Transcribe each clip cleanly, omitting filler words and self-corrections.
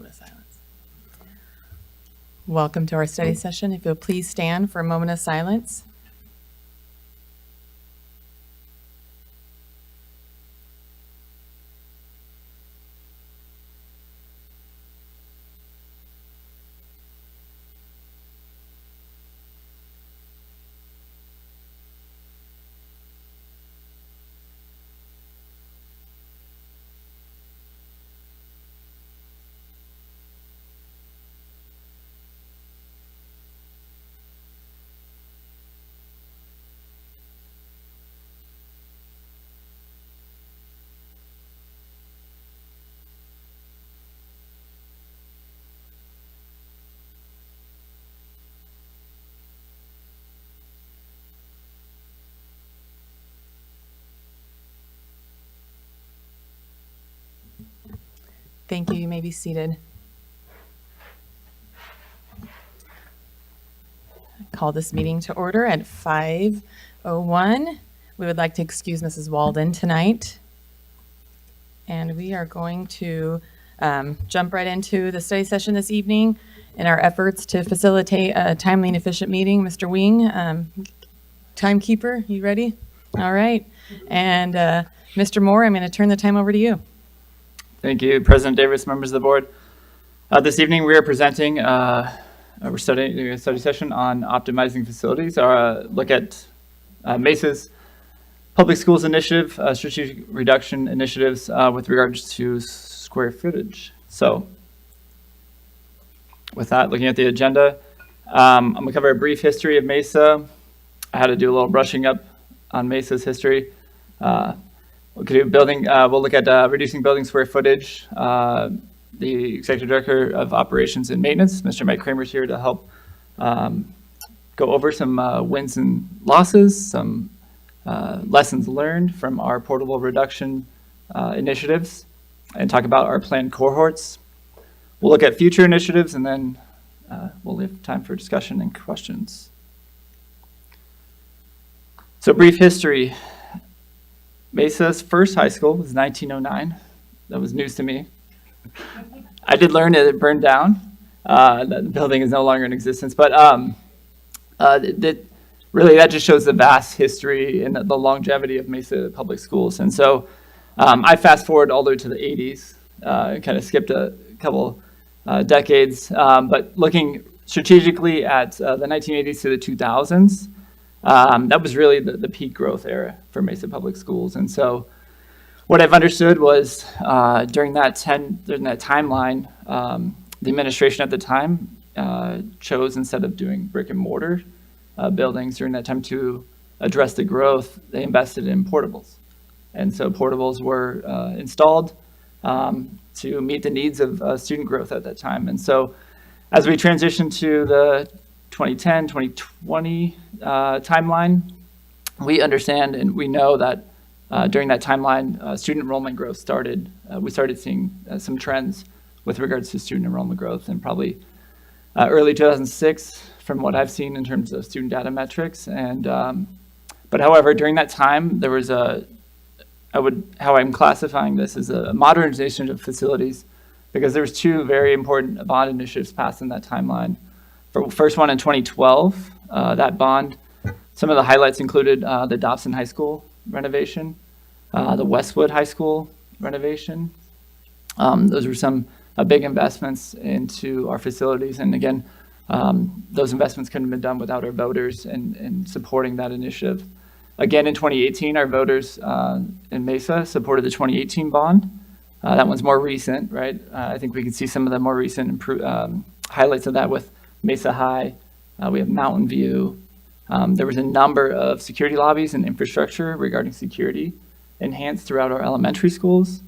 moment of silence. Welcome to our study session. If you'll please stand for a moment of silence. Thank you. You may be seated. I call this meeting to order at 5:01. We would like to excuse Mrs. Walden tonight. And we are going to jump right into the study session this evening in our efforts to facilitate a timely and efficient meeting. Mr. Wing, timekeeper, you ready? All right. And Mr. Moore, I'm going to turn the time over to you. Thank you, President Davis, members of the board. This evening we are presenting a study session on optimizing facilities, or look at Mesa's public schools initiative, strategic reduction initiatives with regards to square footage. So with that, looking at the agenda, I'm going to cover a brief history of Mesa. I had to do a little brushing up on Mesa's history. We'll look at reducing building square footage. The Executive Director of Operations and Maintenance, Mr. Mike Kramer, is here to help go over some wins and losses, some lessons learned from our portable reduction initiatives, and talk about our planned cohorts. We'll look at future initiatives, and then we'll leave time for discussion and questions. So, brief history. Mesa's first high school was 1909. That was news to me. I did learn that it burned down. That the building is no longer in existence. But that just shows the vast history and the longevity of Mesa Public Schools. And so I fast forward all the way to the 80s, kind of skipped a couple decades. But looking strategically at the 1980s to the 2000s, that was really the peak growth era for Mesa Public Schools. And so what I've understood was during that timeline, the administration at the time chose, instead of doing brick and mortar buildings during that time to address the growth, they invested in portables. And so portables were installed to meet the needs of student growth at that time. And so as we transition to the 2010, 2020 timeline, we understand and we know that during that timeline, student enrollment growth started. We started seeing some trends with regards to student enrollment growth, and probably early 2006, from what I've seen in terms of student data metrics. And but however, during that time, there was how I'm classifying this as a modernization of facilities, because there was two very important bond initiatives passed in that timeline. First one in 2012, that bond, some of the highlights included the Dobson High School renovation, the Westwood High School renovation. Those were some big investments into our facilities. And again, those investments couldn't have been done without our voters and supporting that initiative. Again, in 2018, our voters in Mesa supported the 2018 bond. That one's more recent, right? I think we can see some of the more recent highlights of that with Mesa High. We have Mountain View. There was a number of security lobbies and infrastructure regarding security enhanced throughout our elementary schools.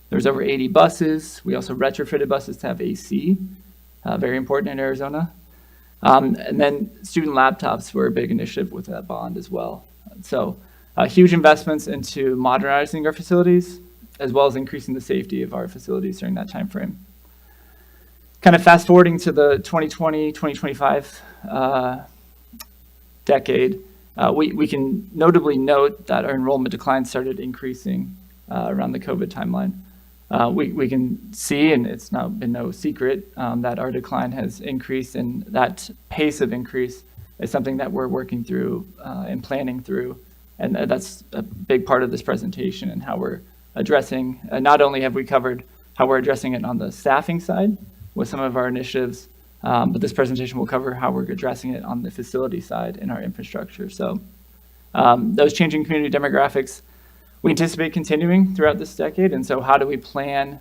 There was over 80 buses. We also retrofitted buses to have AC, very important in Arizona. And then student laptops were a big initiative with that bond as well. So huge investments into modernizing our facilities, as well as increasing the safety of our facilities during that time frame. Kind of fast forwarding to the 2020, 2025 decade, we can notably note that our enrollment decline started increasing around the COVID timeline. we can see, and it's not been no secret, that our decline has increased, and that pace of increase is something that we're working through and planning through. And that's a big part of this presentation and how we're addressing, not only have we covered how we're addressing it on the staffing side with some of our initiatives, but this presentation will cover how we're addressing it on the facility side in our infrastructure. So those changing community demographics, we anticipate continuing throughout this decade. And so how do we plan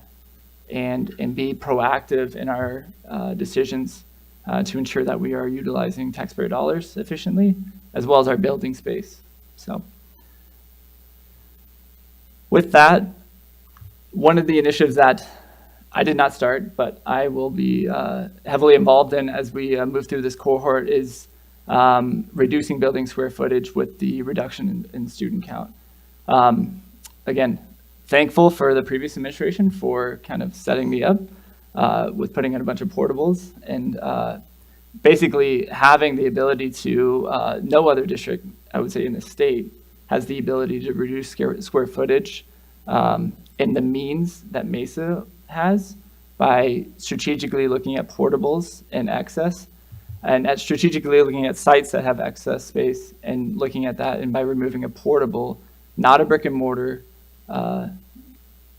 and be proactive in our decisions to ensure that we are utilizing taxpayer dollars efficiently, as well as our building space. So with that, one of the initiatives that I did not start, but I will be heavily involved in as we move through this cohort is reducing building square footage with the reduction in student count. Again, thankful for the previous administration for kind of setting me up with putting in a bunch of portables and basically having the ability to, no other district, I would say in the state, has the ability to reduce square footage in the means that Mesa has by strategically looking at portables and excess, and at strategically looking at sites that have excess space and looking at that, and by removing a portable, not a brick and mortar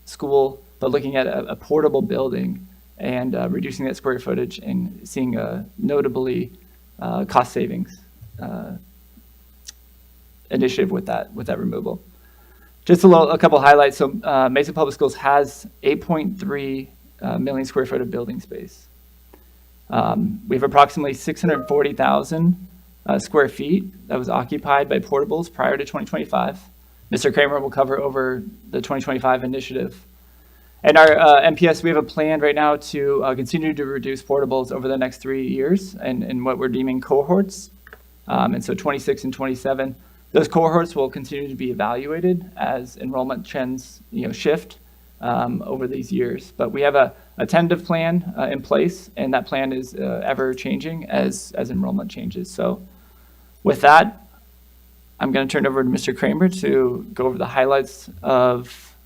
school, but looking at a portable building and reducing that square footage and seeing a notably cost savings initiative with that removal. Just a couple highlights. So Mesa Public Schools has 8.3 million square foot of building space. We have approximately 640,000 square feet that was occupied by portables prior to 2025. Mr. Kramer will cover over the 2025 initiative. And our MPS, we have a plan right now to continue to reduce portables over the next 3 years in what we're deeming cohorts. And so 26 and 27, those cohorts will continue to be evaluated as enrollment trends shift over these years. But we have a tentative plan in place, and that plan is ever changing as enrollment changes. So with that, I'm going to turn it over to Mr. Kramer to go over the highlights of,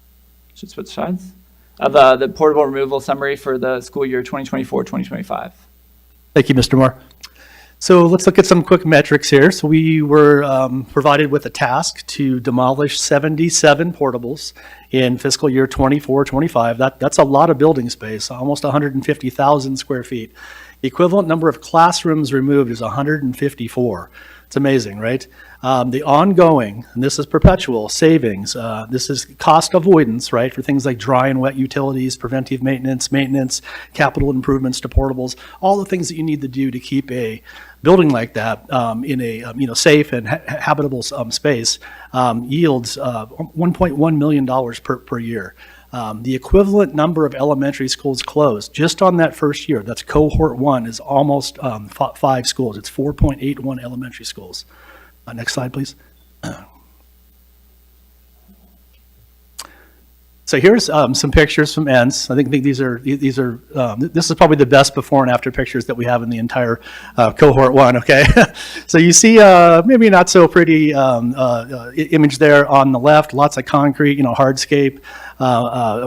should switch sides, of the portable removal summary for the school year 2024-2025. Thank you, Mr. Moore. So let's look at some quick metrics here. So we were provided with a task to demolish 77 portables in fiscal year 24-25. That's a lot of building space, almost 150,000 square feet. The equivalent number of classrooms removed is 154. It's amazing, right? The ongoing, and this is perpetual, savings. This is cost avoidance, right, for things like dry and wet utilities, preventive maintenance, capital improvements to portables, all the things that you need to do to keep a building like that in a safe and habitable space yields $1.1 million per year. The equivalent number of elementary schools closed just on that first year, that's cohort 1, is almost 5 schools. It's 4.81 elementary schools. Next slide, please. So here's some pictures from ENS. I think this is probably the best before and after pictures that we have in the entire cohort 1. Okay, so you see maybe not so pretty image there on the left. Lots of concrete, hardscape,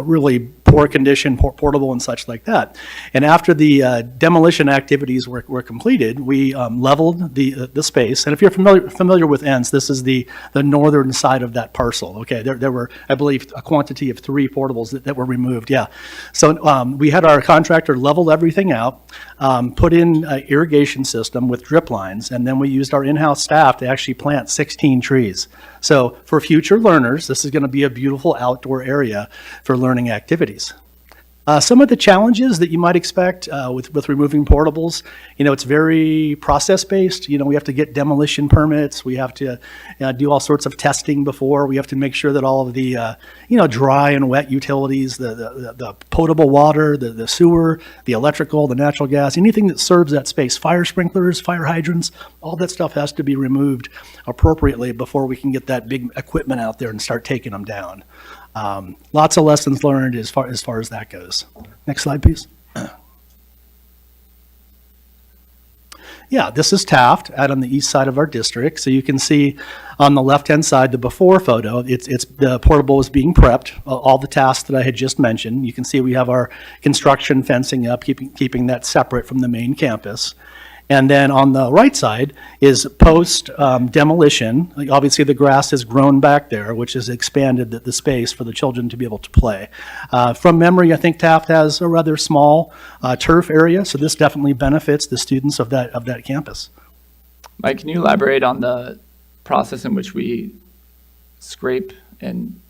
really poor condition, portable and such like that. And after the demolition activities were completed, we leveled the space. And if you're familiar with ENS, this is the northern side of that parcel. Okay, there were, I believe, a quantity of 3 portables that were removed. Yeah, so we had our contractor level everything out, put in an irrigation system with drip lines, and then we used our in-house staff to actually plant 16 trees. So for future learners, this is going to be a beautiful outdoor area for learning activities. Some of the challenges that you might expect with removing portables, it's very process-based. We have to get demolition permits. We have to do all sorts of testing before. We have to make sure that all of the, dry and wet utilities, the potable water, the sewer, the electrical, the natural gas, anything that serves that space, fire sprinklers, fire hydrants, all that stuff has to be removed appropriately before we can get that big equipment out there and start taking them down. Lots of lessons learned as far as that goes. Next slide, please. Yeah, this is Taft out on the east side of our district. So you can see on the left-hand side, the before photo, it's the portable is being prepped, all the tasks that I had just mentioned. You can see we have our construction fencing up, keeping that separate from the main campus. And then on the right side is post demolition. Like, obviously, the grass has grown back there, which has expanded the space for the children to be able to play. From memory, I think Taft has a rather small turf area, so this definitely benefits the students of that campus. Mike, can you elaborate on the process in which we scrape and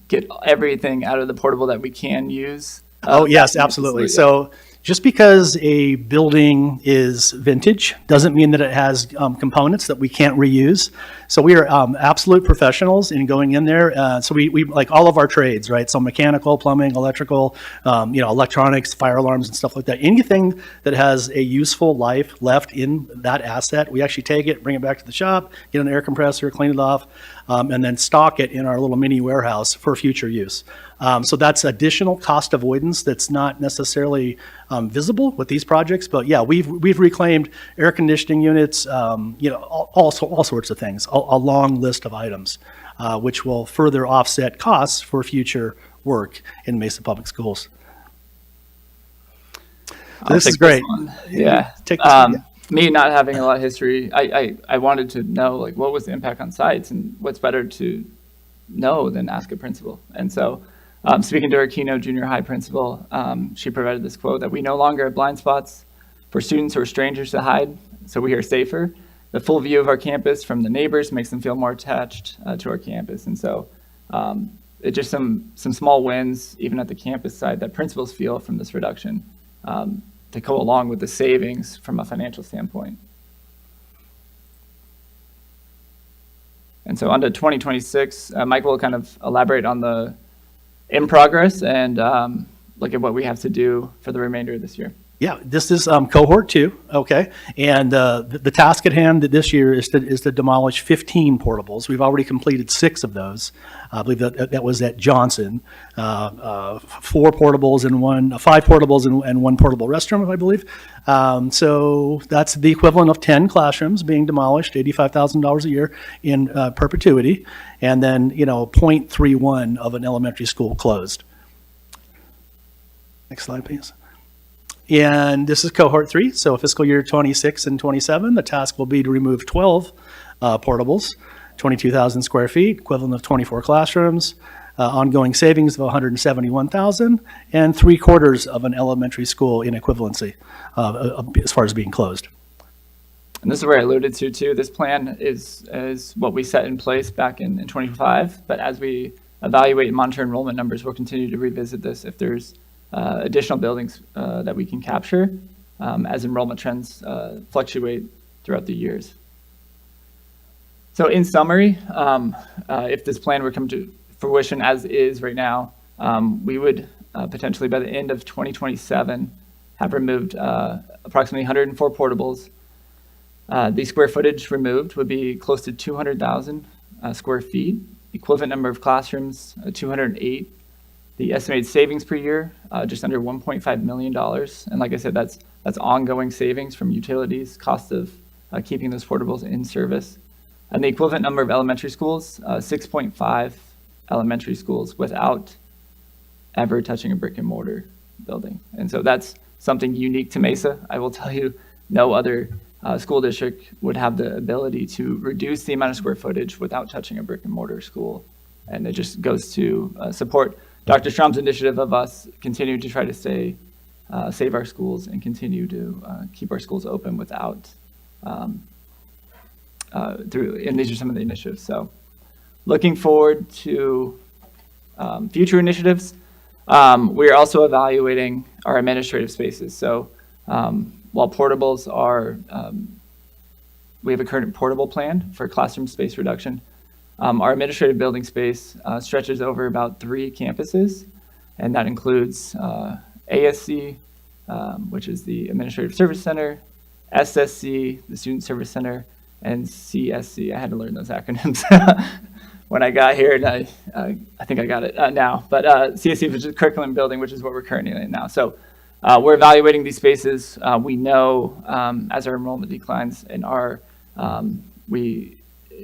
get everything out of the portable that we can use? Oh, yes, absolutely. So just because a building is vintage doesn't mean that it has components that we can't reuse. So we are absolute professionals in going in there. So we like all of our trades, right? So mechanical, plumbing, electrical, electronics, fire alarms and stuff like that. Anything that has a useful life left in that asset, we actually take it, bring it back to the shop, get an air compressor, clean it off, and then stock it in our little mini warehouse for future use. So that's additional cost avoidance that's not necessarily visible with these projects, but yeah, we've reclaimed air conditioning units, all sorts of things, a long list of items, which will further offset costs for future work in Mesa Public Schools. So this is great. Yeah. Take this one, yeah. Me not having a lot of history, I wanted to know, like, what was the impact on sites, and what's better to know than ask a principal. And so speaking to our Keno junior high principal, she provided this quote that we no longer have blind spots for students who are strangers to hide, so we are safer. The full view of our campus from the neighbors makes them feel more attached to our campus. And so it's just some small wins, even at the campus side, that principals feel from this reduction to go along with the savings from a financial standpoint. And so on to 2026, Mike will kind of elaborate on the in progress and look at what we have to do for the remainder of this year. Yeah, this is cohort 2, okay? And the task at hand this year is to demolish 15 portables. We've already completed 6 of those. I believe that was at Johnson. 5 portables and 1 portable restroom, I believe. So that's the equivalent of 10 classrooms being demolished, $85,000 a year in perpetuity, and then 0.31 of an elementary school closed. Next slide, please. And this is cohort 3, so fiscal year 26 and 27, the task will be to remove 12 portables, 22,000 square feet, equivalent of 24 classrooms, ongoing savings of $171,000, and 3/4 of an elementary school in equivalency as far as being closed. And this is where I alluded to too. This plan is what we set in place back in 25, but as we evaluate and monitor enrollment numbers, we'll continue to revisit this if there's additional buildings that we can capture as enrollment trends fluctuate throughout the years. So in summary, if this plan were to come to fruition as is right now, we would potentially by the end of 2027 have removed approximately 104 portables. The square footage removed would be close to 200,000 square feet, equivalent number of classrooms, 208. The estimated savings per year, just under $1.5 million. And like I said, that's ongoing savings from utilities, cost of keeping those portables in service. And the equivalent number of elementary schools, 6.5 elementary schools without ever touching a brick and mortar building. And so that's something unique to Mesa. I will tell you, no other school district would have the ability to reduce the amount of square footage without touching a brick and mortar school. And it just goes to support Dr. Strom's initiative of us continuing to try to save our schools and continue to keep our schools open without and these are some of the initiatives. So looking forward to future initiatives. We are also evaluating our administrative spaces. So while portables are, we have a current portable plan for classroom space reduction. Our administrative building space stretches over about 3 campuses, and that includes ASC, which is the Administrative Service Center, SSC, the Student Service Center, and CSC. I had to learn those acronyms when I got here, and I think I got it now. But CSC, which is Curriculum Building, which is what we're currently in now. So we're evaluating these spaces. We know as our enrollment declines and we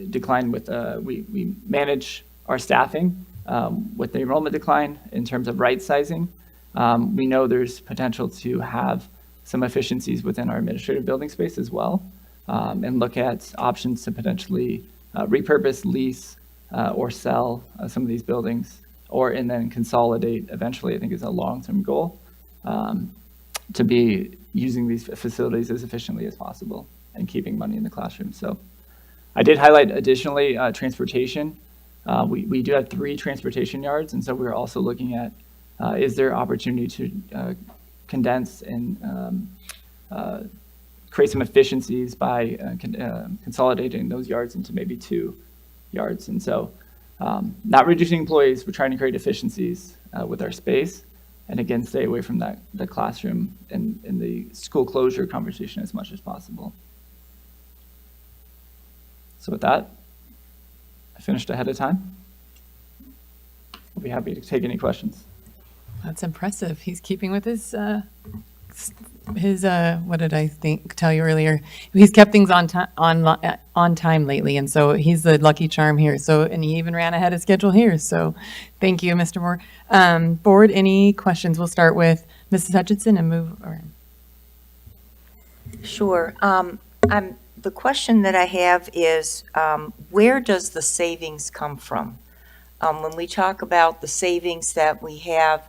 decline with, we manage our staffing with the enrollment decline in terms of right sizing. We know there's potential to have some efficiencies within our administrative building space as well, and look at options to potentially repurpose, lease, or sell some of these buildings, and then consolidate eventually, I think is a long-term goal, to be using these facilities as efficiently as possible and keeping money in the classroom. So I did highlight additionally transportation. We do have 3 transportation yards, and so we're also looking at is there opportunity to condense and create some efficiencies by consolidating those yards into maybe 2 yards. And so not reducing employees, we're trying to create efficiencies with our space, and again, stay away from the classroom and the school closure conversation as much as possible. So with that, I finished ahead of time. I'll be happy to take any questions. That's impressive. He's keeping with his what did I tell you earlier? He's kept things on time lately, and so he's the lucky charm here. So, and he even ran ahead of schedule here. So, thank you, Mr. Moore. Board, any questions? We'll start with Mrs. Hutchinson and move around. Sure. The question that I have is, where does the savings come from? When we talk about the savings that we have,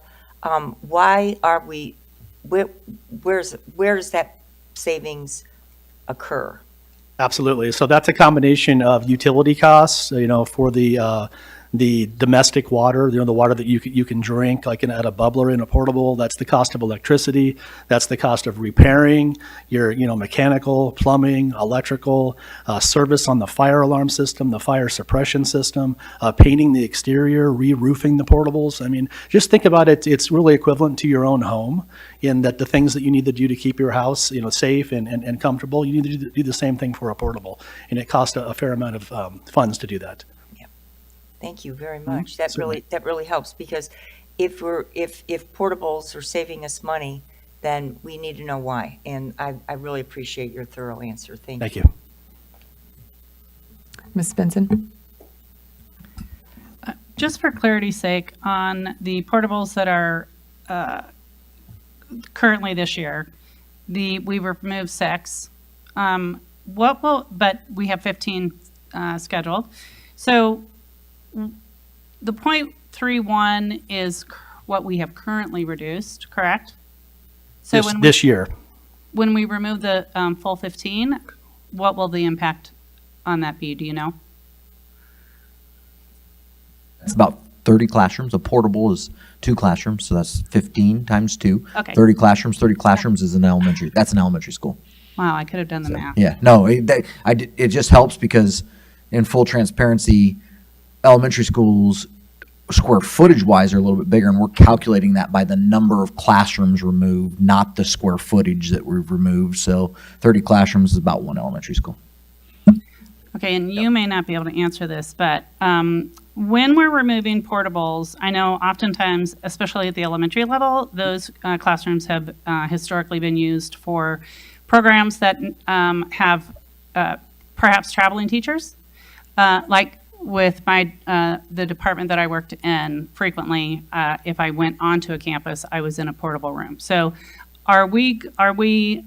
why are we, where does that savings occur? Absolutely. So that's a combination of utility costs, for the domestic water, the water that you can drink, like at a bubbler in a portable. That's the cost of electricity. That's the cost of repairing your, mechanical, plumbing, electrical, service on the fire alarm system, the fire suppression system, painting the exterior, re-roofing the portables. I mean, just think about it. It's really equivalent to your own home in that the things that you need to do to keep your house, safe and comfortable, you need to do the same thing for a portable. And it costs a fair amount of funds to do that. Thank you very much. That really helps, because if portables are saving us money, then we need to know why. And I really appreciate your thorough answer. Thank you. Thank you. Ms. Benson? Just for clarity's sake, on the portables that are currently this year, we removed 6. But we have 15 scheduled. So the 0.31 is what we have currently reduced, correct? So This year. when we remove the full 15, what will the impact on that be? Do you know? It's about 30 classrooms. A portable is 2 classrooms, so that's 15 times 2. Okay. 30 classrooms. 30 classrooms is an elementary. That's an elementary school. Wow, I could have done the math. Yeah. No, it just helps because, in full transparency, elementary schools, square footage wise, are a little bit bigger, and we're calculating that by the number of classrooms removed, not the square footage that we've removed. So 30 classrooms is about 1 elementary school. Okay, and you may not be able to answer this, but when we're removing portables, I know oftentimes, especially at the elementary level, those classrooms have historically been used for programs that have perhaps traveling teachers, like with the department that I worked in. Frequently, if I went onto a campus, I was in a portable room. So are we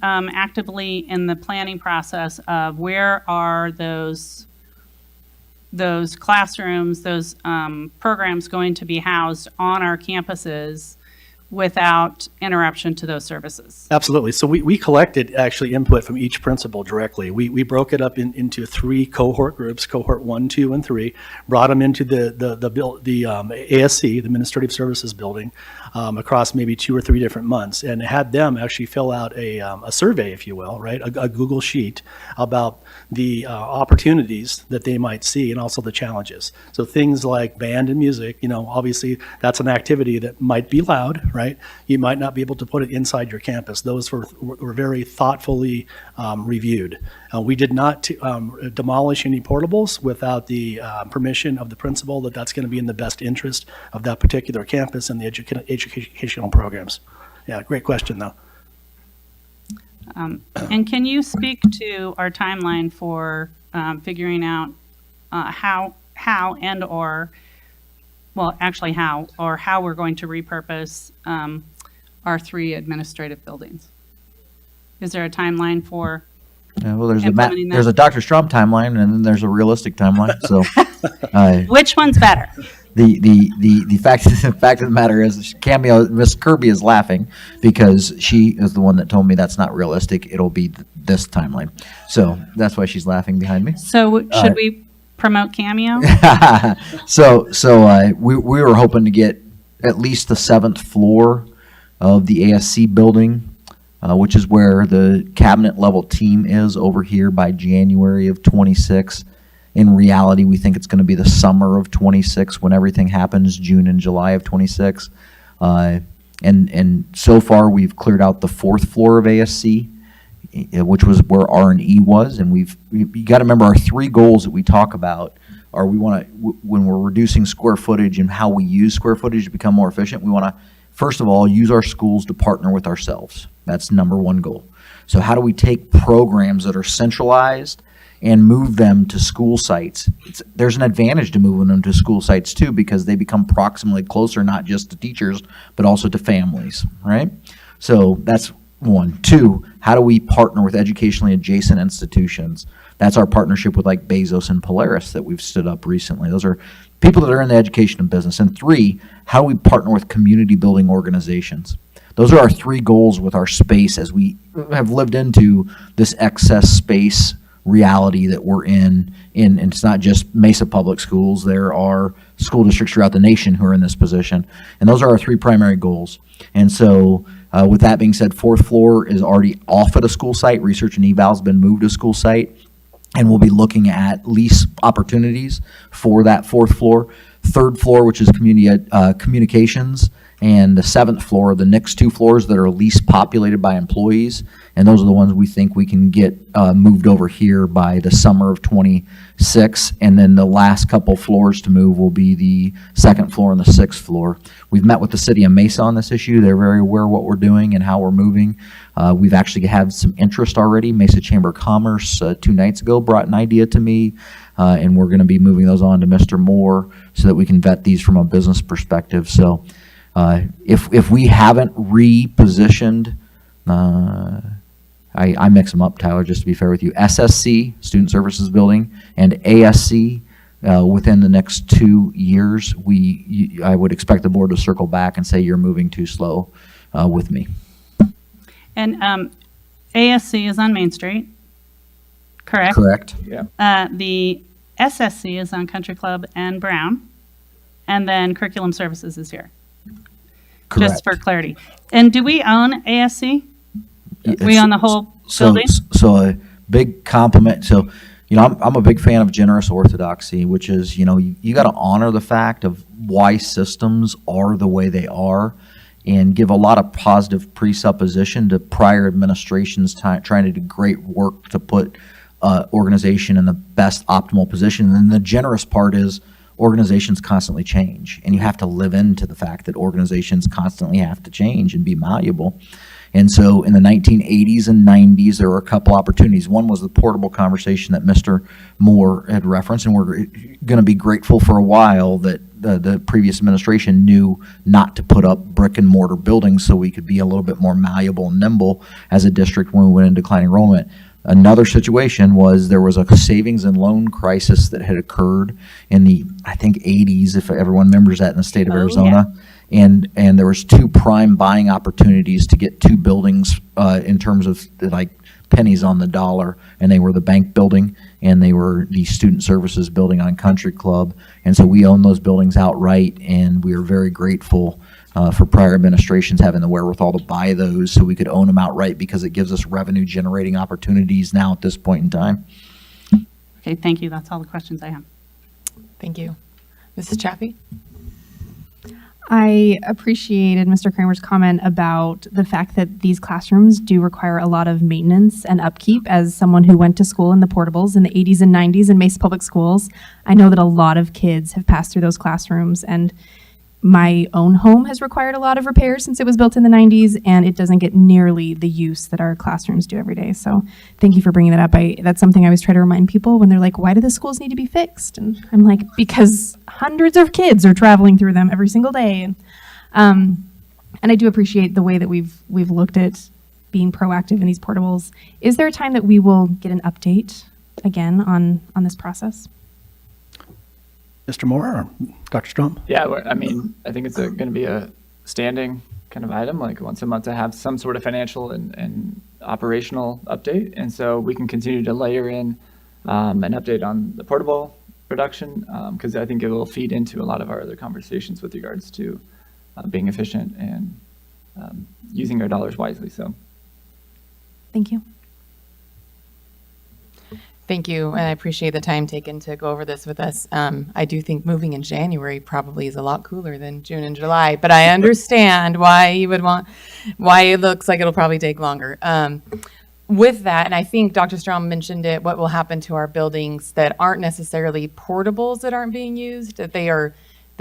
actively in the planning process of where are those classrooms, those programs going to be housed on our campuses without interruption to those services? Absolutely. So we collected actually input from each principal directly. We broke it up into 3 cohort groups, cohort 1, 2, and 3, brought them into the ASC, the Administrative Services Building, across maybe 2 or 3 different months, and had them actually fill out a survey, if you will, right, a Google sheet about the opportunities that they might see and also the challenges. So things like band and music, obviously that's an activity that might be loud, right? You might not be able to put it inside your campus. Those were very thoughtfully reviewed. We did not demolish any portables without the permission of the principal that's going to be in the best interest of that particular campus and the educational programs. Yeah, great question, though. And can you speak to our timeline for figuring out how and or, well, actually how we're going to repurpose our 3 administrative buildings? Is there a timeline for? Yeah, well, there's Implementing that. there's a Dr. Strom timeline, and then there's a realistic timeline. So, Which one's better? the fact of the matter is, Miss Kirby is laughing because she is the one that told me that's not realistic. It'll be this timeline. So that's why she's laughing behind me. So should we promote Cameo? We were hoping to get at least the 7th floor of the ASC building, which is where the cabinet level team is over here by January of 26. In reality, we think it's going to be the summer of 26 when everything happens, June and July of 26. And so far, we've cleared out the 4th floor of ASC, which was where R&E was. And you got to remember our 3 goals that we talk about are when we're reducing square footage and how we use square footage to become more efficient, we want to, first of all, use our schools to partner with ourselves. That's number 1 goal. So how do we take programs that are centralized and move them to school sites? There's an advantage to moving them to school sites too, because they become proximally closer, not just to teachers, but also to families, right? So that's 1. 2, how do we partner with educationally adjacent institutions? That's our partnership with like Bezos and Polaris that we've stood up recently. Those are people that are in the education and business. And 3, how do we partner with community building organizations? Those are our 3 goals with our space as we have lived into this excess space reality that we're in, and it's not just Mesa Public Schools. There are school districts throughout the nation who are in this position, and those are our 3 primary goals. And so with that being said, 4th floor is already off at a school site. Research and eval has been moved to school site, and we'll be looking at lease opportunities for that 4th floor. 3rd floor, which is communications, and the 7th floor, the next 2 floors that are least populated by employees, and those are the ones we think we can get moved over here by the summer of 26. And then the last couple floors to move will be the 2nd floor and the 6th floor. We've met with the city of Mesa on this issue. They're very aware of what we're doing and how we're moving. We've actually had some interest already. Mesa Chamber of Commerce 2 nights ago brought an idea to me, and we're going to be moving those on to Mr. Moore so that we can vet these from a business perspective. So if we haven't repositioned, I mix them up, Tyler, just to be fair with you, SSC, Student Services Building, and ASC within the next 2 years, I would expect the board to circle back and say you're moving too slow with me. And ASC is on Main Street, correct? Correct. Yeah. The SSC is on Country Club and Brown, and then Curriculum Services is here. Correct. Just for clarity. And do we own ASC? We It's- own the whole So, building? so a big compliment. So, I'm a big fan of generous orthodoxy, which is, you got to honor the fact of why systems are the way they are, and give a lot of positive presupposition to prior administrations trying to do great work to put organization in the best optimal position. And the generous part is organizations constantly change, and you have to live into the fact that organizations constantly have to change and be malleable. And so in the 1980s and 90s, there were a couple opportunities. One was the portable conversation that Mr. Moore had referenced, and we're going to be grateful for a while that the previous administration knew not to put up brick and mortar buildings so we could be a little bit more malleable and nimble as a district when we went into declining enrollment. Another situation was there was a savings and loan crisis that had occurred in the, I think, 80s, if everyone remembers that, in the state of Arizona. And there was 2 prime buying opportunities to get 2 buildings in terms of like pennies on the dollar, and they were the bank building and they were the student services building on Country Club. And so we own those buildings outright, and we are very grateful for prior administrations having the wherewithal to buy those so we could own them outright, because it gives us revenue generating opportunities now at this point in time. Okay, thank you. That's all the questions I have. Thank you. Mrs. Chaffee? I appreciated Mr. Kramer's comment about the fact that these classrooms do require a lot of maintenance and upkeep. As someone who went to school in the portables in the 80s and 90s in Mesa Public Schools, I know that a lot of kids have passed through those classrooms, and my own home has required a lot of repairs since it was built in the 90s, and it doesn't get nearly the use that our classrooms do every day. So thank you for bringing that up. That's something I always try to remind people when they're like, why do the schools need to be fixed? And I'm like, because hundreds of kids are traveling through them every single day. And I do appreciate the way that we've looked at being proactive in these portables. Is there a time that we will get an update again on this process? Mr. Moore or Dr. Strom? Yeah, I mean, I think it's going to be a standing kind of item, like once a month to have some sort of financial and operational update. And so we can continue to layer in an update on the portable production, because I think it will feed into a lot of our other conversations with regards to being efficient and using our dollars wisely. So Thank you. Thank you, and I appreciate the time taken to go over this with us. I do think moving in January probably is a lot cooler than June and July, but I understand why it looks like it'll probably take longer. With that, and I think Dr. Strom mentioned it, what will happen to our buildings that aren't necessarily portables that aren't being used, that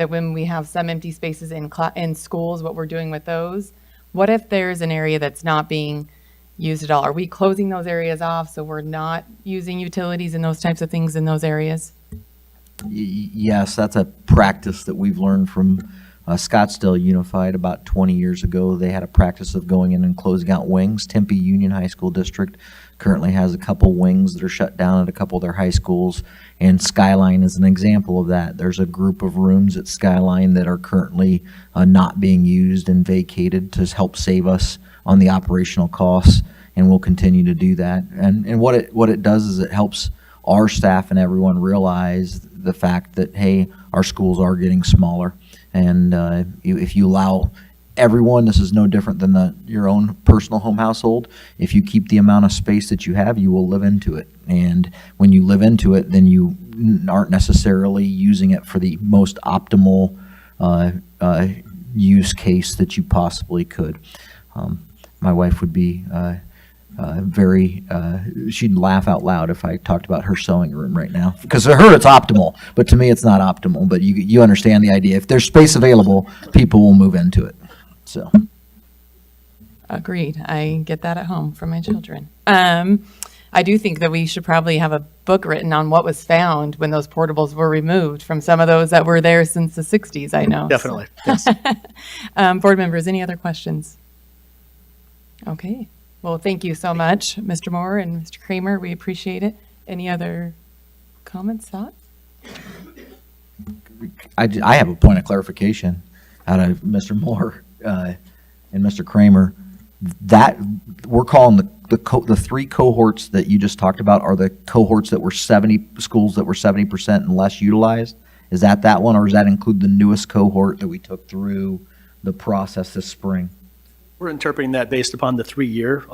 when we have some empty spaces in schools, what we're doing with those. What if there's an area that's not being used at all? Are we closing those areas off so we're not using utilities and those types of things in those areas? Yes, that's a practice that we've learned from Scottsdale Unified about 20 years ago. They had a practice of going in and closing out wings. Tempe Union High School District currently has a couple wings that are shut down at a couple of their high schools, and Skyline is an example of that. There's a group of rooms at Skyline that are currently not being used and vacated to help save us on the operational costs, and we'll continue to do that. And what it does is it helps our staff and everyone realize the fact that, hey, our schools are getting smaller. And if you allow everyone, this is no different than your own personal home household. If you keep the amount of space that you have, you will live into it. And when you live into it, then you aren't necessarily using it for the most optimal use case that you possibly could. My wife would be she'd laugh out loud if I talked about her sewing room right now, because to her it's optimal, but to me it's not optimal. But you understand the idea. If there's space available, people will move into it. So. Agreed. I get that at home from my children. I do think that we should probably have a book written on what was found when those portables were removed from some of those that were there since the 60s, I know. Definitely, yes. Board members, any other questions? Okay. Well, thank you so much, Mr. Moore and Mr. Kramer. We appreciate it. Any other comments, thoughts? I have a point of clarification out of Mr. Moore and Mr. Kramer. That we're calling the three cohorts that you just talked about are the cohorts that were 70 schools that were 70% and less utilized. Is that one, or does that include the newest cohort that we took through the process this spring? We're interpreting that based upon the 3 years,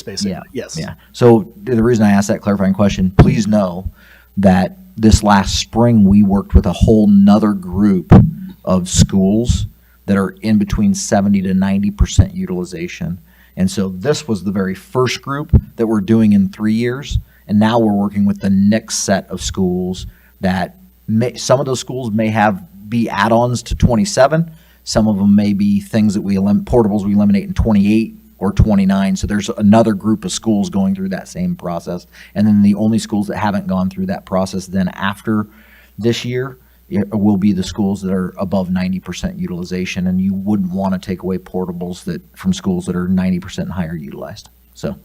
basically. Yeah. Yes. Yeah. So the reason I asked that clarifying question, please know that this last spring we worked with a whole nother group of schools that are in between 70 to 90% utilization. And so this was the very first group that we're doing in 3 years. And now we're working with the next set of schools that some of those schools may be add-ons to 27. Some of them may be things that portables we eliminate in 28 or 29. So there's another group of schools going through that same process. And then the only schools that haven't gone through that process then after this year will be the schools that are above 90% utilization. And you wouldn't want to take away portables from schools that are 90% and higher utilized. So.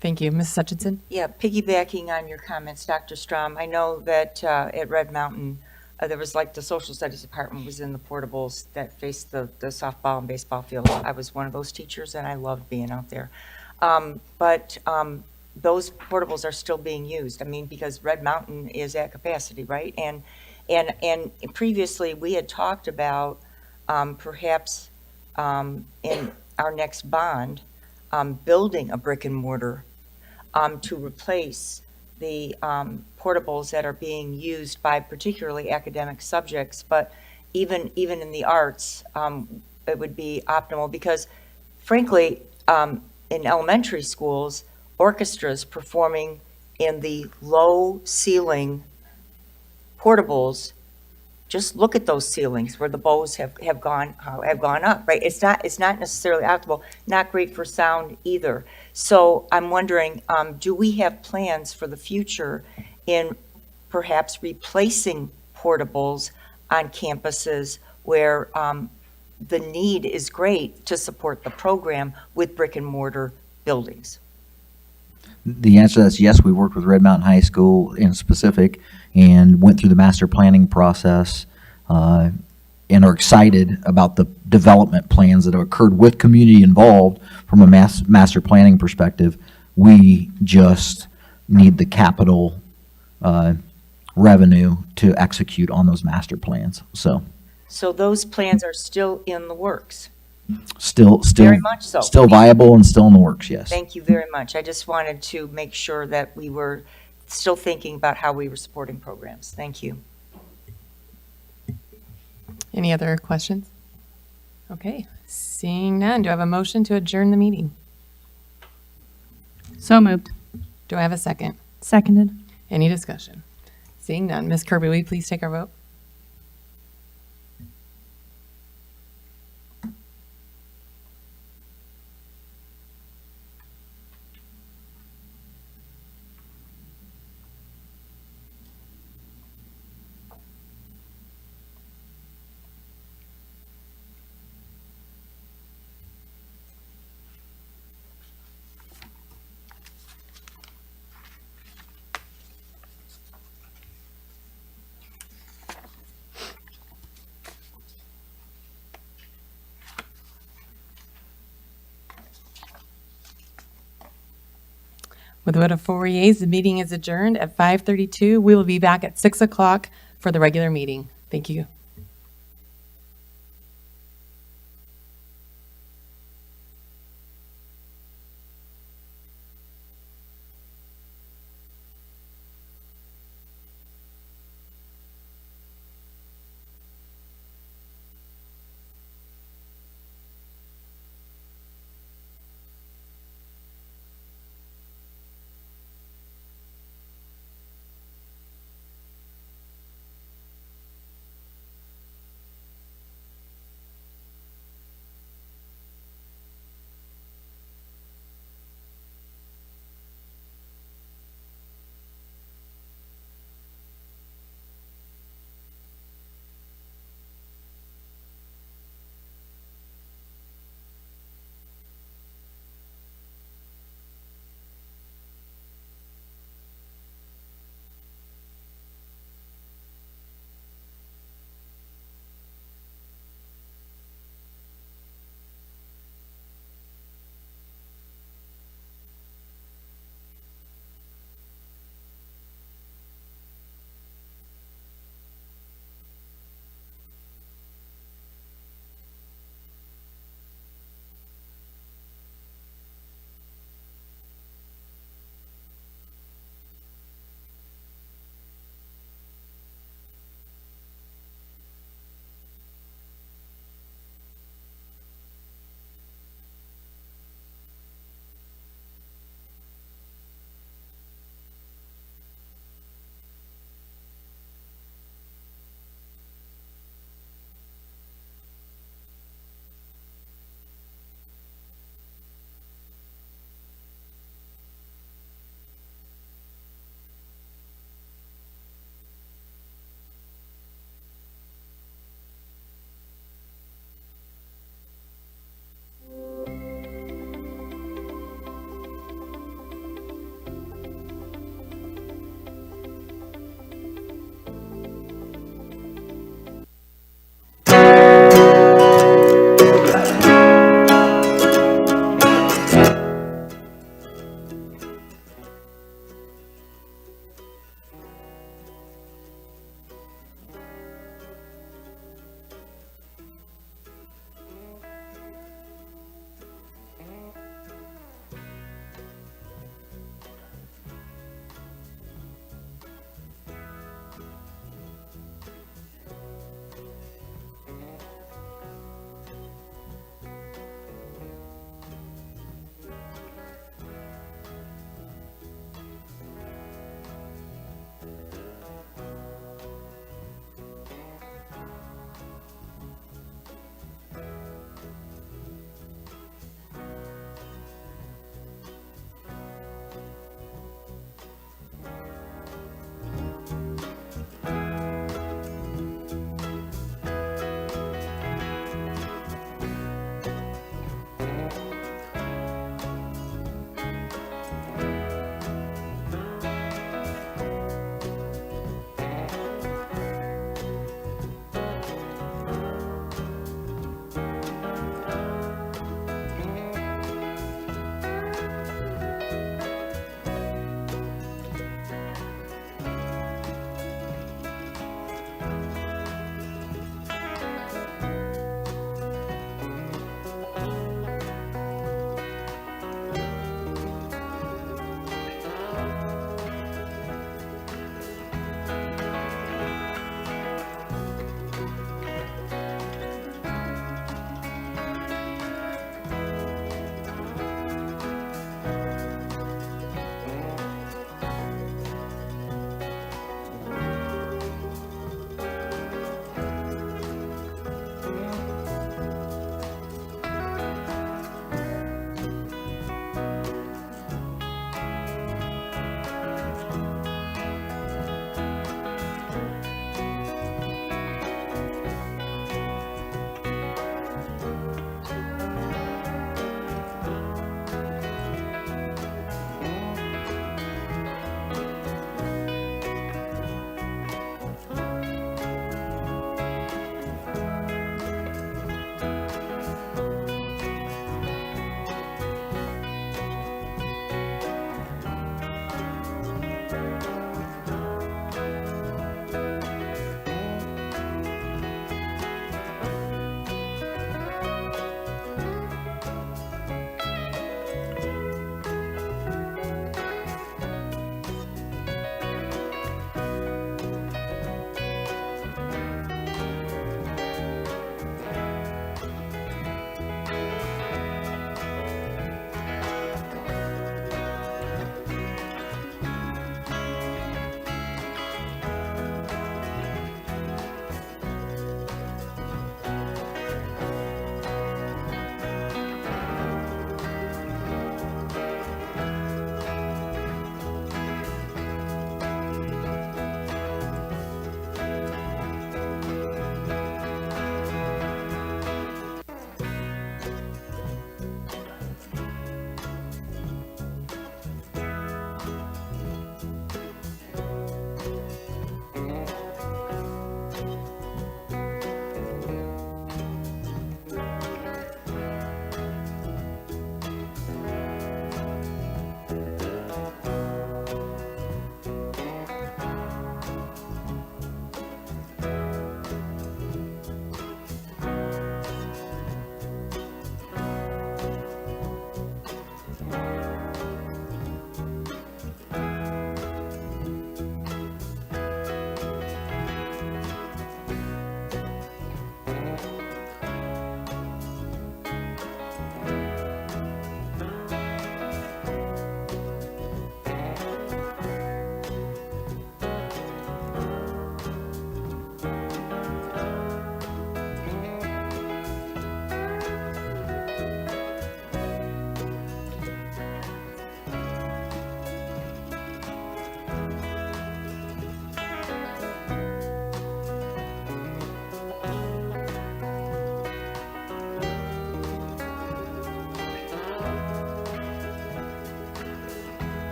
Thank you. Ms. Hutchinson? Yeah, piggybacking on your comments, Dr. Strom, I know that at Red Mountain, there was like the social studies department was in the portables that faced the softball and baseball field. I was one of those teachers and I loved being out there. But those portables are still being used. I mean, because Red Mountain is at capacity, right? And previously we had talked about perhaps in our next bond, building a brick and mortar to replace the portables that are being used by particularly academic subjects, but even in the arts, it would be optimal because, frankly, in elementary schools, orchestras performing in the low ceiling portables just look at those ceilings where the bows have gone up, right? It's not necessarily optimal, not great for sound either. So I'm wondering, do we have plans for the future in perhaps replacing portables on campuses where the need is great to support the program with brick and mortar buildings? The answer to that is yes. We worked with Red Mountain High School in specific and went through the master planning process and are excited about the development plans that have occurred with community involved from a master planning perspective. We just need the capital revenue to execute on those master plans. So So those plans are still in the works. still Very much so. still viable and still in the works, yes. Thank you very much. I just wanted to make sure that we were still thinking about how we were supporting programs. Thank you. Any other questions? Okay, seeing none, do I have a motion to adjourn the meeting? So moved. Do I have a second? Seconded. Any discussion? Seeing none, Ms. Kirby, will you please take our vote? With a vote of 4 yeas, the meeting is adjourned at 5:32. We will be back at 6 o'clock for the regular meeting. Thank you.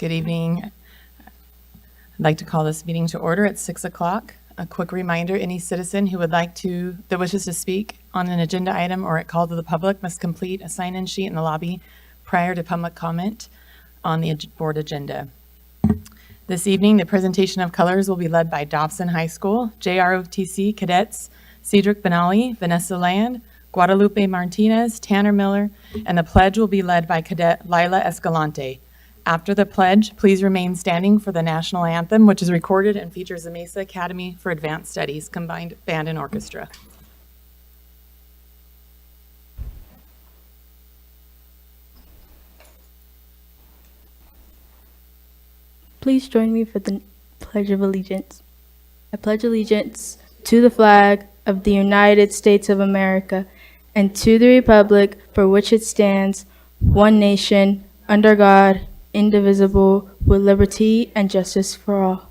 Good evening. I'd like to call this meeting to order at 6 o'clock. A quick reminder, any citizen who that wishes to speak on an agenda item or at call to the public must complete a sign-in sheet in the lobby prior to public comment on the board agenda. This evening, the presentation of colors will be led by Dobson High School, JROTC cadets Cedric Benali, Vanessa Land, Guadalupe Martinez, Tanner Miller, and the pledge will be led by Cadet Lila Escalante. After the pledge, please remain standing for the national anthem, which is recorded and features the Mesa Academy for Advanced Studies Combined Band and Orchestra. Please join me for the Pledge of Allegiance. I pledge allegiance to the flag of the United States of America and to the republic for which it stands, one nation, under God, indivisible, with liberty and justice for all.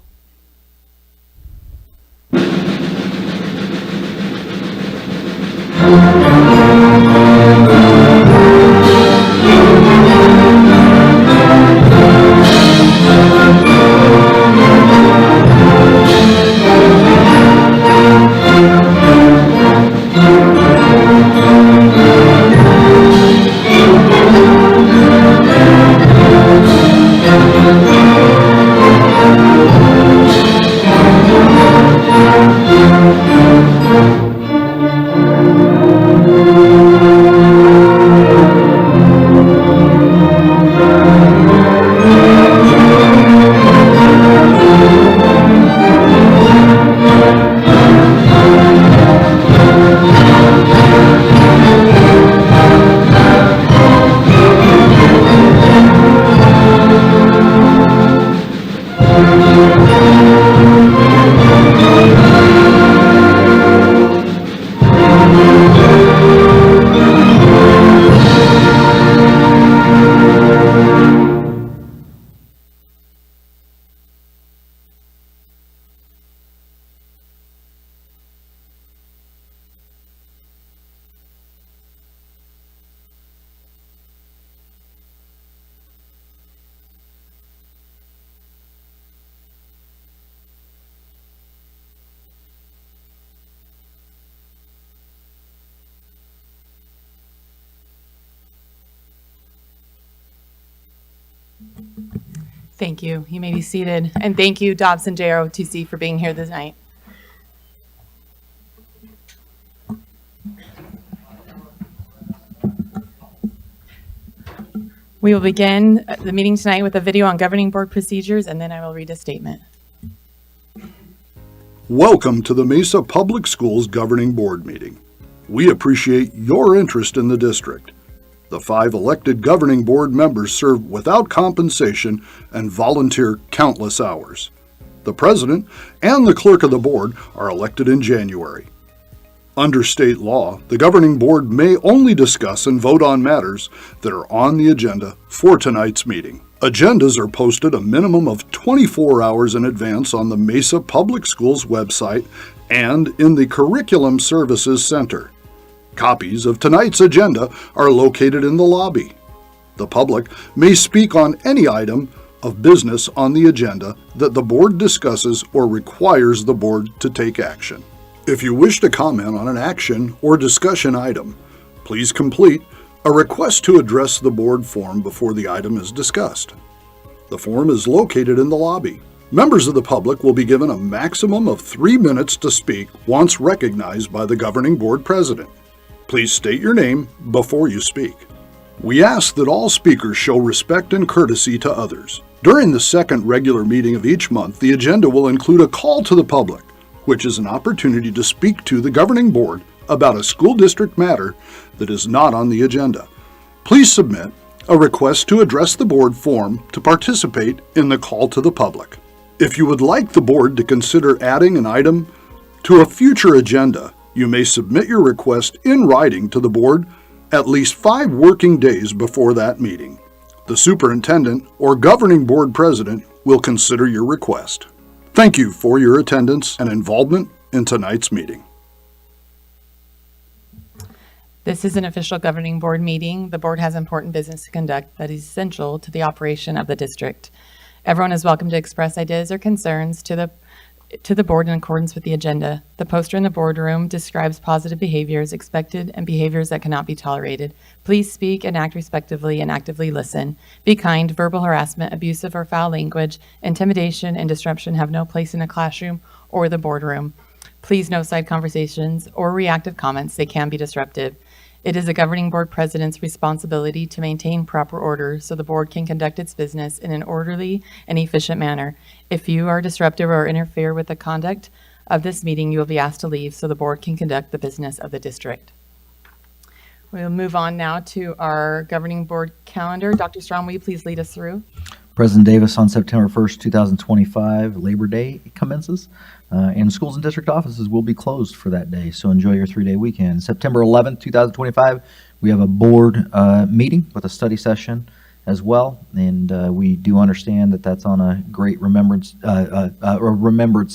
Thank you. You may be seated. And thank you, Dobson JROTC, for being here this night. We will begin the meeting tonight with a video on governing board procedures, and then I will read a statement. Welcome to the Mesa Public Schools Governing Board meeting. We appreciate your interest in the district. The 5 elected governing board members serve without compensation and volunteer countless hours. The president and the clerk of the board are elected in January. Under state law, the governing board may only discuss and vote on matters that are on the agenda for tonight's meeting. Agendas are posted a minimum of 24 hours in advance on the Mesa Public Schools website and in the Curriculum Services Center. Copies of tonight's agenda are located in the lobby. The public may speak on any item of business on the agenda that the board discusses or requires the board to take action. If you wish to comment on an action or discussion item, please complete a request to address the board form before the item is discussed. The form is located in the lobby. Members of the public will be given a maximum of 3 minutes to speak once recognized by the governing board president. Please state your name before you speak. We ask that all speakers show respect and courtesy to others. During the second regular meeting of each month, the agenda will include a call to the public, which is an opportunity to speak to the governing board about a school district matter that is not on the agenda. Please submit a request to address the board form to participate in the call to the public. If you would like the board to consider adding an item to a future agenda, you may submit your request in writing to the board at least 5 working days before that meeting. The superintendent or governing board president will consider your request. Thank you for your attendance and involvement in tonight's meeting. This is an official governing board meeting. The board has important business to conduct that is essential to the operation of the district. Everyone is welcome to express ideas or concerns to the board in accordance with the agenda. The poster in the boardroom describes positive behaviors expected and behaviors that cannot be tolerated. Please speak and act respectively and actively listen. Be kind. Verbal harassment, abusive or foul language, intimidation, and disruption have no place in a classroom or the boardroom. Please no side conversations or reactive comments. They can be disruptive. It is the governing board president's responsibility to maintain proper order so the board can conduct its business in an orderly and efficient manner. If you are disruptive or interfere with the conduct of this meeting, you will be asked to leave so the board can conduct the business of the district. We'll move on now to our governing board calendar. Dr. Strong, will you please lead us through? President Davis, on September 1st, 2025, Labor Day commences, and schools and district offices will be closed for that day, so enjoy your 3-day weekend. September 11th, 2025, we have a board meeting with a study session as well, and we do understand that that's on a great Remembrance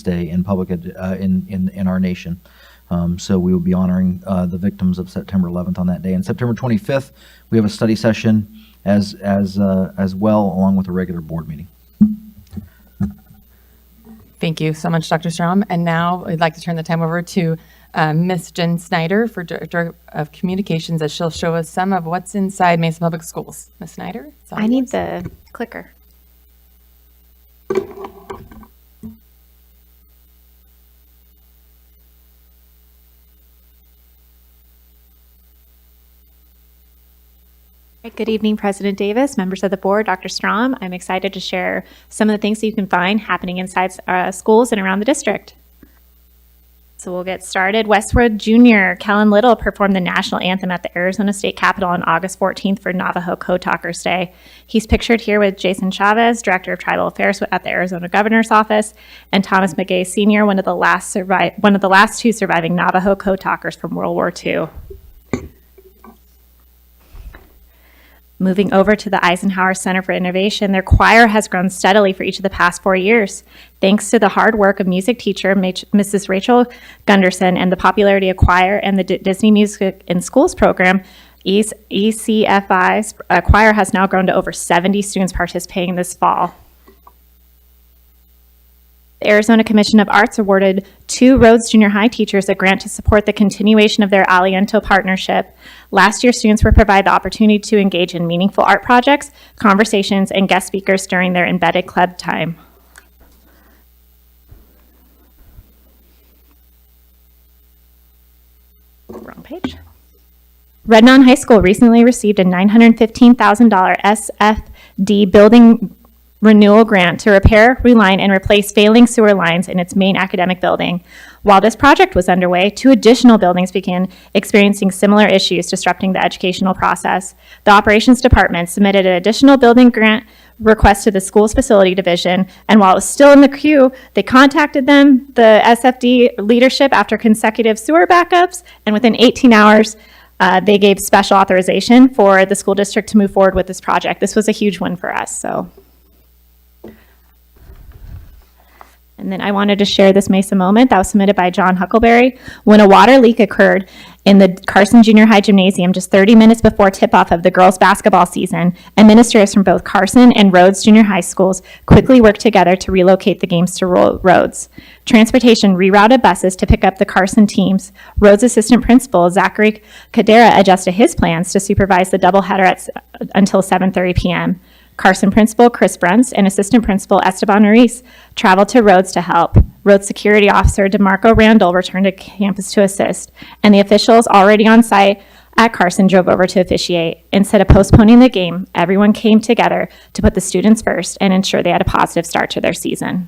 Day in public in our nation. So we will be honoring the victims of September 11th on that day. And September 25th, we have a study session as well, along with a regular board meeting. Thank you so much, Dr. Strom. And now I'd like to turn the time over to Ms. Jen Snyder for Director of Communications, as she'll show us some of what's inside Mesa Public Schools. Ms. Snyder? it's all I need yours. the clicker. Good evening, President Davis, members of the board, Dr. Strom. I'm excited to share some of the things that you can find happening inside schools and around the district. So we'll get started. Westwood Junior Kellen Little performed the national anthem at the Arizona State Capitol on August 14th for Navajo Code Talkers Day. He's pictured here with Jason Chavez, Director of Tribal Affairs at the Arizona Governor's Office, and Thomas McGay Sr., one of the last two surviving Navajo Code Talkers from World War II. Moving over to the Eisenhower Center for Innovation, their choir has grown steadily for each of the past 4 years. Thanks to the hard work of music teacher Mrs. Rachel Gunderson and the popularity of choir and the Disney Music in Schools program, ECFI's choir has now grown to over 70 students participating this fall. The Arizona Commission of Arts awarded 2 Rhodes Junior High teachers a grant to support the continuation of their Aliento partnership. Last year, students were provided the opportunity to engage in meaningful art projects, conversations, and guest speakers during their embedded club time. Wrong page. Redmond High School recently received a $915,000 SFD building renewal grant to repair, reline, and replace failing sewer lines in its main academic building. While this project was underway, 2 additional buildings began experiencing similar issues disrupting the educational process. The operations department submitted an additional building grant request to the school's facility division, and while it was still in the queue, they contacted them, the SFD leadership, after consecutive sewer backups, and within 18 hours, they gave special authorization for the school district to move forward with this project. This was a huge win for us, so. And then I wanted to share this Mesa moment that was submitted by John Huckleberry. When a water leak occurred in the Carson Junior High Gymnasium just 30 minutes before tip-off of the girls' basketball season, administrators from both Carson and Rhodes Junior High schools quickly worked together to relocate the games to Rhodes. Transportation rerouted buses to pick up the Carson teams. Rhodes assistant principal Zachary Cadera adjusted his plans to supervise the doubleheader until 7:30 p.m. Carson principal Chris Brunst and assistant principal Esteban Ruiz traveled to Rhodes to help. Rhodes security officer DeMarco Randall returned to campus to assist, and the officials already on site at Carson drove over to officiate. Instead of postponing the game, everyone came together to put the students first and ensure they had a positive start to their season.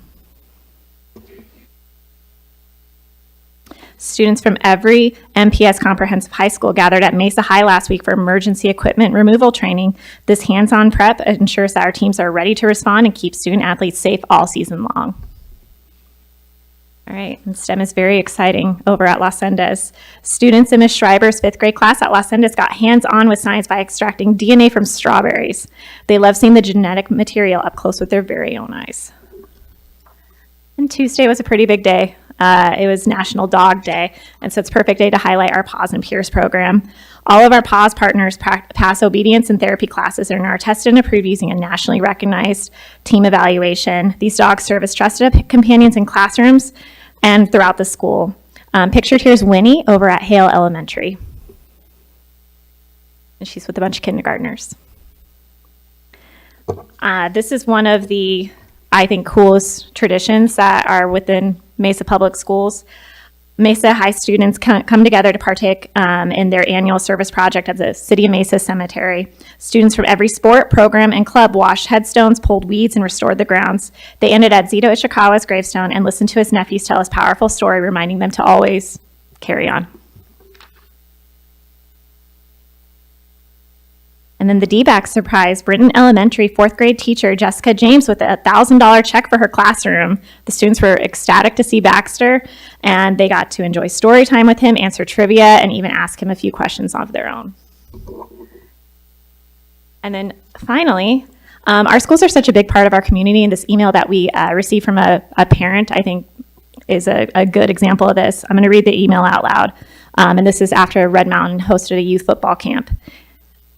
Students from every MPS Comprehensive High School gathered at Mesa High last week for emergency equipment removal training. This hands-on prep ensures that our teams are ready to respond and keep student athletes safe all season long. All right, and STEM is very exciting over at Los Andes. Students in Ms. Schreiber's 5th grade class at Los Andes got hands-on with science by extracting DNA from strawberries. They love seeing the genetic material up close with their very own eyes. And Tuesday was a pretty big day. It was National Dog Day, and so it's a perfect day to highlight our Paws and Peers program. All of our PAWS partners pass obedience and therapy classes and are tested and approved using a nationally recognized team evaluation. These dogs serve as trusted companions in classrooms and throughout the school. Pictured here is Winnie over at Hale Elementary. And she's with a bunch of kindergartners. This is one of the, I think, coolest traditions that are within Mesa Public Schools. Mesa High students come together to partake in their annual service project of the City of Mesa Cemetery. Students from every sport, program, and club washed headstones, pulled weeds, and restored the grounds. They ended at Zito Ishikawa's gravestone and listened to his nephews tell his powerful story, reminding them to always carry on. And then the D-back surprised Britton Elementary fourth grade teacher Jessica James with a $1,000 check for her classroom. The students were ecstatic to see Baxter, and they got to enjoy story time with him, answer trivia, and even ask him a few questions of their own. And then finally, our schools are such a big part of our community, and this email that we received from a parent, I think, is a good example of this. I'm going to read the email out loud. And this is after Red Mountain hosted a youth football camp.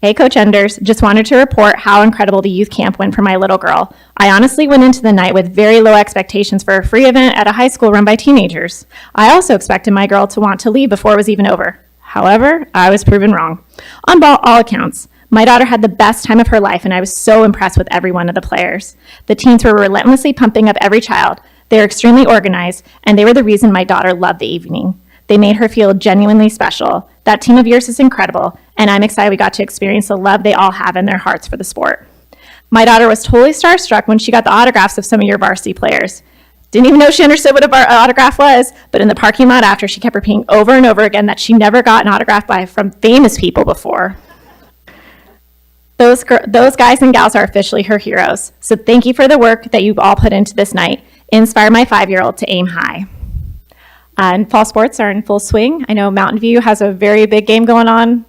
Hey, Coach Enders, just wanted to report how incredible the youth camp went for my little girl. I honestly went into the night with very low expectations for a free event at a high school run by teenagers. I also expected my girl to want to leave before it was even over. However, I was proven wrong. On all accounts, my daughter had the best time of her life, and I was so impressed with every one of the players. The teens were relentlessly pumping up every child. They were extremely organized, and they were the reason my daughter loved the evening. They made her feel genuinely special. That team of yours is incredible, and I'm excited we got to experience the love they all have in their hearts for the sport. My daughter was totally starstruck when she got the autographs of some of your varsity players. Didn't even know she understood what an autograph was, but in the parking lot after, she kept repeating over and over again that she never got an autograph from famous people before. Those guys and gals are officially her heroes. So thank you for the work that you've all put into this night. Inspire my 5-year-old to aim high. And fall sports are in full swing. I know Mountain View has a very big game going on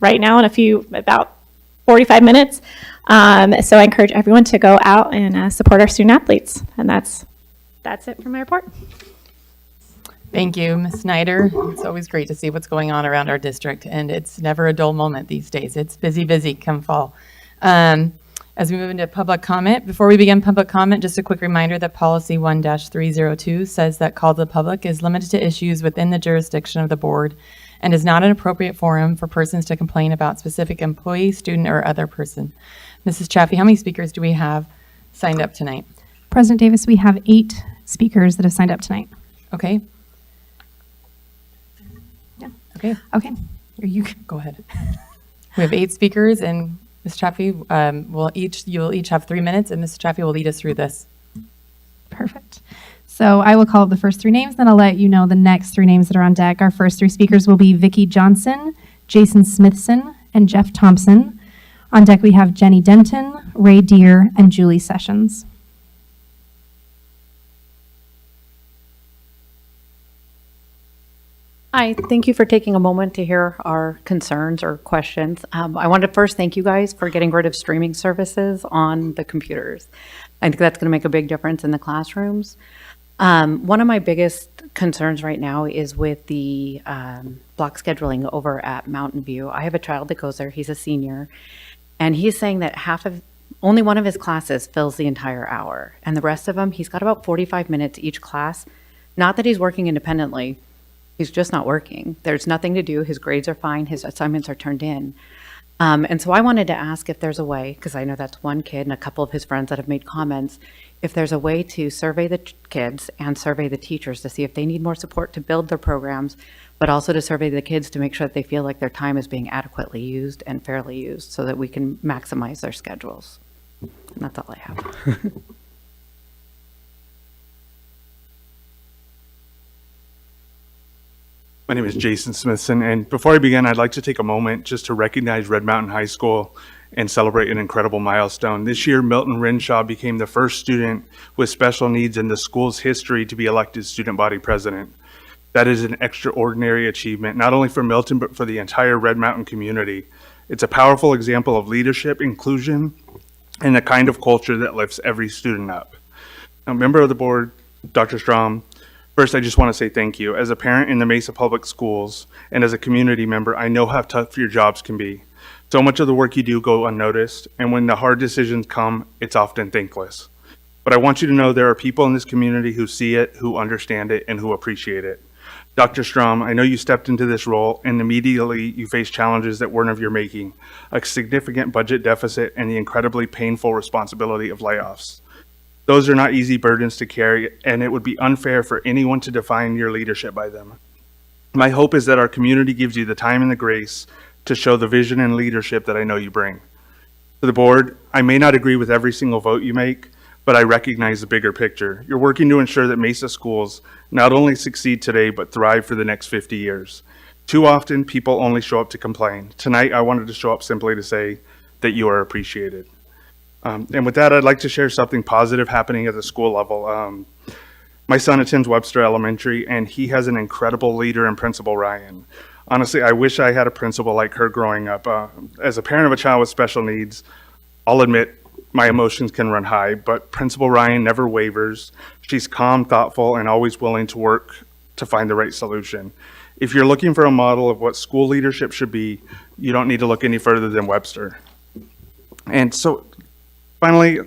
right now in about 45 minutes. So I encourage everyone to go out and support our student athletes. And that's it for my report. Thank you, Ms. Snyder. It's always great to see what's going on around our district, and it's never a dull moment these days. It's busy come fall. As we move into public comment, before we begin public comment, just a quick reminder that policy 1-302 says that call to the public is limited to issues within the jurisdiction of the board and is not an appropriate forum for persons to complain about specific employee, student, or other person. Mrs. Chaffee, how many speakers do we have signed up tonight? President Davis, we have 8 speakers that have signed up tonight. Okay. Yeah. Okay. Okay. You can go ahead. We have 8 speakers, and Ms. Chaffee, you'll each have 3 minutes, and Ms. Chaffee will lead us through this. Perfect. So I will call up the first 3 names, then I'll let you know the next 3 names that are on deck. Our first 3 speakers will be Vicki Johnson, Jason Smithson, and Jeff Thompson. On deck we have Jenny Denton, Ray Deere, and Julie Sessions. Hi, thank you for taking a moment to hear our concerns or questions. I want to first thank you guys for getting rid of streaming services on the computers. I think that's going to make a big difference in the classrooms. One of my biggest concerns right now is with the block scheduling over at Mountain View. I have a child that goes there, he's a senior, and he's saying that only one of his classes fills the entire hour, and the rest of them, he's got about 45 minutes each class. Not that he's working independently, he's just not working. There's nothing to do. His grades are fine. His assignments are turned in. And so I wanted to ask if there's a way, because I know that's one kid and a couple of his friends that have made comments, if there's a way to survey the kids and survey the teachers to see if they need more support to build their programs, but also to survey the kids to make sure that they feel like their time is being adequately used and fairly used so that we can maximize their schedules. And that's all I have. My name is Jason Smithson, and before I begin, I'd like to take a moment just to recognize Red Mountain High School and celebrate an incredible milestone. This year, Milton Renshaw became the first student with special needs in the school's history to be elected student body president. That is an extraordinary achievement, not only for Milton, but for the entire Red Mountain community. It's a powerful example of leadership, inclusion, and the kind of culture that lifts every student up. Now, member of the board, Dr. Strom, First, I just want to say thank you. As a parent in the Mesa Public Schools and as a community member, I know how tough your jobs can be. So much of the work you do go unnoticed, and when the hard decisions come, it's often thankless. But I want you to know there are people in this community who see it, who understand it, and who appreciate it. Dr. Strom, I know you stepped into this role and immediately you faced challenges that weren't of your making, a significant budget deficit and the incredibly painful responsibility of layoffs. Those are not easy burdens to carry, and it would be unfair for anyone to define your leadership by them. My hope is that our community gives you the time and the grace to show the vision and leadership that I know you bring. To the board, I may not agree with every single vote you make, but I recognize the bigger picture. You're working to ensure that Mesa schools not only succeed today, but thrive for the next 50 years. Too often, people only show up to complain. Tonight, I wanted to show up simply to say that you are appreciated. And with that, I'd like to share something positive happening at the school level. My son attends Webster Elementary, and he has an incredible leader in Principal Ryan. Honestly, I wish I had a principal like her growing up. As a parent of a child with special needs, I'll admit my emotions can run high, but Principal Ryan never wavers. She's calm, thoughtful, and always willing to work to find the right solution. If you're looking for a model of what school leadership should be, you don't need to look any further than Webster. And so, finally,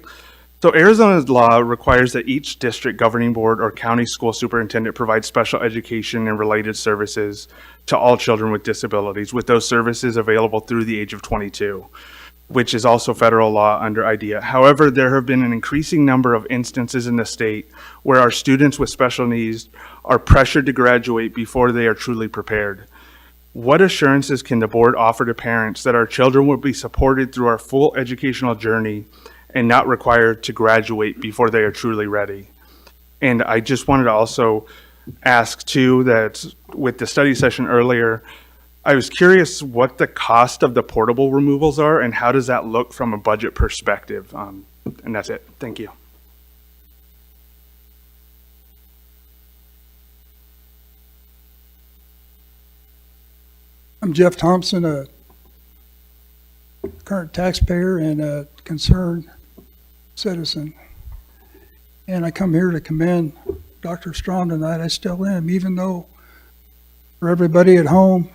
Arizona's law requires that each district governing board or county school superintendent provide special education and related services to all children with disabilities, with those services available through the age of 22, which is also federal law under IDEA. However, there have been an increasing number of instances in the state where our students with special needs are pressured to graduate before they are truly prepared. What assurances can the board offer to parents that our children will be supported through our full educational journey and not required to graduate before they are truly ready? And I just wanted to also ask too that with the study session earlier, I was curious what the cost of the portable removals are and how does that look from a budget perspective? And that's it. Thank you. I'm Jeff Thompson, a current taxpayer and a concerned citizen. And I come here to commend Dr. Strom tonight. I still am, even though for everybody at home,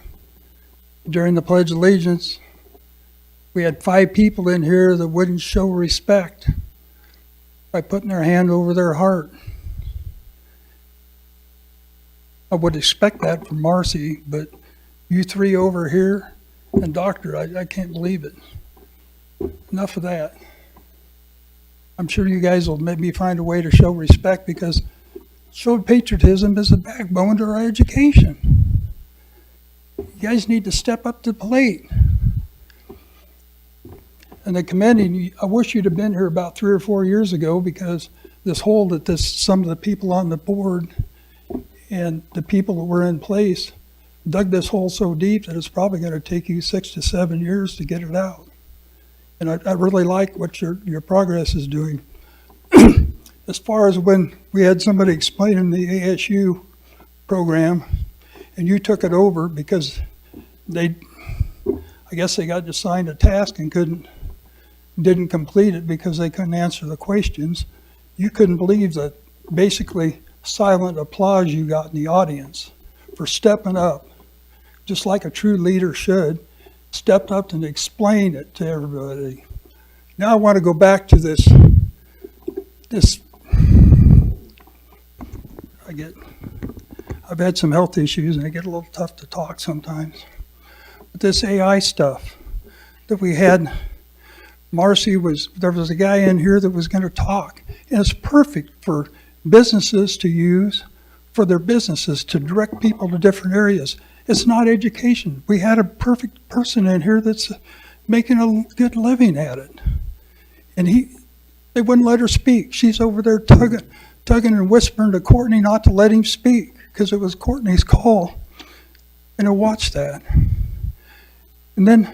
during the Pledge of Allegiance, we had 5 people in here that wouldn't show respect by putting their hand over their heart. I would expect that from Marcy, but you 3 over here, and Doctor, I can't believe it. Enough of that. I'm sure you guys will maybe find a way to show respect, because showing patriotism is the backbone to our education. You guys need to step up to the plate. And the commending, I wish you'd have been here about 3 or 4 years ago, because this hole that some of the people on the board and the people that were in place dug this hole so deep that it's probably going to take you 6 to 7 years to get it out. And I really like what your progress is doing. As far as when we had somebody explaining the ASU program, and you took it over because I guess they got assigned a task and didn't complete it because they couldn't answer the questions. You couldn't believe that basically silent applause you got in the audience for stepping up, just like a true leader should, stepped up and explained it to everybody. Now I want to go back to this I've had some health issues and I get a little tough to talk sometimes. But this AI stuff that we had, there was a guy in here that was going to talk, and it's perfect for businesses to use, for their businesses to direct people to different areas. It's not education. We had a perfect person in here that's making a good living at it. And they wouldn't let her speak. She's over there tugging and whispering to Courtney not to let him speak, because it was Courtney's call. And I watched that. And then,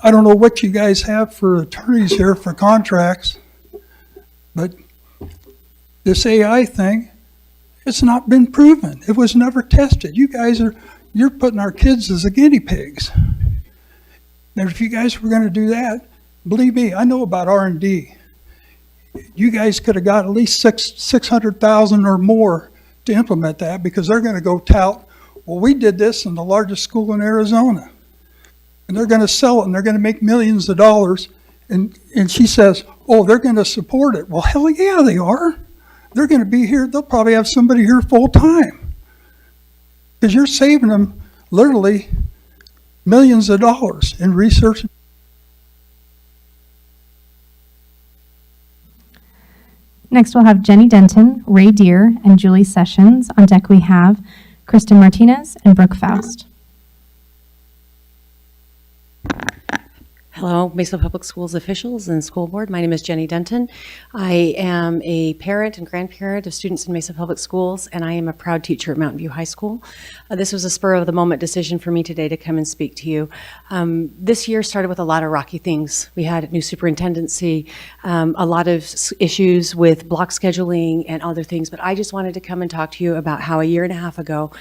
I don't know what you guys have for attorneys here for contracts, but this AI thing, it's not been proven. It was never tested. You're putting our kids as the guinea pigs. Now, if you guys were going to do that, believe me, I know about R&D. You guys could have got at least $600,000 or more to implement that because they're going to go tout, well, we did this in the largest school in Arizona. And they're going to sell it and they're going to make millions of dollars. And she says, oh, they're going to support it. Well, hell yeah, they are. They're going to be here. They'll probably have somebody here full time. Because you're saving them literally millions of dollars in research. Next, we'll have Jenny Denton, Ray Deere, and Julie Sessions. On deck, we have Kristen Martinez and Brooke Faust. Hello, Mesa Public Schools officials and school board. My name is Jenny Denton. I am a parent and grandparent of students in Mesa Public Schools, and I am a proud teacher at Mountain View High School. This was a spur-of-the-moment decision for me today to come and speak to you. This year started with a lot of rocky things. We had a new superintendency, a lot of issues with block scheduling and other things, but I just wanted to come and talk to you about how a year and a half ago,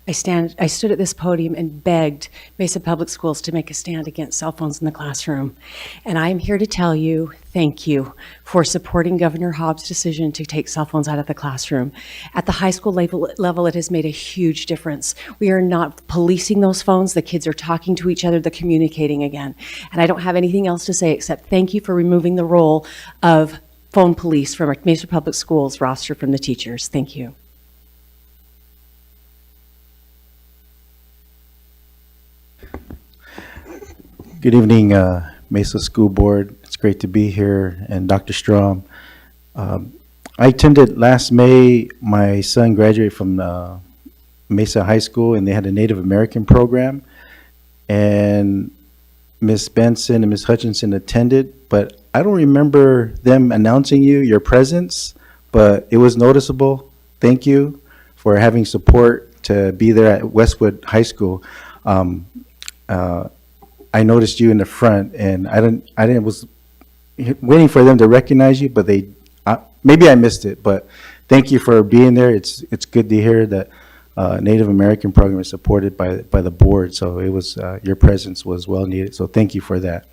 I stood at this podium and begged Mesa Public Schools to make a stand against cell phones in the classroom. And I am here to tell you, thank you for supporting Governor Hobbs' decision to take cell phones out of the classroom. At the high school level, it has made a huge difference. We are not policing those phones. The kids are talking to each other. They're communicating again. And I don't have anything else to say except thank you for removing the role of phone police from our Mesa Public Schools roster from the teachers. Thank you. Good evening, Mesa School Board. It's great to be here, and Dr. Strom. I attended last May. My son graduated from Mesa High School, and they had a Native American program. And Ms. Benson and Ms. Hutchinson attended, but I don't remember them announcing your presence, but it was noticeable. Thank you for having support to be there at Westwood High School. I noticed you in the front, and I was waiting for them to recognize you, but maybe I missed it. But thank you for being there. It's good to hear that Native American program is supported by the board. So it was your presence was well needed. So thank you for that.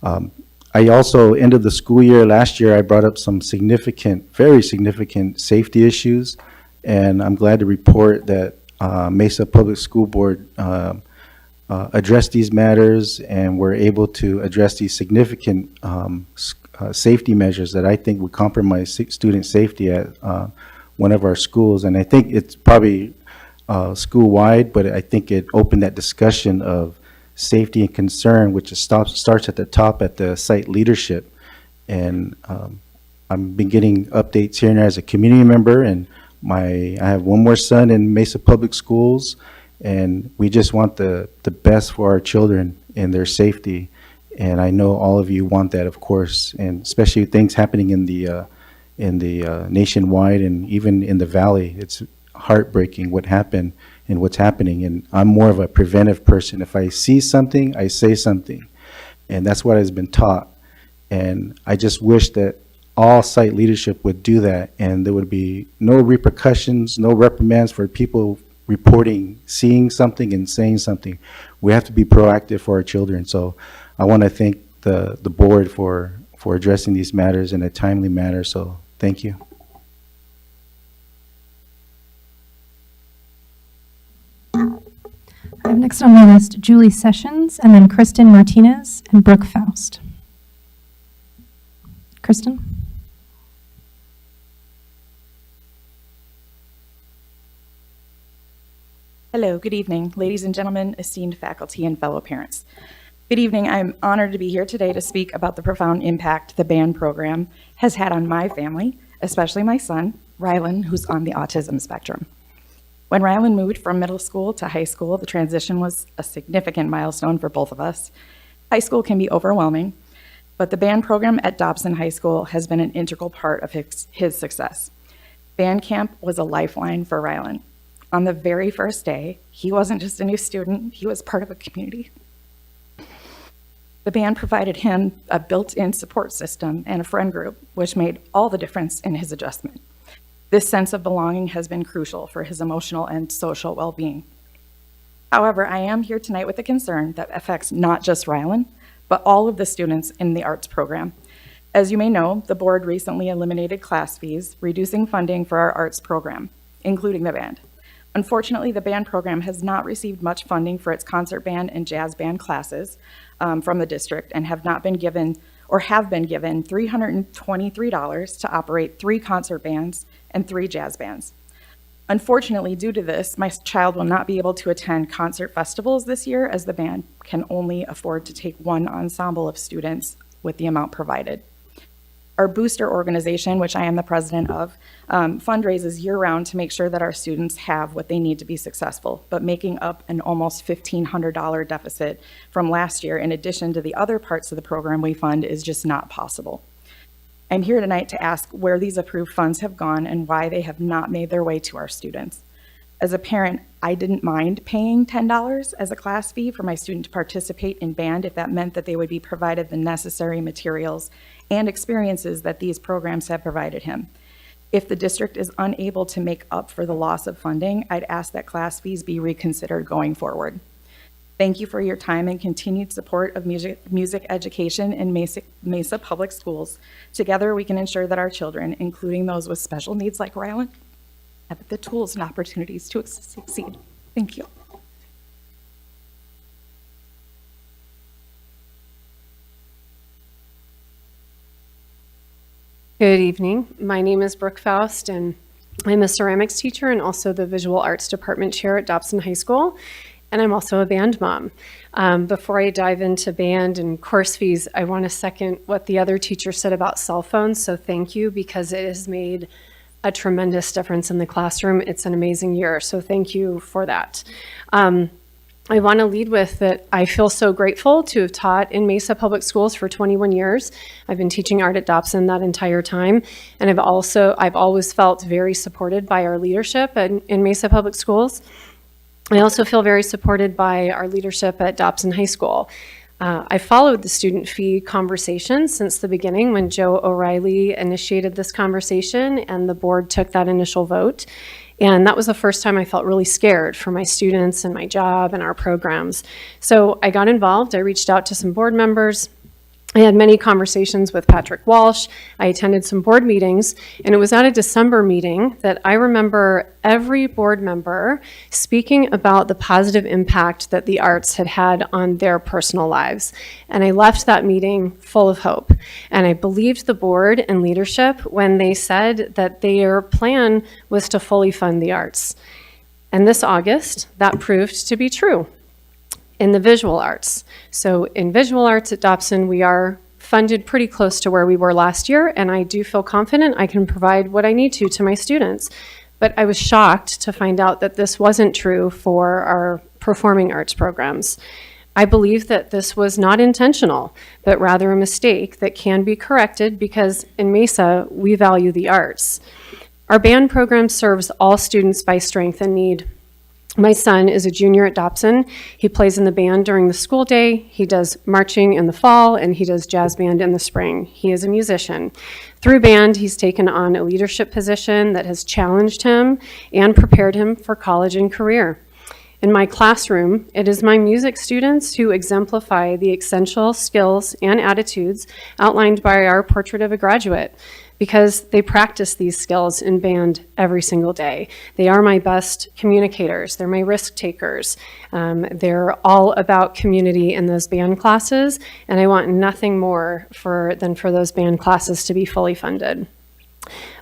I also ended the school year last year. I brought up some very significant safety issues, and I'm glad to report that Mesa Public School Board address these matters, and we're able to address these significant safety measures that I think would compromise student safety at one of our schools. And I think it's probably school-wide, but I think it opened that discussion of safety and concern, which starts at the top at the site leadership. And I've been getting updates here and there as a community member, and I have one more son in Mesa Public Schools, and we just want the best for our children and their safety. And I know all of you want that, of course, and especially things happening in the nationwide and even in the valley. It's heartbreaking what happened and what's happening. And I'm more of a preventive person. If I see something, I say something, and that's what has been taught. And I just wish that all site leadership would do that, and there would be no repercussions, no reprimands for people reporting, seeing something and saying something. We have to be proactive for our children. So I want to thank the board for addressing these matters in a timely manner. So thank you. I have next on my list Julie Sessions, and then Kristen Martinez and Brooke Faust. Kristen? Hello, good evening, ladies and gentlemen, esteemed faculty and fellow parents. Good evening. I'm honored to be here today to speak about the profound impact the band program has had on my family, especially my son, Rylan, who's on the autism spectrum. When Rylan moved from middle school to high school, the transition was a significant milestone for both of us. High school can be overwhelming, but the band program at Dobson High School has been an integral part of his success. Band camp was a lifeline for Rylan. On the very first day, he wasn't just a new student, he was part of a community. The band provided him a built-in support system and a friend group, which made all the difference in his adjustment. This sense of belonging has been crucial for his emotional and social well-being. However, I am here tonight with a concern that affects not just Rylan, but all of the students in the arts program. As you may know, the board recently eliminated class fees, reducing funding for our arts program. including the band. Unfortunately, the band program has not received much funding for its concert band and jazz band classes from the district and have been given $323 to operate 3 concert bands and 3 jazz bands. Unfortunately, due to this, my child will not be able to attend concert festivals this year as the band can only afford to take 1 ensemble of students with the amount provided. Our booster organization, which I am the president of, fundraises year-round to make sure that our students have what they need to be successful, but making up an almost $1,500 deficit from last year in addition to the other parts of the program we fund is just not possible. I'm here tonight to ask where these approved funds have gone and why they have not made their way to our students. As a parent, I didn't mind paying $10 as a class fee for my student to participate in band if that meant that they would be provided the necessary materials and experiences that these programs have provided him. If the district is unable to make up for the loss of funding, I'd ask that class fees be reconsidered going forward. Thank you for your time and continued support of music education in Mesa Public Schools. Together, we can ensure that our children, including those with special needs like Rylan, have the tools and opportunities to succeed. Thank you. Good evening. My name is Brooke Faust, and I'm a ceramics teacher and also the visual arts department chair at Dobson High School, and I'm also a band mom. Before I dive into band and course fees, I want to second what the other teacher said about cell phones, so thank you, because it has made a tremendous difference in the classroom. It's an amazing year, so thank you for that. I want to lead with that I feel so grateful to have taught in Mesa Public Schools for 21 years. I've been teaching art at Dobson that entire time, and I've always felt very supported by our leadership in Mesa Public Schools. I also feel very supported by our leadership at Dobson High School. I followed the student fee conversation since the beginning when Joe O'Reilly initiated this conversation and the board took that initial vote. And that was the first time I felt really scared for my students and my job and our programs. So I got involved. I reached out to some board members. I had many conversations with Patrick Walsh. I attended some board meetings, and it was at a December meeting that I remember every board member speaking about the positive impact that the arts had had on their personal lives. And I left that meeting full of hope. And I believed the board and leadership when they said that their plan was to fully fund the arts. And this August, that proved to be true. In the visual arts. So in visual arts at Dobson, we are funded pretty close to where we were last year, and I do feel confident I can provide what I need to my students. But I was shocked to find out that this wasn't true for our performing arts programs. I believe that this was not intentional, but rather a mistake that can be corrected because in Mesa, we value the arts. Our band program serves all students by strength and need. My son is a junior at Dobson. He plays in the band during the school day. He does marching in the fall, and he does jazz band in the spring. He is a musician. Through band, he's taken on a leadership position that has challenged him and prepared him for college and career. In my classroom, it is my music students who exemplify the essential skills and attitudes outlined by our Portrait of a Graduate, because they practice these skills in band every single day. They are my best communicators. They're my risk takers. They're all about community in those band classes, and I want nothing more than for those band classes to be fully funded.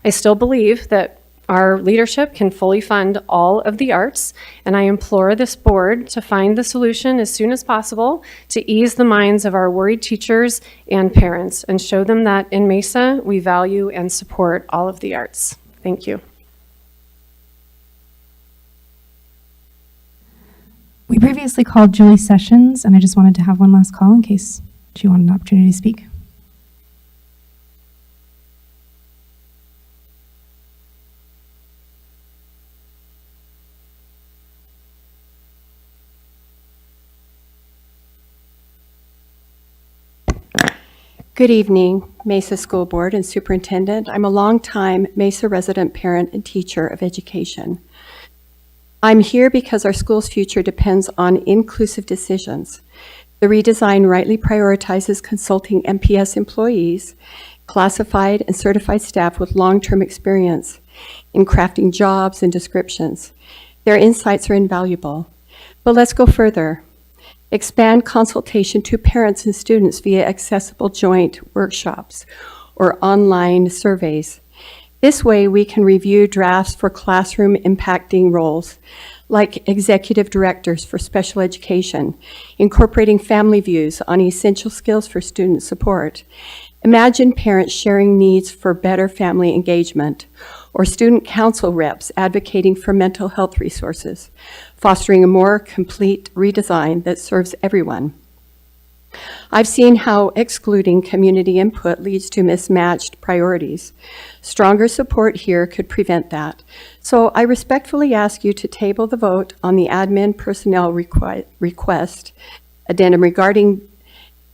I still believe that our leadership can fully fund all of the arts, and I implore this board to find the solution as soon as possible to ease the minds of our worried teachers and parents and show them that in Mesa, we value and support all of the arts. Thank you. We previously called Julie Sessions, and I just wanted to have one last call in case she wanted an opportunity to speak. Good evening, Mesa School Board and Superintendent. I'm a longtime Mesa resident parent and teacher of education. I'm here because our school's future depends on inclusive decisions. The redesign rightly prioritizes consulting MPS employees, classified and certified staff with long-term experience, in crafting jobs and descriptions. Their insights are invaluable. But let's go further. Expand consultation to parents and students via accessible joint workshops or online surveys. This way, we can review drafts for classroom impacting roles, like executive directors for special education, incorporating family views on essential skills for student support. Imagine parents sharing needs for better family engagement, or student council reps advocating for mental health resources, fostering a more complete redesign that serves everyone. I've seen how excluding community input leads to mismatched priorities. Stronger support here could prevent that. So I respectfully ask you to table the vote on the admin personnel request addendum regarding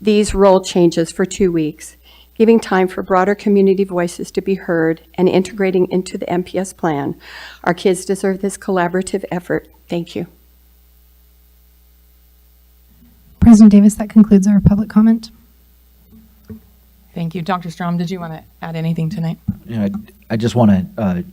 these role changes for 2 weeks, giving time for broader community voices to be heard and integrating into the MPS plan. Our kids deserve this collaborative effort. Thank you. President Davis, that concludes our public comment. Thank you. Dr. Strom, did you want to add anything tonight? Yeah, I just want to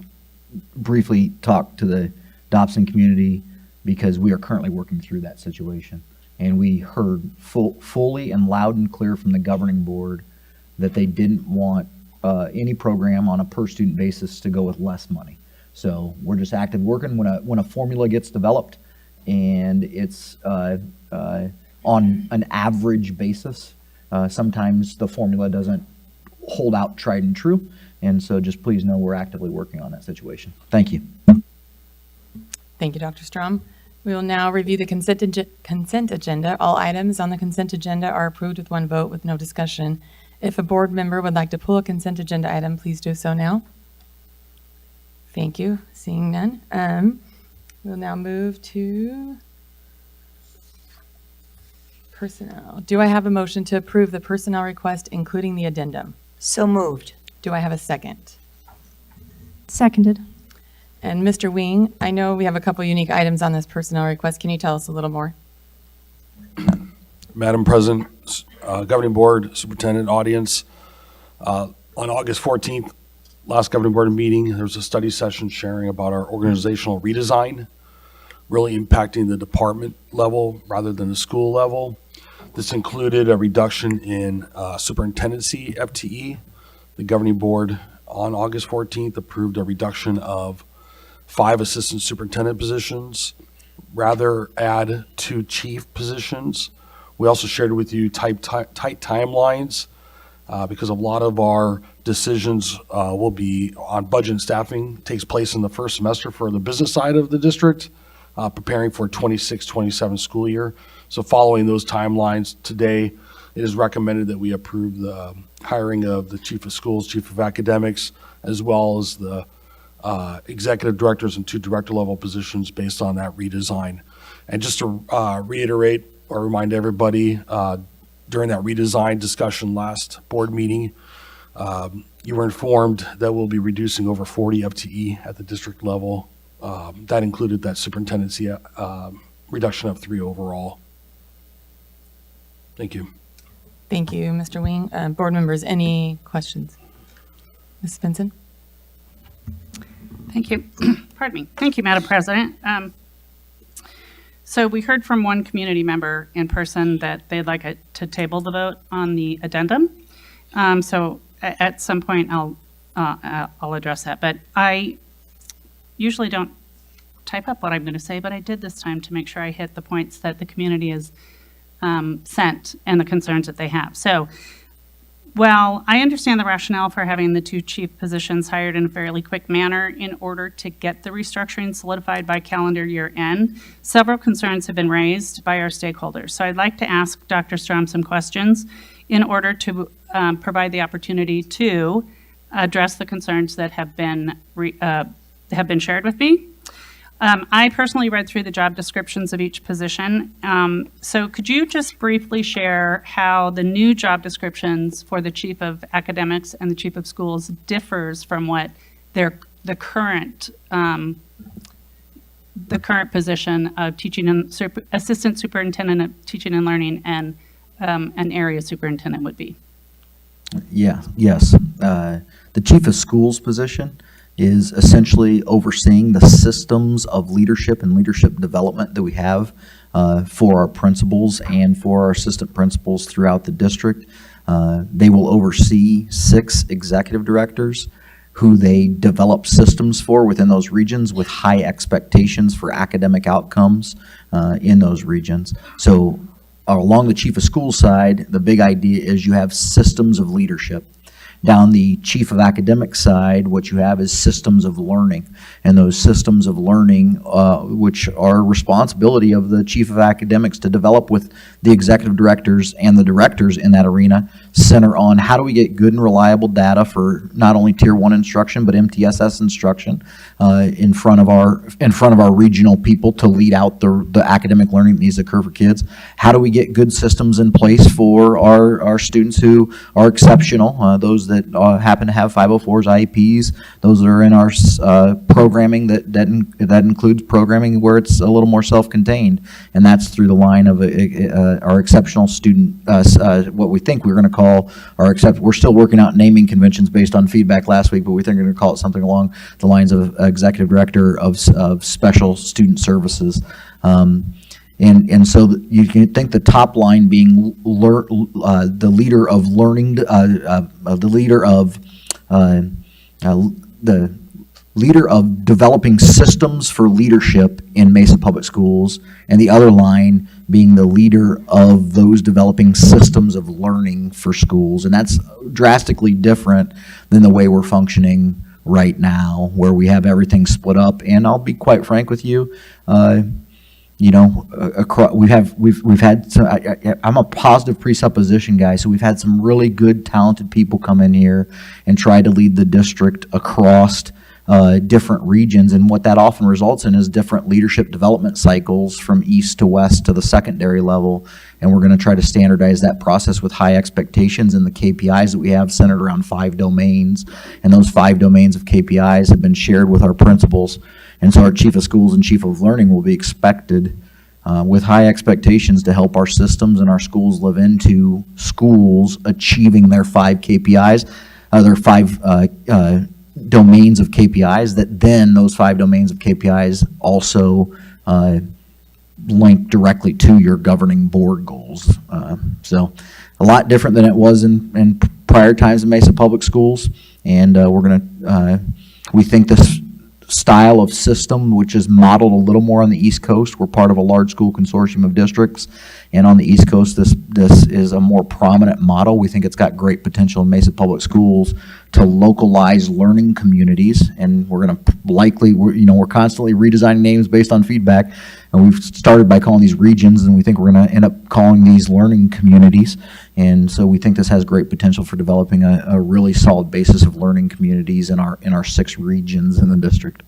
briefly talk to the Dobson community because we are currently working through that situation. And we heard fully and loud and clear from the governing board that they didn't want any program on a per student basis to go with less money. So we're just active working when a formula gets developed and it's on an average basis. Sometimes the formula doesn't hold out tried and true. And so just please know we're actively working on that situation. Thank you. Thank you, Dr. Strom. We will now review the consent agenda. All items on the consent agenda are approved with one vote with no discussion. If a board member would like to pull a consent agenda item, please do so now. Thank you. Seeing none. We'll now move to personnel. Do I have a motion to approve the personnel request, including the addendum? So moved. Do I have a second? Seconded. And Mr. Wing, I know we have a couple unique items on this personnel request. Can you tell us a little more? Madam President, Governing Board, Superintendent, audience, on August 14th, last Governing Board meeting, there was a study session sharing about our organizational redesign, really impacting the department level rather than the school level. This included a reduction in superintendency FTE. The Governing Board on August 14th approved a reduction of 5 assistant superintendent positions, rather add 2 chief positions. We also shared with you tight timelines because a lot of our decisions will be on budget and staffing, takes place in the first semester for the business side of the district, preparing for 26-27 school year. So following those timelines, today it is recommended that we approve the hiring of the chief of schools, chief of academics, as well as the executive directors and 2 director level positions based on that redesign. And just to reiterate or remind everybody, during that redesign discussion last board meeting, you were informed that we'll be reducing over 40 FTE at the district level. That included that superintendency reduction of 3 overall. Thank you. Thank you, Mr. Wing. Board members, any questions? Ms. Benson? Thank you. Pardon me. Thank you, Madam President. So we heard from one community member in person that they'd like to table the vote on the addendum. So at some point I'll address that. But I usually don't type up what I'm going to say, but I did this time to make sure I hit the points that the community has sent and the concerns that they have. So while I understand the rationale for having the 2 chief positions hired in a fairly quick manner in order to get the restructuring solidified by calendar year end, several concerns have been raised by our stakeholders. So I'd like to ask Dr. Strom some questions in order to provide the opportunity to address the concerns that have been shared with me. I personally read through the job descriptions of each position. So could you just briefly share how the new job descriptions for the chief of academics and the chief of schools differs from what the current position of teaching and assistant superintendent of teaching and learning and an area superintendent would be? Yes. The chief of schools position is essentially overseeing the systems of leadership and leadership development that we have for our principals and for our assistant principals throughout the district. They will oversee 6 executive directors who they develop systems for within those regions with high expectations for academic outcomes in those regions. So along the chief of school side, the big idea is you have systems of leadership. Down the chief of academic side, what you have is systems of learning. And those systems of learning, which are responsibility of the chief of academics to develop with the executive directors and the directors in that arena, center on how do we get good and reliable data for not only Tier 1 instruction, but MTSS instruction in front of our regional people to lead out the academic learning that needs to occur for kids. How do we get good systems in place for our students who are exceptional, those that happen to have 504s, IEPs, those that are in our programming that includes programming where it's a little more self-contained, and that's through the line of our exceptional student, what we think we're going to call we're still working out naming conventions based on feedback last week, but we think we're going to call it something along the lines of executive director of special student services. And so you can think the top line being the leader of learning, the leader of developing systems for leadership in Mesa Public Schools, and the other line being the leader of those developing systems of learning for schools. And that's drastically different than the way we're functioning right now, where we have everything split up. And I'll be quite frank with you, we've had some, I'm a positive presupposition guy, so we've had some really good, talented people come in here and try to lead the district across different regions, and what that often results in is different leadership development cycles from east to west to the secondary level, and we're going to try to standardize that process with high expectations, and the KPIs that we have centered around 5 domains, and those 5 domains of KPIs have been shared with our principals, and so our chief of schools and chief of learning will be expected with high expectations to help our systems and our schools live into schools achieving their 5 KPIs, their 5 domains of KPIs, that then those 5 domains of KPIs also link directly to your governing board goals. So a lot different than it was in prior times in Mesa Public Schools, and we think this style of system, which is modeled a little more on the East Coast. We're part of a large school consortium of districts, and on the East Coast, this is a more prominent model. We think it's got great potential in Mesa Public Schools to localize learning communities, and we're going to likely, we're constantly redesigning names based on feedback, and we've started by calling these regions, and we think we're going to end up calling these learning communities, and so we think this has great potential for developing a really solid basis of learning communities in our 6 regions in the district.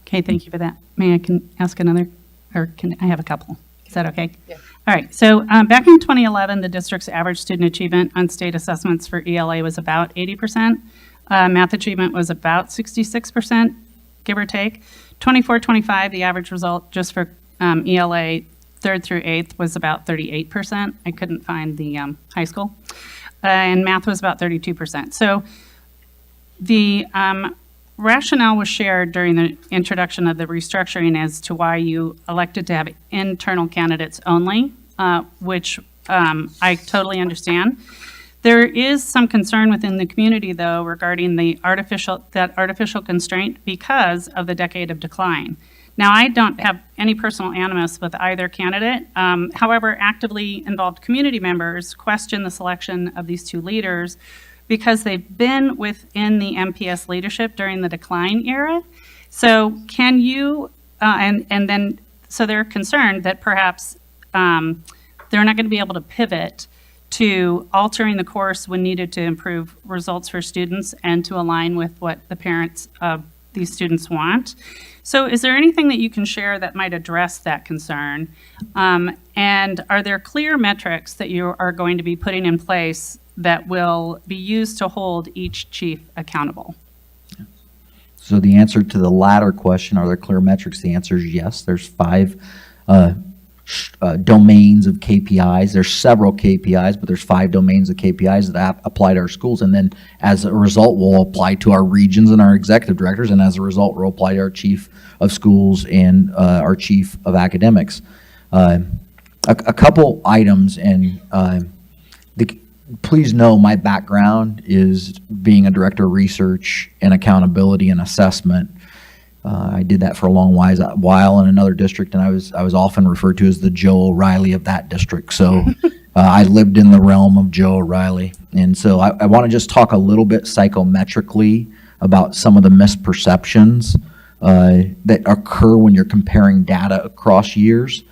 Okay, thank you for that. May I can ask another, or can I have a couple? Is that okay? Yeah. All right, so back in 2011, the district's average student achievement on state assessments for ELA was about 80%. Math achievement was about 66%, give or take. 24-25, the average result just for ELA 3rd through 8th was about 38%. I couldn't find the high school. And math was about 32%. So the rationale was shared during the introduction of the restructuring as to why you elected to have internal candidates only, which I totally understand. There is some concern within the community, though, regarding that artificial constraint because of the decade of decline. Now, I don't have any personal animus with either candidate. However, actively involved community members question the selection of these 2 leaders because they've been within the MPS leadership during the decline era. So can you, so they're concerned that perhaps they're not going to be able to pivot to altering the course when needed to improve results for students and to align with what the parents of these students want. So is there anything that you can share that might address that concern? And are there clear metrics that you are going to be putting in place that will be used to hold each chief accountable? So the answer to the latter question, are there clear metrics? The answer is yes. There's 5 domains of KPIs. There's several KPIs, but there's 5 domains of KPIs that apply to our schools. And then as a result, will apply to our regions and our executive directors. And as a result, will apply to our chief of schools and our chief of academics. A couple items, and please know my background is being a director of research and accountability and assessment. I did that for a long while in another district, and I was often referred to as the Joe O'Reilly of that district. So I lived in the realm of Joe O'Reilly. And so I want to just talk a little bit psychometrically about some of the misperceptions that occur when you're comparing data across years.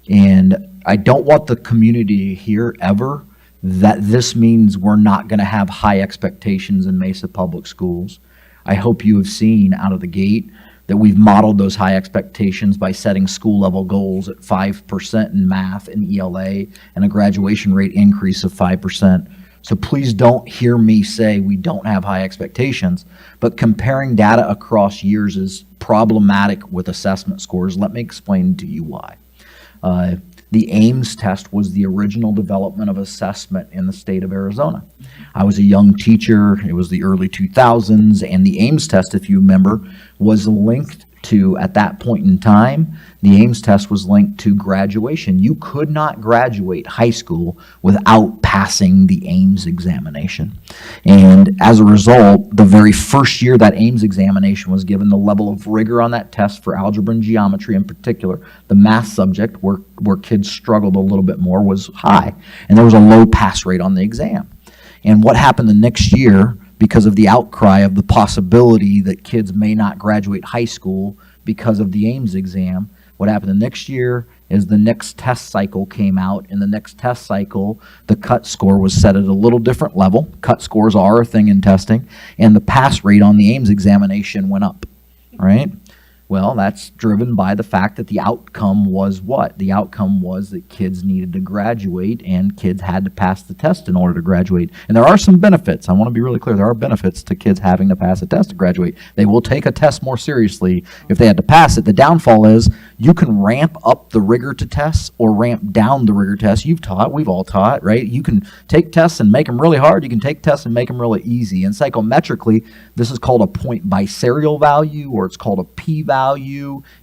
And I don't want the community to hear ever that this means we're not going to have high expectations in Mesa Public Schools. I hope you have seen out of the gate that we've modeled those high expectations by setting school level goals at 5% in math and ELA and a graduation rate increase of 5%. So please don't hear me say we don't have high expectations, but comparing data across years is problematic with assessment scores. Let me explain to you why. The Ames test was the original development of assessment in the state of Arizona. I was a young teacher, it was the early 2000s, and the Ames test, if you remember, was linked to, at that point in time, the Ames test was linked to graduation. You could not graduate high school without passing the Ames examination. And as a result, the very first year that Ames examination was given, the level of rigor on that test for algebra and geometry in particular, the math subject where kids struggled a little bit more, was high. And there was a low pass rate on the exam. And what happened the next year, because of the outcry of the possibility that kids may not graduate high school because of the Ames exam, what happened the next year is the next test cycle came out. In the next test cycle, the cut score was set at a little different level. Cut scores are a thing in testing. And the pass rate on the Ames examination went up, right? Well, that's driven by the fact that the outcome was what? The outcome was that kids needed to graduate and kids had to pass the test in order to graduate. And there are some benefits. I want to be really clear. There are benefits to kids having to pass a test to graduate. They will take a test more seriously if they had to pass it. The downfall is you can ramp up the rigor to tests or ramp down the rigor tests. You've taught, we've all taught, right? You can take tests and make them really hard. You can take tests and make them really easy. And psychometrically, this is called a point biserial value, or it's called a p-value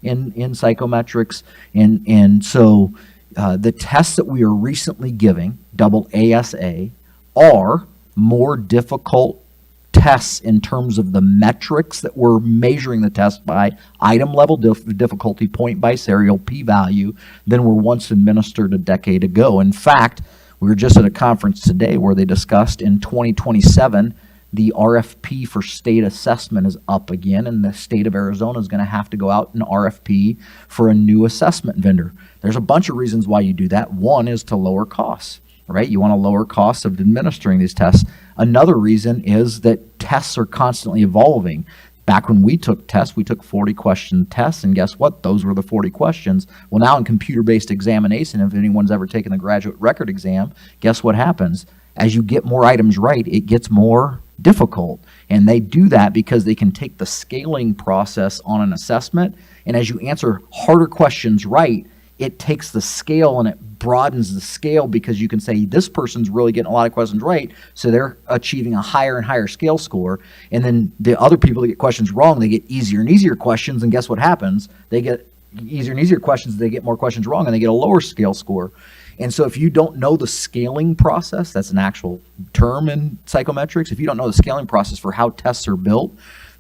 in psychometrics. And so the tests that we are recently giving, double ASA, are more difficult tests in terms of the metrics that we're measuring the test by, item level difficulty, point biserial, p-value, than were once administered a decade ago. In fact, we were just at a conference today where they discussed in 2027, the RFP for state assessment is up again, and the state of Arizona is going to have to go out and RFP for a new assessment vendor. There's a bunch of reasons why you do that. One is to lower costs, right? You want to lower costs of administering these tests. Another reason is that tests are constantly evolving. Back when we took tests, we took 40-question tests, and guess what? Those were the 40 questions. Well, now in computer-based examination, if anyone's ever taken the graduate record exam, guess what happens? As you get more items right, it gets more difficult. And they do that because they can take the scaling process on an assessment, and as you answer harder questions right, it takes the scale and it broadens the scale, because you can say this person's really getting a lot of questions right, so they're achieving a higher and higher scale score. And then the other people that get questions wrong, they get easier and easier questions, and guess what happens? They get easier and easier questions, they get more questions wrong, and they get a lower scale score. And so if you don't know the scaling process, that's an actual term in psychometrics, if you don't know the scaling process for how tests are built,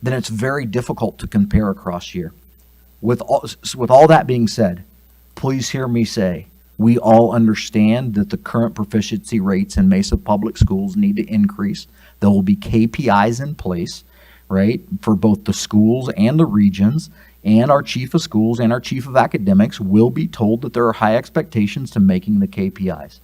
then it's very difficult to compare across year. With all that being said, please hear me say, we all understand that the current proficiency rates in Mesa Public Schools need to increase. There will be KPIs in place, right, for both the schools and the regions, and our chief of schools and our chief of academics will be told that there are high expectations to making the KPIs.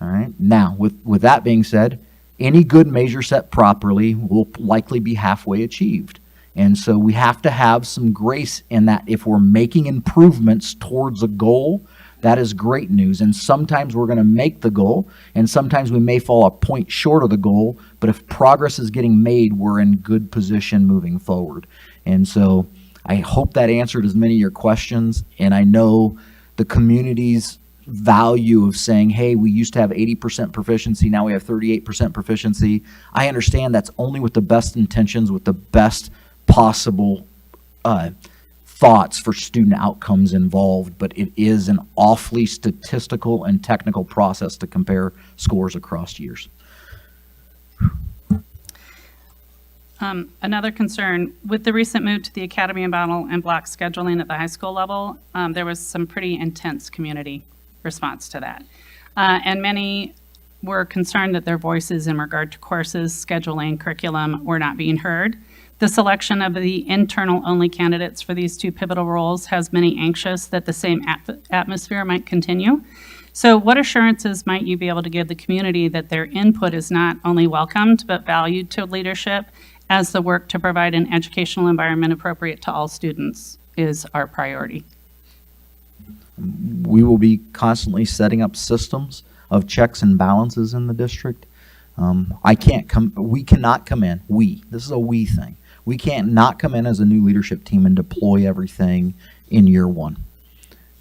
All right. Now, with that being said, any good measure set properly will likely be halfway achieved. And so we have to have some grace in that. If we're making improvements towards a goal, that is great news. And sometimes we're going to make the goal, and sometimes we may fall a point short of the goal, but if progress is getting made, we're in good position moving forward. And so I hope that answered as many of your questions, and I know the community's value of saying, hey, we used to have 80% proficiency, now we have 38% proficiency. I understand that's only with the best intentions, with the best possible thoughts for student outcomes involved, but it is an awfully statistical and technical process to compare scores across years. Another concern, with the recent move to the academy model and block scheduling at the high school level, there was some pretty intense community response to that. And many were concerned that their voices in regard to courses, scheduling, curriculum were not being heard. The selection of the internal-only candidates for these two pivotal roles has many anxious that the same atmosphere might continue. So what assurances might you be able to give the community that their input is not only welcomed but valued to leadership, as the work to provide an educational environment appropriate to all students is our priority? We will be constantly setting up systems of checks and balances in the district. We cannot come in, this is a we thing. We can't not come in as a new leadership team and deploy everything in year one.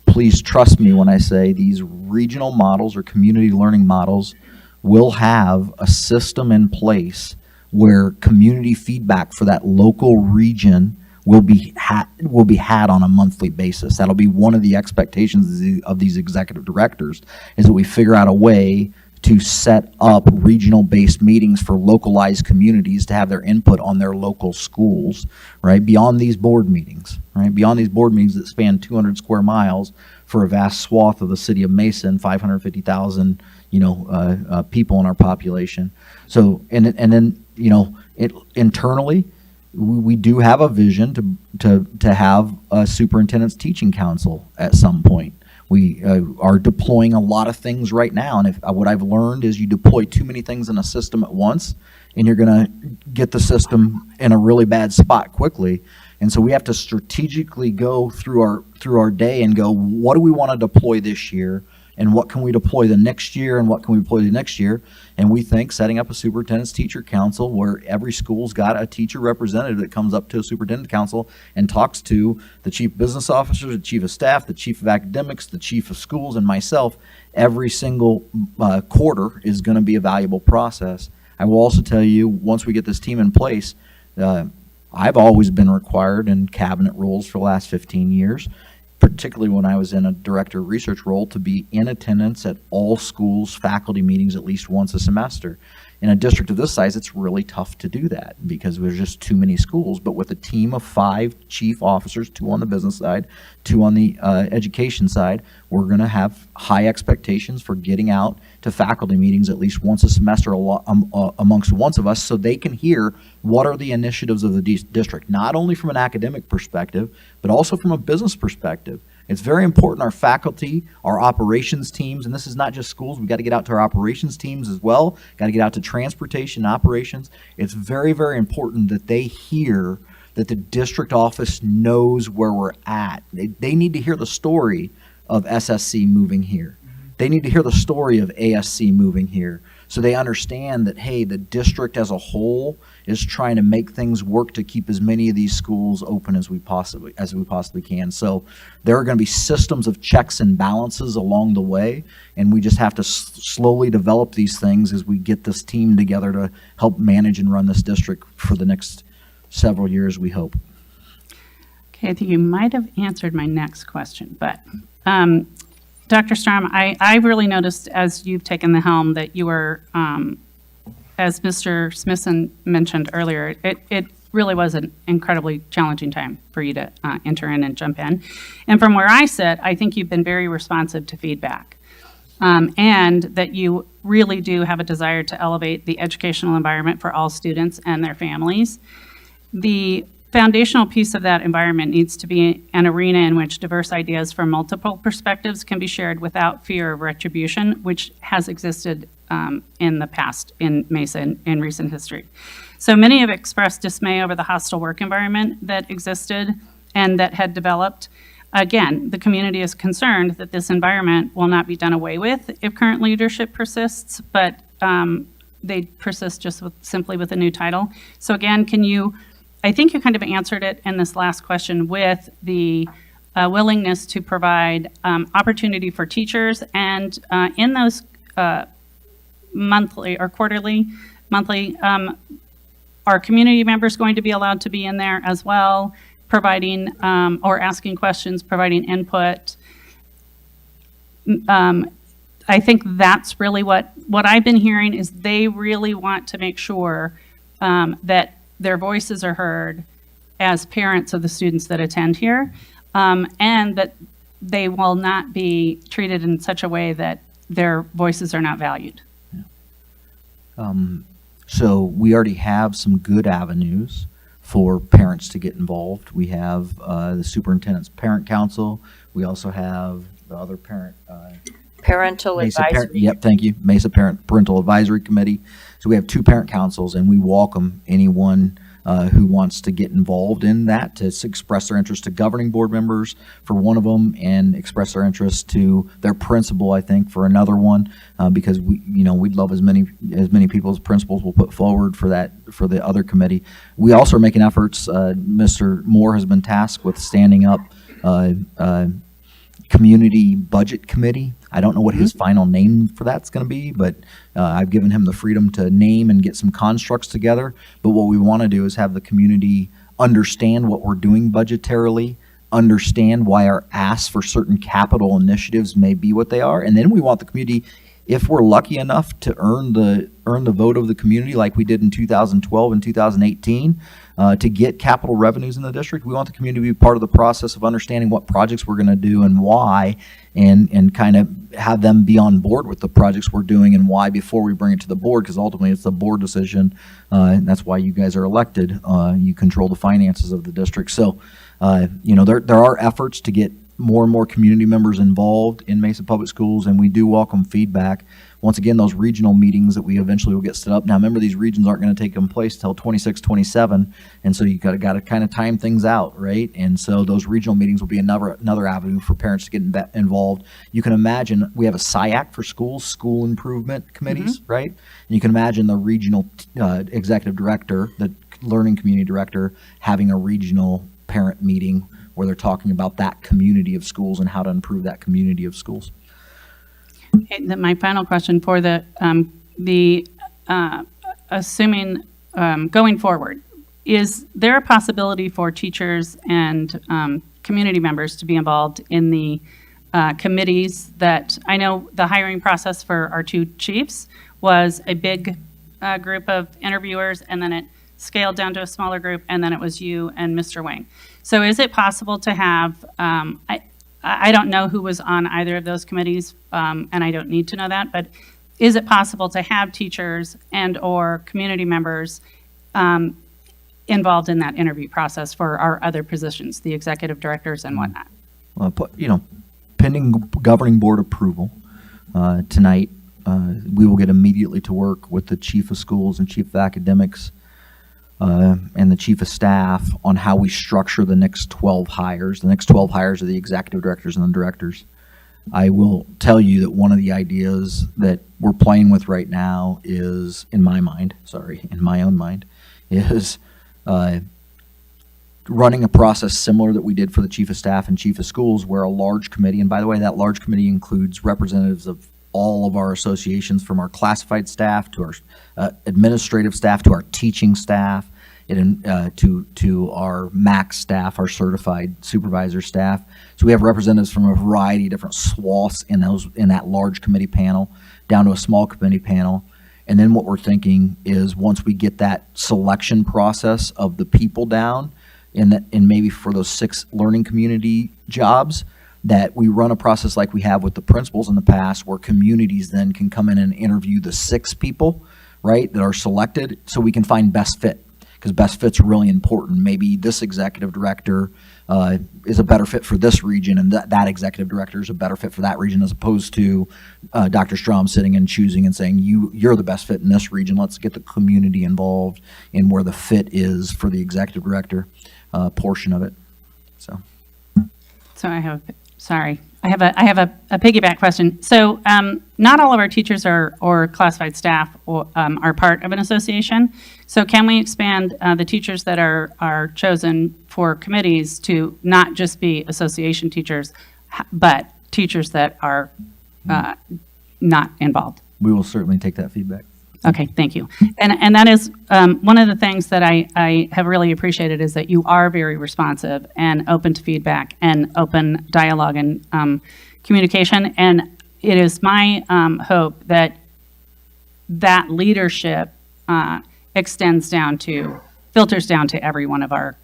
Please trust me when I say these regional models or community learning models will have a system in place where community feedback for that local region will be had on a monthly basis. That'll be one of the expectations of these executive directors, is that we figure out a way to set up regional-based meetings for localized communities to have their input on their local schools, right? Beyond these board meetings, right? Beyond these board meetings that span 200 square miles for a vast swath of the city of Mesa and 550,000, people in our population. So, and then, internally, we do have a vision to have a superintendent's teaching council at some point. We are deploying a lot of things right now, and what I've learned is you deploy too many things in a system at once, and you're going to get the system in a really bad spot quickly. And so we have to strategically go through our day and go, what do we want to deploy this year? And what can we deploy the next year, and what can we deploy the next year? And we think setting up a superintendent's teacher council where every school's got a teacher representative that comes up to a superintendent council and talks to the chief business officer, the chief of staff, the chief of academics, the chief of schools, and myself every single quarter is going to be a valuable process. I will also tell you, once we get this team in place, I've always been required in cabinet roles for the last 15 years, particularly when I was in a director of research role, to be in attendance at all schools' faculty meetings at least once a semester. In a district of this size, it's really tough to do that because there's just too many schools. But with a team of 5 chief officers, 2 on the business side, 2 on the education side, we're going to have high expectations for getting out to faculty meetings at least once a semester amongst once of us, so they can hear what are the initiatives of the district, not only from an academic perspective, but also from a business perspective. It's very important our faculty, our operations teams, and this is not just schools, we've got to get out to our operations teams as well, got to get out to transportation operations. It's very, very important that they hear that the district office knows where we're at. They need to hear the story of SSC moving here. They need to hear the story of ASC moving here, so they understand that, hey, the district as a whole is trying to make things work to keep as many of these schools open as we possibly can. So there are going to be systems of checks and balances along the way, and we just have to slowly develop these things as we get this team together to help manage and run this district for the next several years, we hope. Okay, I think you might have answered my next question, but Dr. Strom, I really noticed as you've taken the helm that you were, as Mr. Smithson mentioned earlier, it really was an incredibly challenging time for you to enter in and jump in. And from where I sit, I think you've been very responsive to feedback, and that you really do have a desire to elevate the educational environment for all students and their families. The foundational piece of that environment needs to be an arena in which diverse ideas from multiple perspectives can be shared without fear of retribution, which has existed in the past in Mesa in recent history. So many have expressed dismay over the hostile work environment that existed and that had developed. Again, the community is concerned that this environment will not be done away with if current leadership persists, but they persist just simply with a new title. So again, I think you kind of answered it in this last question with the a willingness to provide opportunity for teachers, and in those monthly or monthly, are community members going to be allowed to be in there as well, providing or asking questions, providing input? I think that's really what I've been hearing is they really want to make sure that their voices are heard as parents of the students that attend here, and that they will not be treated in such a way that their voices are not valued. So we already have some good avenues for parents to get involved. We have the superintendent's parent council. We also have the other parent. Parental advisory. Yep, thank you. Mesa Parental Advisory Committee. So we have 2 parent councils, and we welcome anyone who wants to get involved in that, to express their interest to governing board members for one of them, and express their interest to their principal, I think, for another one, because we'd love as many people as principals will put forward for that, for the other committee. We also are making efforts. Mr. Moore has been tasked with standing up community budget committee. I don't know what his final name for that's going to be, but I've given him the freedom to name and get some constructs together. But what we want to do is have the community understand what we're doing budgetarily, understand why our asks for certain capital initiatives may be what they are, and then we want the community, if we're lucky enough to earn the vote of the community like we did in 2012 and 2018, to get capital revenues in the district, we want the community to be part of the process of understanding what projects we're going to do and why, and kind of have them be on board with the projects we're doing and why before we bring it to the board, because ultimately it's the board decision, and that's why you guys are elected. You control the finances of the district. So, there are efforts to get more and more community members involved in Mesa Public Schools, and we do welcome feedback. Once again, those regional meetings that we eventually will get set up. Now, remember, these regions aren't going to take place till 26, 27, and so you got to kind of time things out, right? And so those regional meetings will be another avenue for parents to get involved. You can imagine we have a SIAC for schools, school improvement committees, right? And you can imagine the regional executive director, the learning community director, having a regional parent meeting where they're talking about that community of schools and how to improve that community of schools. Okay, then my final question for assuming going forward, is there a possibility for teachers and community members to be involved in the committees that, I know the hiring process for our 2 chiefs was a big group of interviewers, and then it scaled down to a smaller group, and then it was you and Mr. Wang. So is it possible to have, I don't know who was on either of those committees, and I don't need to know that, but is it possible to have teachers and or community members involved in that interview process for our other positions, the executive directors and whatnot? Well, pending governing board approval, tonight, we will get immediately to work with the chief of schools and chief of academics and the chief of staff on how we structure the next 12 hires. The next 12 hires are the executive directors and the directors. I will tell you that one of the ideas that we're playing with right now is, in my own mind, is running a process similar that we did for the chief of staff and chief of schools, where a large committee, and by the way, that large committee includes representatives of all of our associations, from our classified staff to our administrative staff to our teaching staff, and to our MAX staff, our certified supervisor staff. So we have representatives from a variety of different swaths in that large committee panel, down to a small committee panel. And then what we're thinking is, once we get that selection process of the people down, and maybe for those 6 learning community jobs, that we run a process like we have with the principals in the past, where communities then can come in and interview the 6 people, right, that are selected, so we can find best fit, because best fit's really important. Maybe this executive director is a better fit for this region, and that executive director is a better fit for that region, as opposed to Dr. Strom sitting and choosing and saying, you're the best fit in this region. Let's get the community involved in where the fit is for the executive director portion of it. So I have sorry, I have a piggyback question. So not all of our teachers or classified staff are part of an association. So can we expand the teachers that are chosen for committees to not just be association teachers, but teachers that are not involved? We will certainly take that feedback. Okay, thank you. And that is one of the things that I have really appreciated is that you are very responsive and open to feedback and open dialogue and communication. And it is my hope that that leadership extends down to, filters down to every one of our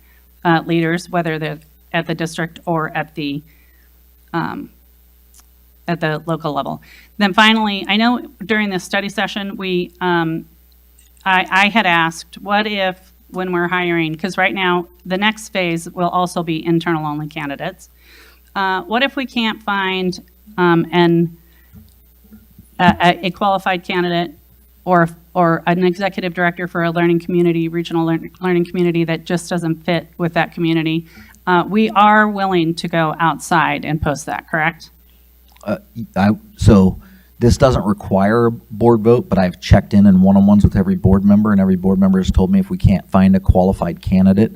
leaders, whether they're at the district or at the local level. Then finally, I know during this study session, I had asked, what if when we're hiring, because right now the next phase will also be internal only candidates. What if we can't find a qualified candidate or an executive director for a learning community, regional learning community that just doesn't fit with that community? We are willing to go outside and post that, correct? So this doesn't require a board vote, but I've checked in one-on-ones with every board member, and every board member has told me if we can't find a qualified candidate,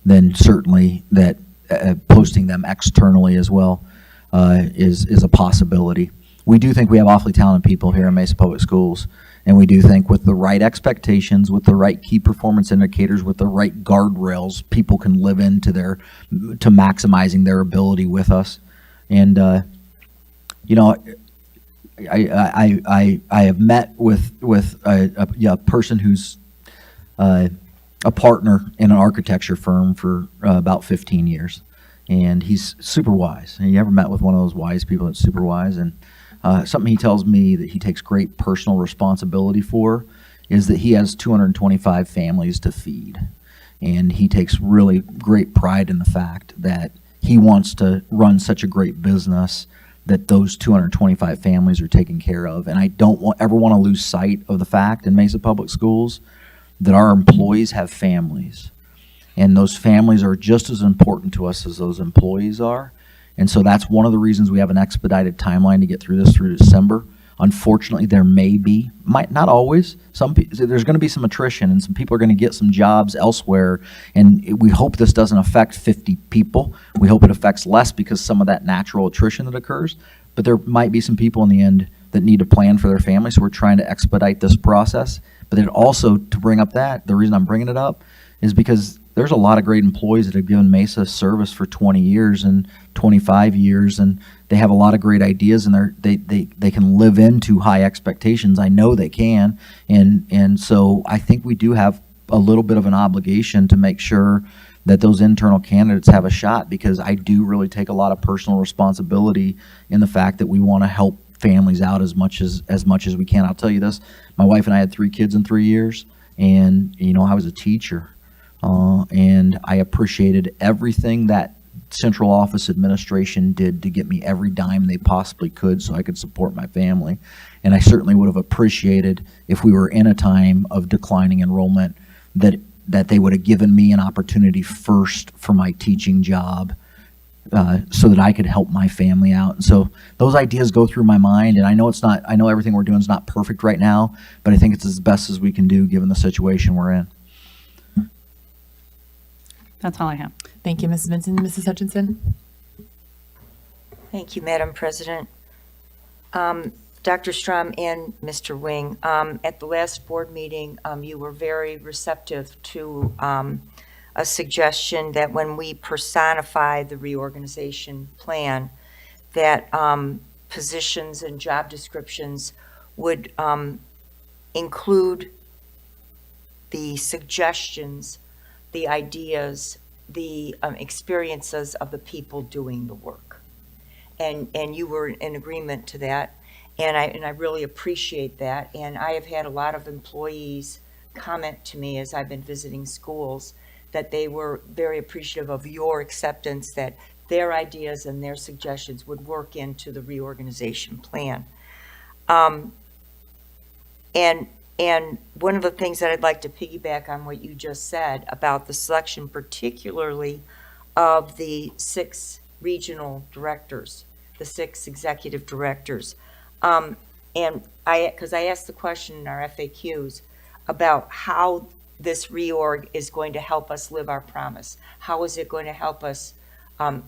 then certainly that posting them externally as well is a possibility. We do think we have awfully talented people here in Mesa Public Schools, and we do think with the right expectations, with the right key performance indicators, with the right guardrails, people can live into to maximizing their ability with us. And you know, I have met with a person who's a partner in an architecture firm for about 15 years, and he's super wise. And you ever met with one of those wise people that's super wise? And something he tells me that he takes great personal responsibility for is that he has 225 families to feed, and he takes really great pride in the fact that he wants to run such a great business that those 225 families are taken care of. And I don't ever want to lose sight of the fact in Mesa Public Schools that our employees have families. And those families are just as important to us as those employees are. And so that's one of the reasons we have an expedited timeline to get through this through December. Unfortunately, there may be, not always, there's going to be some attrition, and some people are going to get some jobs elsewhere, and we hope this doesn't affect 50 people. We hope it affects less because some of that natural attrition that occurs, but there might be some people in the end that need to plan for their family, so we're trying to expedite this process. But then also, to bring up that, the reason I'm bringing it up is because there's a lot of great employees that have given Mesa service for 20 years and 25 years, and they have a lot of great ideas, and they can live into high expectations. I know they can, and so I think we do have a little bit of an obligation to make sure that those internal candidates have a shot, because I do really take a lot of personal responsibility in the fact that we want to help families out as much as we can. I'll tell you this, my wife and I had 3 kids in 3 years, and I was a teacher. And I appreciated everything that central office administration did to get me every dime they possibly could so I could support my family. And I certainly would have appreciated if we were in a time of declining enrollment that they would have given me an opportunity first for my teaching job so that I could help my family out. And so those ideas go through my mind, and I know everything we're doing is not perfect right now, but I think it's as best as we can do given the situation we're in. That's all I have. Thank you, Mrs. Vinson. Mrs. Hutchinson? Thank you, Madam President. Dr. Strom and Mr. Wing, at the last board meeting, you were very receptive to a suggestion that when we personify the reorganization plan, that positions and job descriptions would include the suggestions, the ideas, the experiences of the people doing the work. And you were in agreement to that, and I really appreciate that. And I have had a lot of employees comment to me as I've been visiting schools that they were very appreciative of your acceptance that their ideas and their suggestions would work into the reorganization plan. And one of the things that I'd like to piggyback on what you just said about the selection, particularly of the 6 regional directors, the 6 executive directors. And because I asked the question in our FAQs about how this reorg is going to help us live our promise. How is it going to help us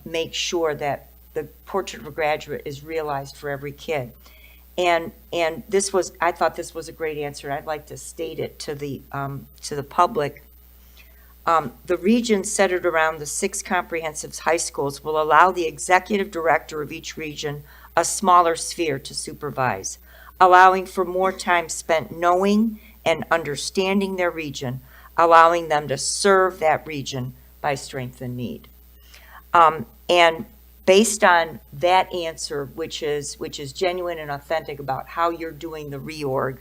make sure that the portrait of a graduate is realized for every kid? And this was, I thought this was a great answer. I'd like to state it to the public. The region centered around the 6 comprehensive high schools will allow the executive director of each region a smaller sphere to supervise, allowing for more time spent knowing and understanding their region, allowing them to serve that region by strength and need. And based on that answer, which is genuine and authentic about how you're doing the reorg,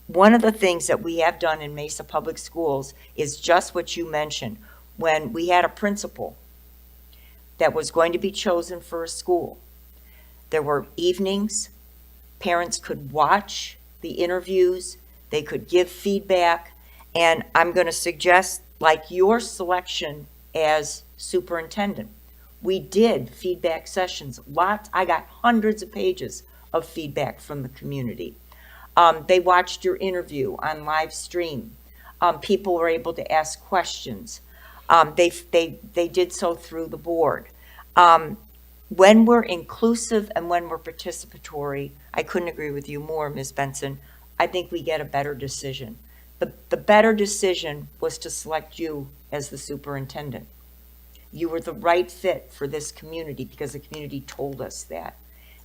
one of the things that we have done in Mesa Public Schools is just what you mentioned. When we had a principal that was going to be chosen for a school, there were evenings, parents could watch the interviews, they could give feedback, and I'm going to suggest, like your selection as superintendent, we did feedback sessions. I got hundreds of pages of feedback from the community. They watched your interview on live stream. People were able to ask questions. They did so through the board. When we're inclusive and when we're participatory, I couldn't agree with you more, Ms. Benson. I think we get a better decision. The better decision was to select you as the superintendent. You were the right fit for this community because the community told us that.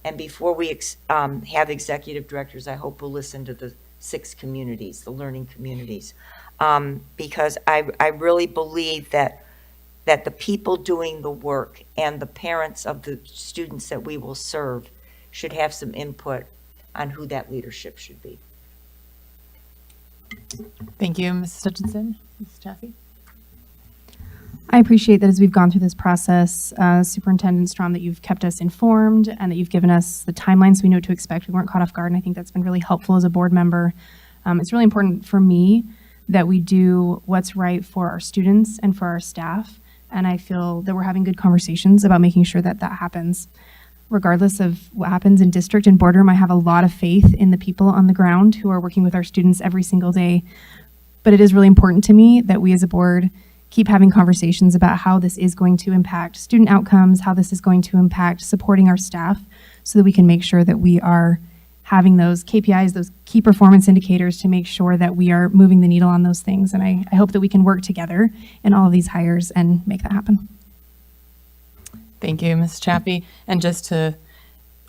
And before we have executive directors, I hope we'll listen to the 6 communities, the learning communities, because I really believe that the people doing the work and the parents of the students that we will serve should have some input on who that leadership should be. Thank you, Mrs. Hutchinson. Mrs. Chaffee? I appreciate that as we've gone through this process, Superintendent Strom, that you've kept us informed and that you've given us the timelines so we know what to expect. We weren't caught off guard, and I think that's been really helpful as a board member. It's really important for me that we do what's right for our students and for our staff, and I feel that we're having good conversations about making sure that that happens. Regardless of what happens in district and boardroom, I have a lot of faith in the people on the ground who are working with our students every single day. But it is really important to me that we as a board keep having conversations about how this is going to impact student outcomes, how this is going to impact supporting our staff, so that we can make sure that we are having those KPIs, those key performance indicators, to make sure that we are moving the needle on those things. And I hope that we can work together in all of these hires and make that happen. Thank you, Ms. Chappie. And just to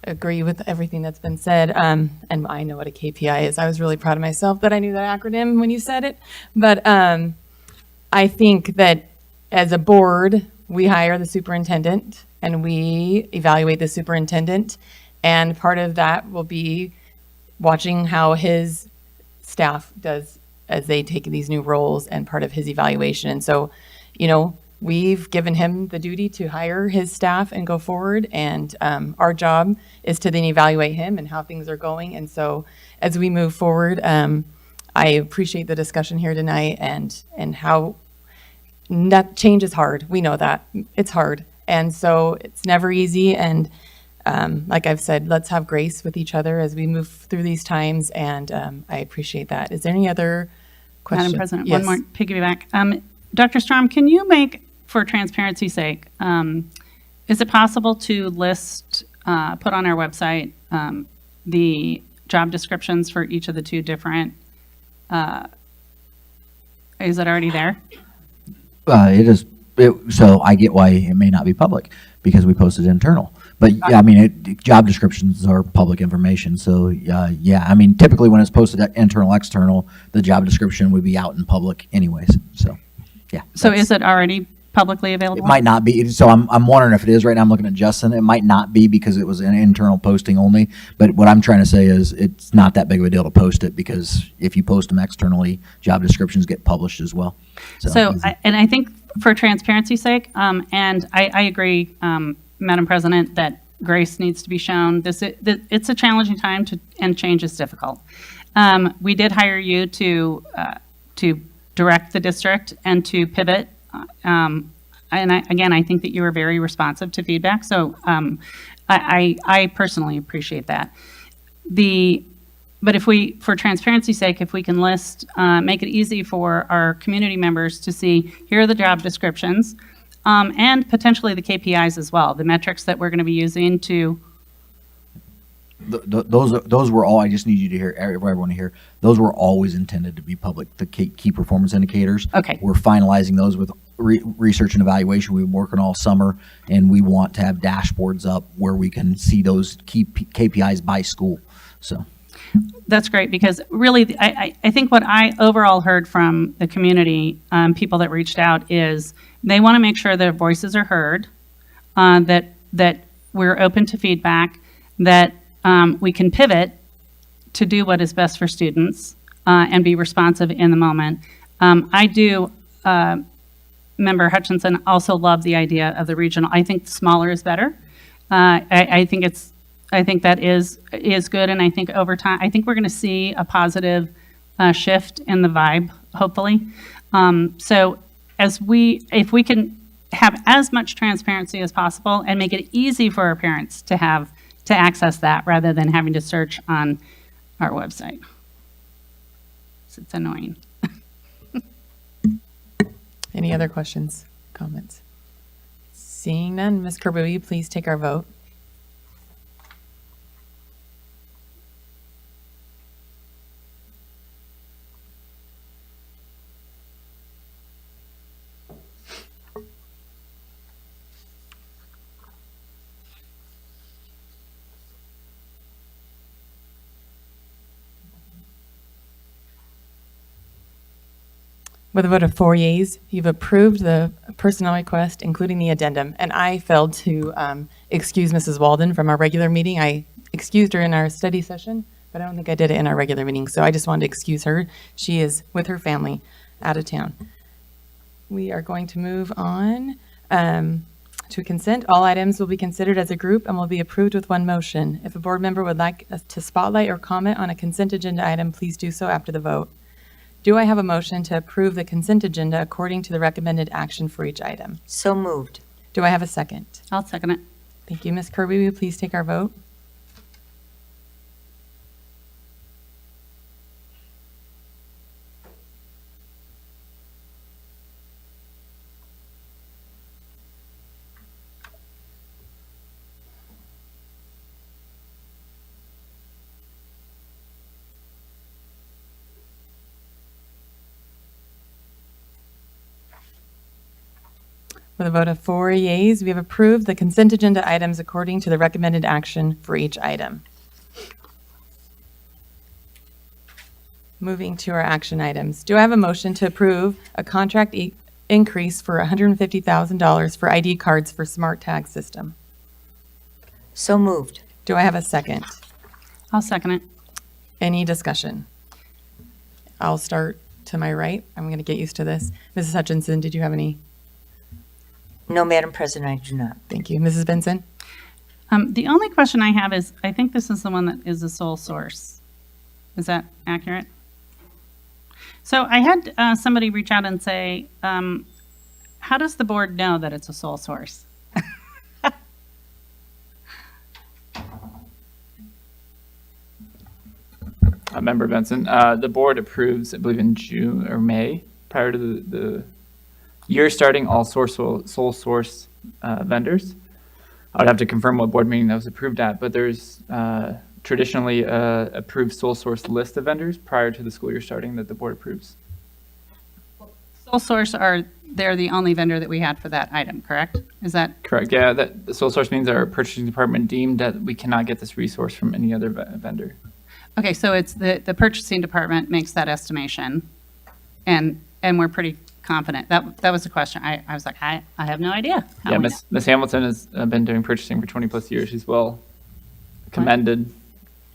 agree with everything that's been said, and I know what a KPI is. I was really proud of myself that I knew that acronym when you said it. But I think that as a board, we hire the superintendent and we evaluate the superintendent. And part of that will be watching how his staff does as they take these new roles and part of his evaluation. And so, you know, we've given him the duty to hire his staff and go forward. And our job is to then evaluate him and how things are going. And so as we move forward, I appreciate the discussion here tonight and how that change is hard. We know that it's hard. And so it's never easy. And like I've said, let's have grace with each other as we move through these times. And I appreciate that. Is there any other question? Madam President, Yes. one more piggyback. Dr. Strom, can you make, for transparency's sake, is it possible to list, put on our website, the job descriptions for each of the 2 different, is it already there? It is. So I get why it may not be public because we posted internal. But yeah, I mean, job descriptions are public information. So yeah, I mean, typically when it's posted at internal, external, the job description would be out in public anyways. So yeah. So is it already publicly available? It might not be. So I'm wondering if it is right now. I'm looking at Justin. It might not be because it was an internal posting only. But what I'm trying to say is it's not that big of a deal to post it because if you post them externally, job descriptions get published as well. So I think for transparency's sake, and I agree, Madam President, that grace needs to be shown. It's a challenging time and change is difficult. We did hire you to direct the district and to pivot. again, I think that you were very responsive to feedback. So I personally appreciate that. But if we, for transparency's sake, if we can list, make it easy for our community members to see, here are the job descriptions, and potentially the KPIs as well, the metrics that we're going to be using to. Those were all, I just need you to hear, everyone to hear, those were always intended to be public, the key performance indicators. Okay. We're finalizing those with research and evaluation. We've been working all summer, and we want to have dashboards up where we can see those key KPIs by school. So That's great, because really, I think what I overall heard from the community, people that reached out, is they want to make sure their voices are heard, that we're open to feedback, that we can pivot to do what is best for students and be responsive in the moment. I do, Member Hutchinson, also love the idea of the regional. I think smaller is better. I think that is good, and I think over time, I think we're going to see a positive shift in the vibe, hopefully. So if we can have as much transparency as possible and make it easy for our parents to access that rather than having to search on our website. It's annoying. Any other questions, comments? Seeing none, Ms. Kerber, will you please take our vote? With a vote of 4 yeas, you've approved the personnel request, including the addendum, and I failed to excuse Mrs. Walden from our regular meeting. I excused her in our study session, but I don't think I did it in our regular meeting, so I just wanted to excuse her. She is with her family out of town. We are going to move on to consent. All items will be considered as a group and will be approved with one motion. If a board member would like us to spotlight or comment on a consent agenda item, please do so after the vote. Do I have a motion to approve the consent agenda according to the recommended action for each item? So moved. Do I have a second? I'll second it. Thank you. Ms. Kirby, will you please take our vote? With a vote of 4 yeas, we have approved the consent agenda items according to the recommended action for each item. Moving to our action items. Do I have a motion to approve a contract increase for $150,000 for ID cards for Smart Tag system? So moved. Do I have a second? I'll second it. Any discussion? I'll start to my right. I'm going to get used to this. Mrs. Hutchinson, did you have any? No, Madam President, I do not. Thank you. Mrs. Benson? The only question I have is, I think this is the one that is the sole source. Is that accurate? So I had somebody reach out and say, how does the board know that it's a sole source? Member Benson, the board approves, I believe in June or May, prior to the year starting, all sole source vendors. I would have to confirm what board meeting that was approved at, but there's traditionally a approved sole source list of vendors prior to the school year starting that the board approves. Sole source they're the only vendor that we had for that item, correct? Is that? Correct, yeah, that the sole source means our purchasing department deemed that we cannot get this resource from any other vendor. Okay, so it's the purchasing department makes that estimation, and we're pretty confident. That was the question. I was like, I have no idea. Yeah, Miss Hamilton has been doing purchasing for 20 plus years. She's well commended.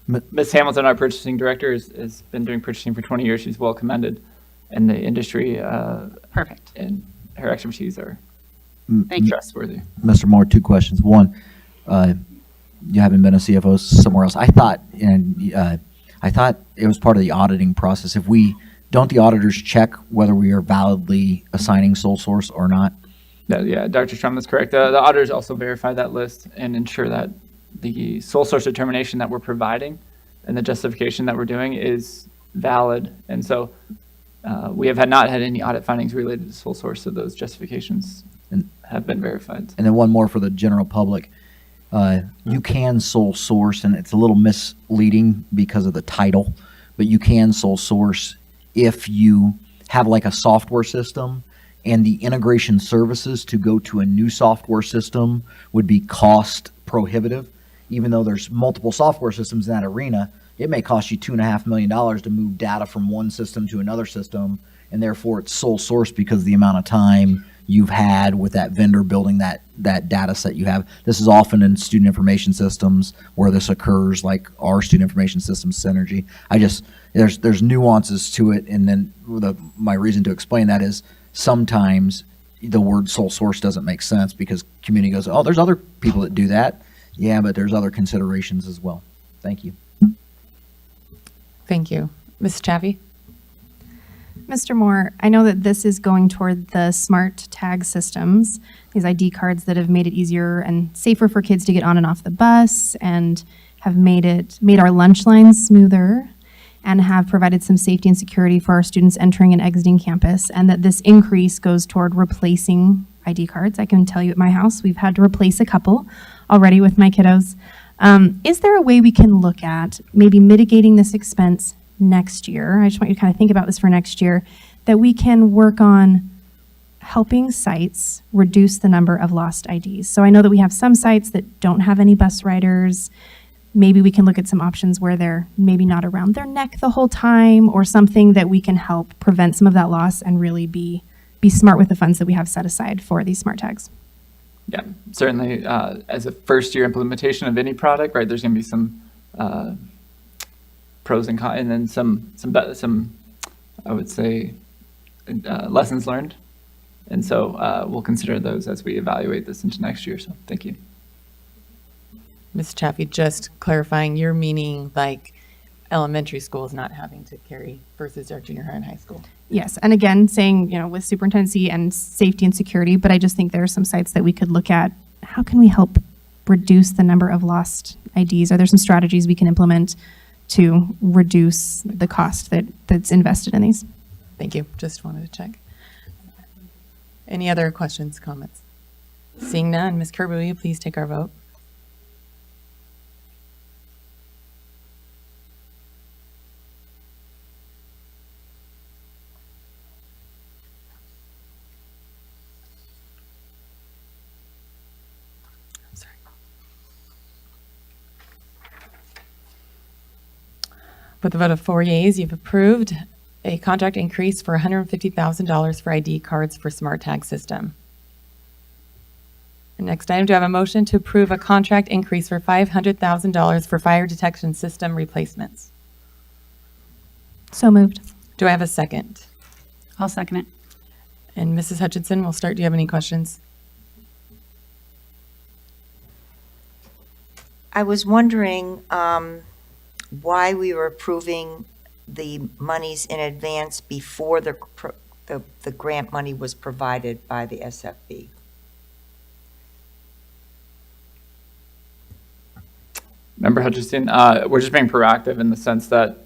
Miss Hamilton, our purchasing director, has been doing purchasing for 20 years. She's well commended in the industry. Perfect. And her expertise are Thank you. trustworthy. Mr. Moore, two questions. One, you haven't been a CFO somewhere else. I thought it was part of the auditing process. Don't the auditors check whether we are validly assigning sole source or not? Yeah, Dr. Strum is correct. The auditors also verify that list and ensure that the sole source determination that we're providing and the justification that we're doing is valid. And so we have not had any audit findings related to sole source, so those justifications have been verified. And then one more for the general public. You can sole source, and it's a little misleading because of the title, but you can sole source if you have like a software system and the integration services to go to a new software system would be cost prohibitive. Even though there's multiple software systems in that arena, it may cost you $2.5 million to move data from one system to another system, and therefore it's sole source because of the amount of time you've had with that vendor building that data set you have. This is often in student information systems where this occurs, like our student information systems synergy. There's nuances to it, and then my reason to explain that is sometimes the word sole source doesn't make sense because community goes, oh, there's other people that do that. Yeah, but there's other considerations as well. Thank you. Thank you. Ms. Chaffee? Mr. Moore, I know that this is going toward the smart tag systems, these ID cards that have made it easier and safer for kids to get on and off the bus and have made our lunch lines smoother and have provided some safety and security for our students entering and exiting campus, and that this increase goes toward replacing ID cards. I can tell you at my house, we've had to replace a couple already with my kiddos. Is there a way we can look at maybe mitigating this expense next year? I just want you to kind of think about this for next year, that we can work on helping sites reduce the number of lost IDs. So I know that we have some sites that don't have any bus riders. Maybe we can look at some options where they're maybe not around their neck the whole time, or something that we can help prevent some of that loss and really be smart with the funds that we have set aside for these smart tags. Yeah, certainly as a first year implementation of any product, right, there's going to be some pros and cons, and then some I would say lessons learned. And so we'll consider those as we evaluate this into next year. So thank you. Ms. Chaffee, just clarifying, you're meaning like elementary schools not having to carry versus our junior high and high school? Yes, and again, saying, with superintendency and safety and security, but I just think there are some sites that we could look at. How can we help reduce the number of lost IDs? Are there some strategies we can implement to reduce the cost that's invested in these? Thank you. Just wanted to check. Any other questions, comments? Seeing none, Ms. Kerr, will you please take our vote? With a vote of 4 yeas, you've approved a contract increase for $150,000 for ID cards for Smart Tag system. The next item, do I have a motion to approve a contract increase for $500,000 for fire detection system replacements? So moved. Do I have a second? I'll second it. And Mrs. Hutchinson, we'll start. Do you have any questions? I was wondering why we were approving the monies in advance before the grant money was provided by the SFB. Member Hutchinson, we're just being proactive in the sense that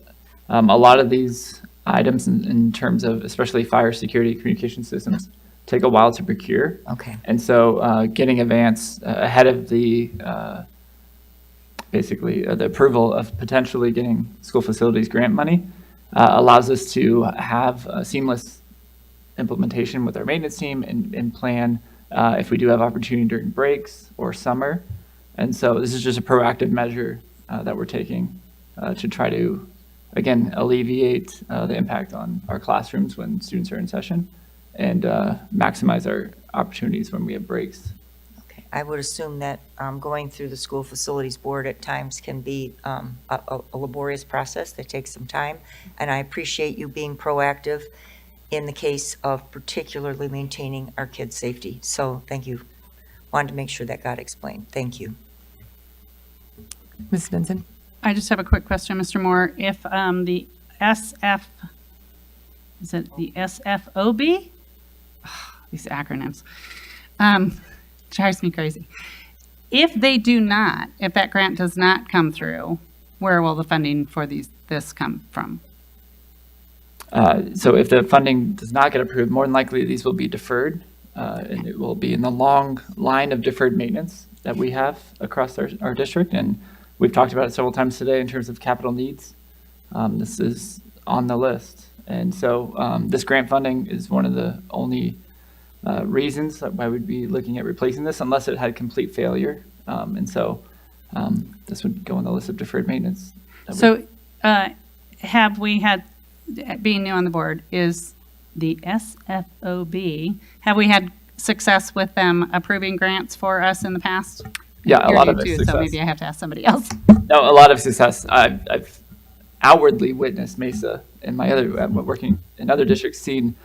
a lot of these items in terms of especially fire security communication systems take a while to procure. Okay. And so getting advance ahead of the the approval of potentially getting school facilities grant money allows us to have a seamless implementation with our maintenance team and plan if we do have opportunity during breaks or summer. And so this is just a proactive measure that we're taking to try to, again, alleviate the impact on our classrooms when students are in session and maximize our opportunities when we have breaks. I would assume that going through the school facilities board at times can be a laborious process that takes some time, and I appreciate you being proactive in the case of particularly maintaining our kids' safety. So thank you. Wanted to make sure that got explained. Thank you. Ms. Benson? I just have a quick question, Mr. Moore. If the is it the SFOB? These acronyms. Drives me crazy. If that grant does not come through, where will the funding for this come from? So if the funding does not get approved, more than likely these will be deferred, and it will be in the long line of deferred maintenance that we have across our district. And we've talked about it several times today in terms of capital needs. This is on the list. And so this grant funding is one of the only reasons that why we'd be looking at replacing this unless it had complete failure. And so this would go on the list of deferred maintenance. So have we had, being new on the board, is the SFOB, have we had success with them approving grants for us in the past? Yeah, a You're lot new of too, success. so maybe I have to ask somebody else. No, a lot of success. I've outwardly witnessed Mesa and my other working in other districts. Seen,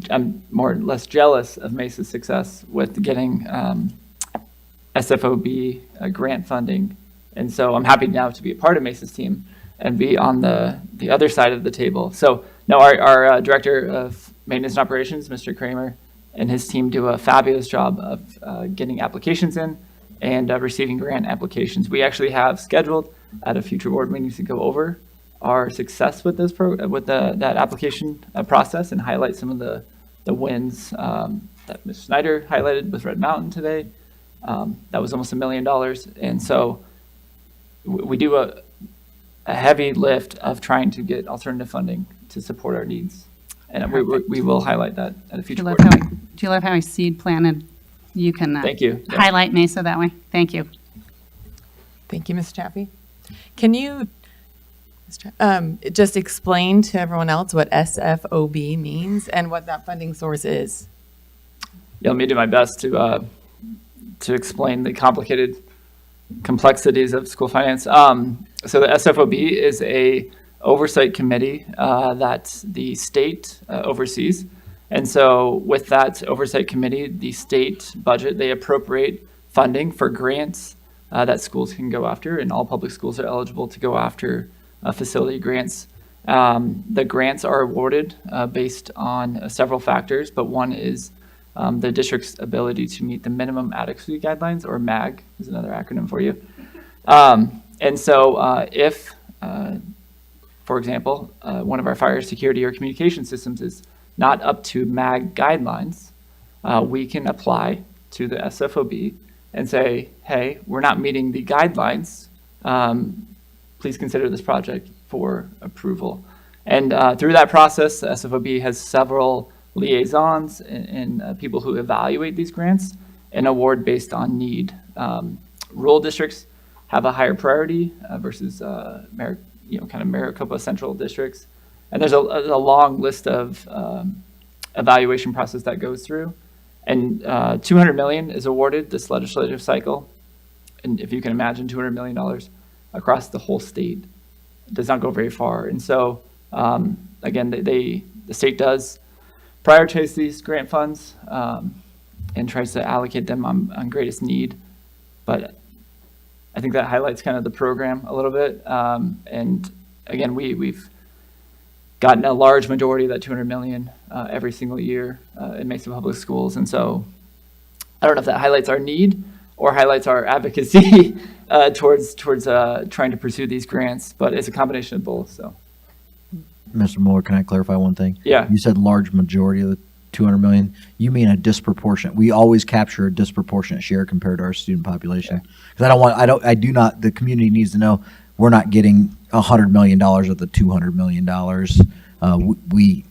I'm more or less jealous of Mesa's success with getting SFOB grant funding, and so I'm happy now to be a part of Mesa's team and be on the other side of the table. So no, our director of maintenance and operations, Mr. Kramer, and his team do a fabulous job of getting applications in and receiving grant applications. We actually have scheduled at a future board meeting to go over our success with this that application process and highlight some of the wins that Ms. Snyder highlighted with Red Mountain today. That was almost $1 million, and so we do a heavy lift of trying to get alternative funding to support our needs, and we will highlight that at a future board meeting. Do you love how I seed planted? You can Thank you. Yeah. highlight Mesa that way. Thank you. Thank you, Ms. Chaffee. Can you just explain to everyone else what SFOB means and what that funding source is? Yeah, let me do my best to explain the complicated complexities of school finance. So the SFOB is a oversight committee that the state oversees. And so with that oversight committee, the state budget, they appropriate funding for grants that schools can go after, and all public schools are eligible to go after facility grants. The grants are awarded based on several factors, but one is the district's ability to meet the minimum adequacy guidelines, or MAG is another acronym for you. And so if, for example, one of our fire security or communication systems is not up to MAG guidelines, we can apply to the SFOB and say, hey, we're not meeting the guidelines. Please consider this project for approval. And through that process, the SFOB has several liaisons and people who evaluate these grants and award based on need. Rural districts have a higher priority versus kind of Maricopa Central districts. And there's a long list of evaluation process that goes through. And $200 million is awarded this legislative cycle. And if you can imagine, $200 million across the whole state does not go very far. And so, again, the state does prioritize these grant funds and tries to allocate them on greatest need. But I think that highlights kind of the program a little bit. And again, we've gotten a large majority of that $200 million every single year in Mesa Public Schools. And so I don't know if that highlights our need or highlights our advocacy towards trying to pursue these grants, but it's a combination of both. So, Mr. Mueller, can I clarify one thing? Yeah. You said large majority of the 200 million. You mean a disproportionate? We always capture a disproportionate share compared to our student population. Because the community needs to know we're not getting $100 million of the $200 million.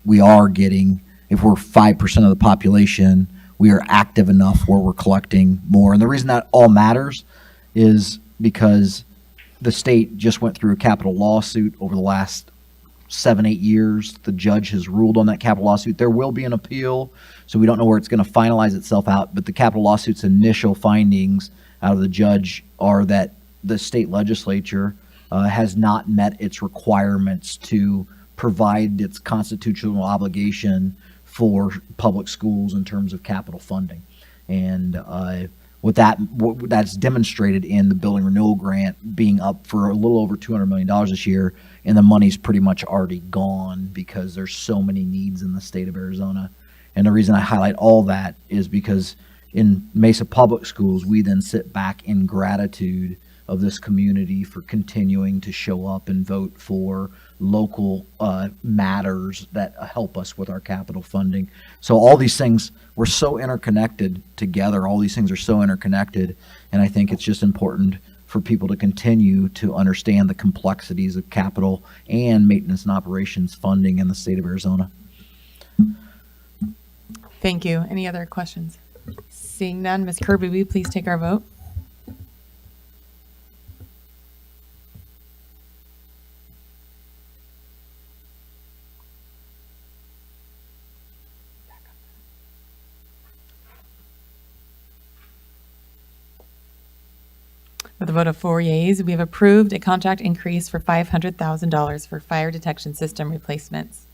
We are getting, if we're 5% of the population, we are active enough where we're collecting more. And the reason that all matters is because the state just went through a capital lawsuit over the last 7-8 years. The judge has ruled on that capital lawsuit. There will be an appeal, so we don't know where it's going to finalize itself out, but the capital lawsuit's initial findings out of the judge are that the state legislature has not met its requirements to provide its constitutional obligation for public schools in terms of capital funding. And that's demonstrated in the building renewal grant being up for a little over $200 million this year, and the money's pretty much already gone because there's so many needs in the state of Arizona. And the reason I highlight all that is because in Mesa Public Schools, we then sit back in gratitude of this community for continuing to show up and vote for local matters that help us with our capital funding. So all these things, we're so interconnected together. All these things are so interconnected, and I think it's just important for people to continue to understand the complexities of capital and maintenance and operations funding in the state of Arizona. Thank you. Any other questions? Seeing none, Ms. Kirby, will you please take our vote? With a vote of 4 yeas, we have approved a contract increase for $500,000 for fire detection system replacements.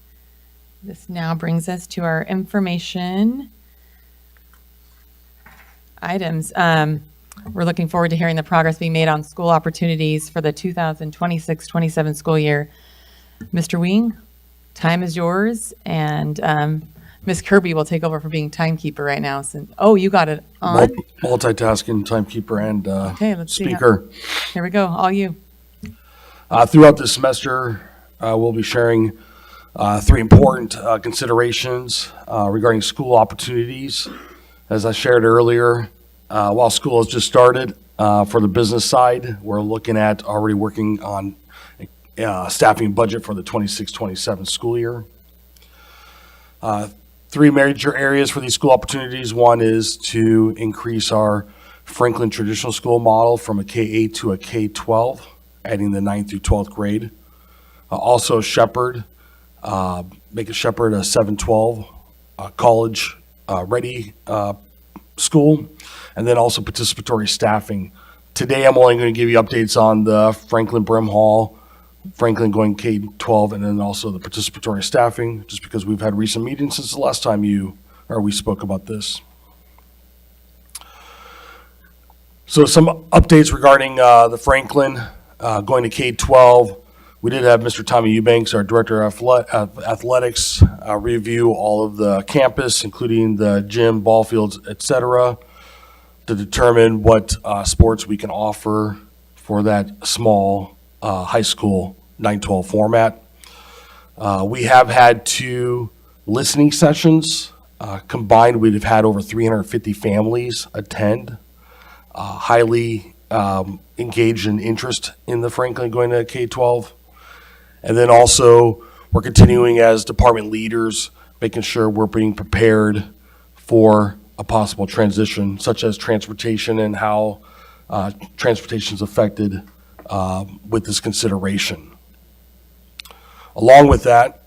This now brings us to our information items. We're looking forward to hearing the progress being made on school opportunities for the 2026-27 school year. Mr. Wing, time is yours, and Ms. Kirby will take over for being timekeeper right now. Oh, you got it on? Multitasking, timekeeper, and Okay, let's see. speaker. Here we go, all you. Throughout this semester, we'll be sharing 3 important considerations regarding school opportunities. As I shared earlier, while school has just started, for the business side, we're looking at already working on staffing budget for the 26-27 school year. 3 major areas for these school opportunities. One is to increase our Franklin traditional school model from a K-8 to a K-12, adding the 9th through 12th grade. Also Shepherd, make a Shepherd a 7-12 college ready school, and then also participatory staffing. Today I'm only going to give you updates on the Franklin Brim Hall, Franklin going K-12, and then also the participatory staffing, just because we've had recent meetings since the last time we spoke about this. So some updates regarding the Franklin going to K-12. We did have Mr. Tommy Eubanks, our Director of Athletics, review all of the campus, including the gym, ball fields, etc., to determine what sports we can offer for that small high school 9-12 format. We have had 2 listening sessions. Combined, we'd have had over 350 families attend, highly engaged in interest in the Franklin going to K-12. And then also, we're continuing as department leaders, making sure we're being prepared for a possible transition, such as transportation and how transportation is affected with this consideration. Along with that,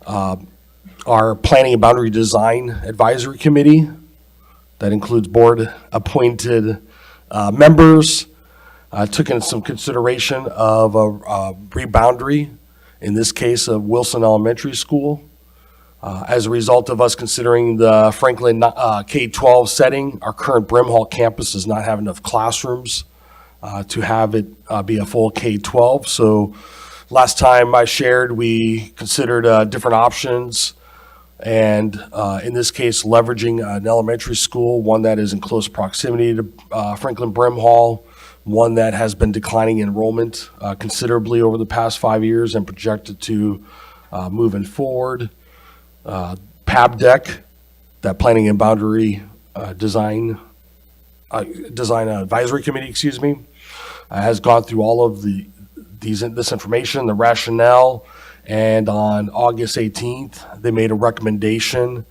our Planning and Boundary Design Advisory Committee, that includes board-appointed members, took in some consideration of a reboundary, in this case of Wilson Elementary School. As a result of us considering the Franklin K-12 setting, our current Brim Hall campus does not have enough classrooms to have it be a full K-12. So last time I shared, we considered different options, and in this case, leveraging an elementary school, one that is in close proximity to Franklin Brim Hall, one that has been declining enrollment considerably over the past 5 years and projected to moving forward. PABDEC, that Planning and Boundary Design Advisory Committee, has gone through all of this information, the rationale, and on August 18th, they made a recommendation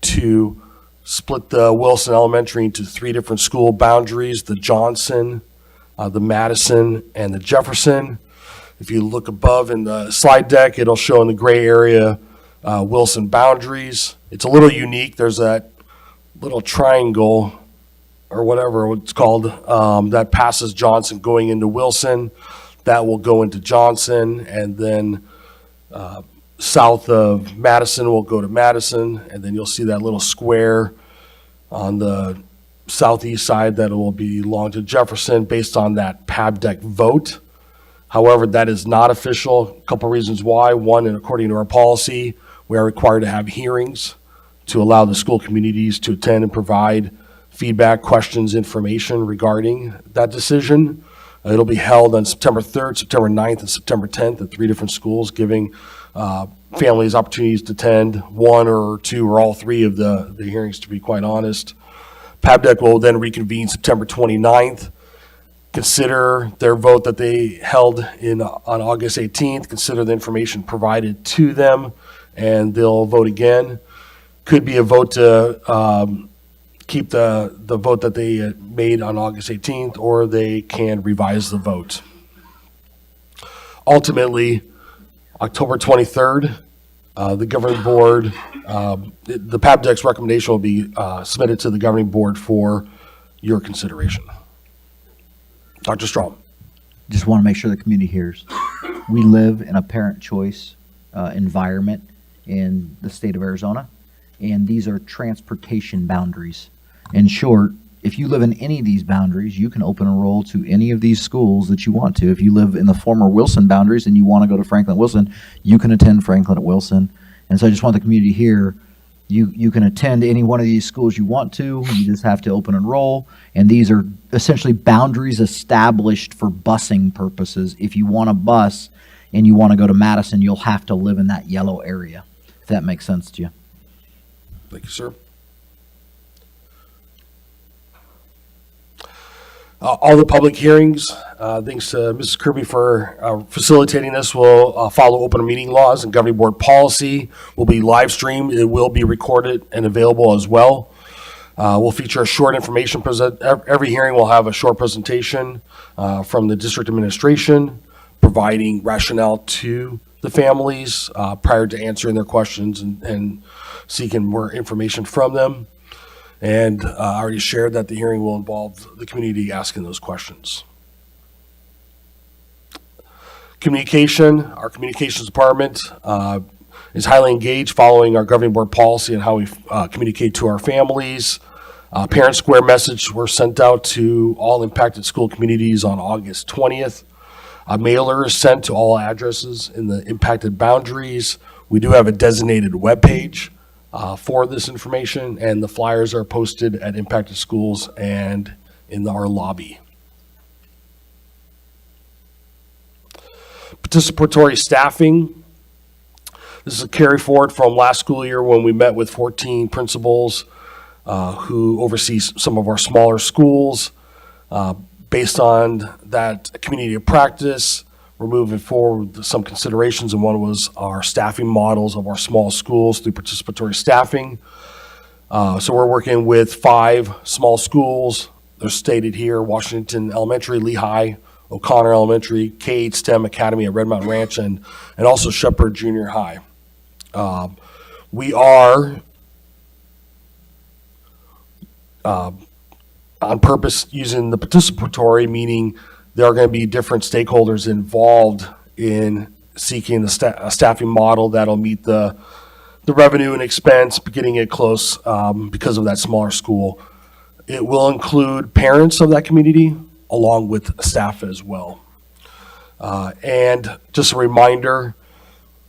to split the Wilson Elementary into 3 different school boundaries, the Johnson, the Madison, and the Jefferson. If you look above in the slide deck, it'll show in the gray area Wilson boundaries. It's a little unique. There's that little triangle or whatever it's called that passes Johnson going into Wilson. That will go into Johnson, and then south of Madison will go to Madison, and then you'll see that little square on the southeast side that will belong to Jefferson based on that PABDEC vote. However, that is not official. A couple reasons why. One, and according to our policy, we are required to have hearings to allow the school communities to attend and provide feedback, questions, information regarding that decision. It'll be held on September 3rd, September 9th, and September 10th at 3 different schools, giving families opportunities to attend one or two or all three of the hearings, to be quite honest. PABDEC will then reconvene September 29th, consider their vote that they held on August 18th, consider the information provided to them, and they'll vote again. Could be a vote to keep the vote that they made on August 18th, or they can revise the vote. Ultimately, October 23rd, the governing board, the PABDEC's recommendation will be submitted to the governing board for your consideration. Dr. Strom. Just want to make sure the community hears. We live in a parent choice environment in the state of Arizona, and these are transportation boundaries. In short, if you live in any of these boundaries, you can open enroll to any of these schools that you want to. If you live in the former Wilson boundaries and you want to go to Franklin at Wilson, you can attend Franklin at Wilson. And so I just want the community here, you can attend any one of these schools you want to. You just have to open enroll. And these are essentially boundaries established for busing purposes. If you want to bus and you want to go to Madison, you'll have to live in that yellow area, if that makes sense to you. Thank you, sir. All the public hearings, thanks to Mrs. Kirby for facilitating this, will follow open meeting laws and governing board policy. Will be live streamed. It will be recorded and available as well. We'll feature a short information present. Every hearing will have a short presentation from the district administration, providing rationale to the families prior to answering their questions and seeking more information from them. And I already shared that the hearing will involve the community asking those questions. Communication, our communications department is highly engaged following our governing board policy and how we communicate to our families. Parent Square message were sent out to all impacted school communities on August 20th. A mailer is sent to all addresses in the impacted boundaries. We do have a designated webpage for this information, and the flyers are posted at impacted schools and in our lobby. Participatory staffing. This is a carry forward from last school year when we met with 14 principals who oversee some of our smaller schools. Based on that community of practice, we're moving forward with some considerations, and one was our staffing models of our small schools through participatory staffing. So we're working with 5 small schools. They're stated here: Washington Elementary, Lehigh, O'Connor Elementary, K-8 STEM Academy at Red Mountain Ranch, and also Shepherd Junior High. We are on purpose using the participatory, meaning there are going to be different stakeholders involved in seeking a staffing model that'll meet the revenue and expense, getting it close because of that smaller school. It will include parents of that community along with staff as well. And just a reminder,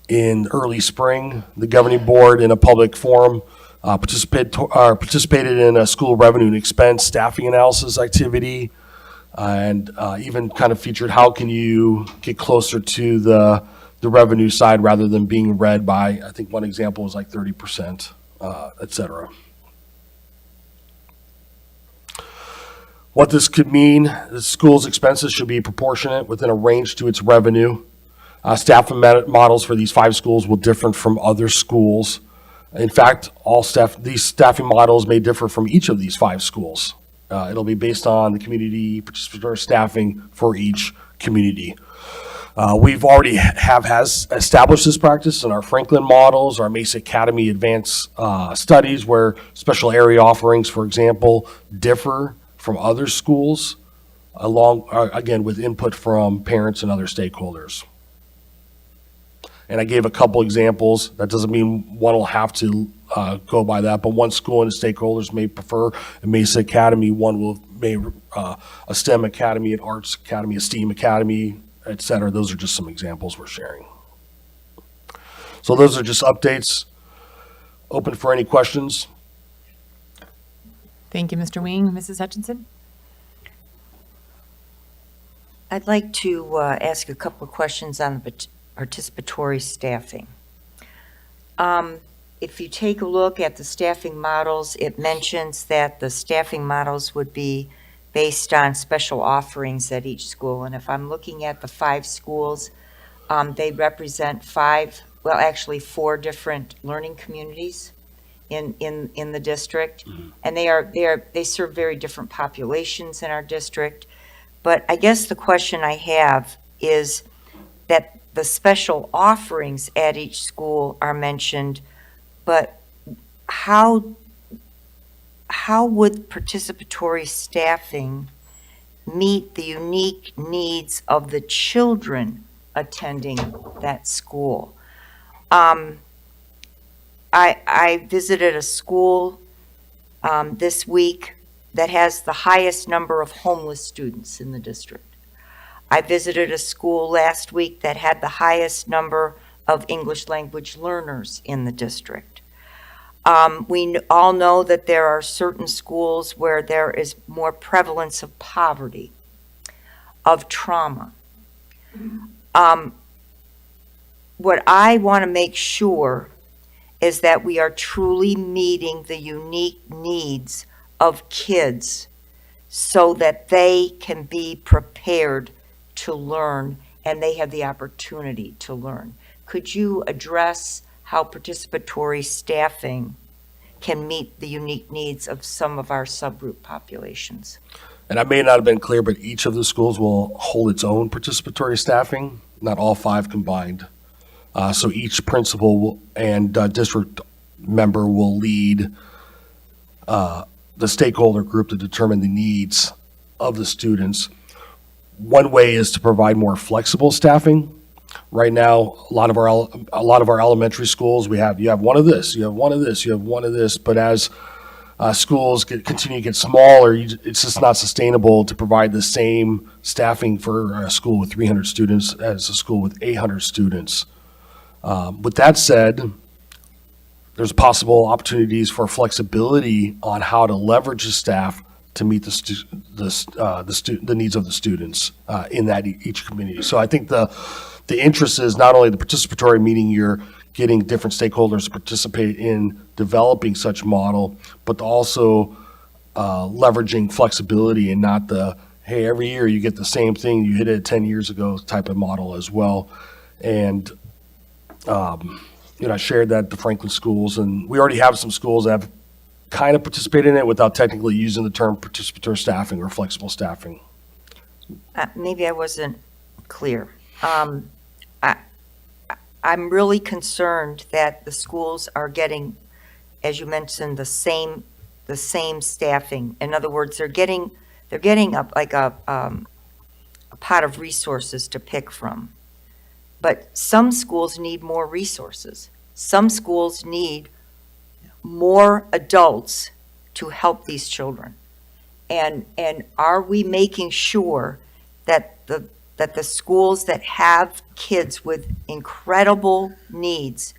in early spring, the governing board in a public forum participated in a school revenue and expense staffing analysis activity, and even kind of featured how can you get closer to the revenue side rather than being read by, I think one example was like 30%, et cetera. What this could mean, the school's expenses should be proportionate within a range to its revenue. Staffing models for these 5 schools will differ from other schools. In fact, these staffing models may differ from each of these 5 schools. It'll be based on the community participatory staffing for each community. We've already has established this practice in our Franklin models, our Mesa Academy advanced studies, where special area offerings, for example, differ from other schools, again, with input from parents and other stakeholders. And I gave a couple examples. That doesn't mean one will have to go by that, but one school and the stakeholders may prefer a Mesa Academy, one may a STEM Academy, an Arts Academy, a STEAM Academy, et cetera. Those are just some examples we're sharing. So those are just updates. Open for any questions. Thank you, Mr. Wing. Mrs. Hutchinson? I'd like to ask a couple of questions on the participatory staffing. If you take a look at the staffing models, it mentions that the staffing models would be based on special offerings at each school. And if I'm looking at the 5 schools, they represent 4 different learning communities in the district. And they serve very different populations in our district. But I guess the question I have is that the special offerings at each school are mentioned, but how would participatory staffing meet the unique needs of the children attending that school? I visited a school this week that has the highest number of homeless students in the district. I visited a school last week that had the highest number of English language learners in the district. We all know that there are certain schools where there is more prevalence of poverty, of trauma. What I want to make sure is that we are truly meeting the unique needs of kids so that they can be prepared to learn and they have the opportunity to learn. Could you address how participatory staffing can meet the unique needs of some of our subgroup populations? And I may not have been clear, but each of the schools will hold its own participatory staffing, not all 5 combined. So each principal and district member will lead the stakeholder group to determine the needs of the students. One way is to provide more flexible staffing. Right now, a lot of our elementary schools, you have one of this, you have one of this, you have one of this, but as schools continue to get smaller, it's just not sustainable to provide the same staffing for a school with 300 students as a school with 800 students. With that said, there's possible opportunities for flexibility on how to leverage the staff to meet the needs of the students in each community. So I think the interest is not only the participatory, meaning you're getting different stakeholders to participate in developing such model, but also leveraging flexibility and not the, hey, every year you get the same thing, you hit it 10 years ago type of model as well. And I shared that at the Franklin schools, and we already have some schools that have kind of participated in it without technically using the term participatory staffing or flexible staffing. Maybe I wasn't clear. I'm really concerned that the schools are getting, as you mentioned, the same staffing. In other words, they're getting a pot of resources to pick from. But some schools need more resources. Some schools need more adults to help these children. And are we making sure that the schools that have kids with incredible needs,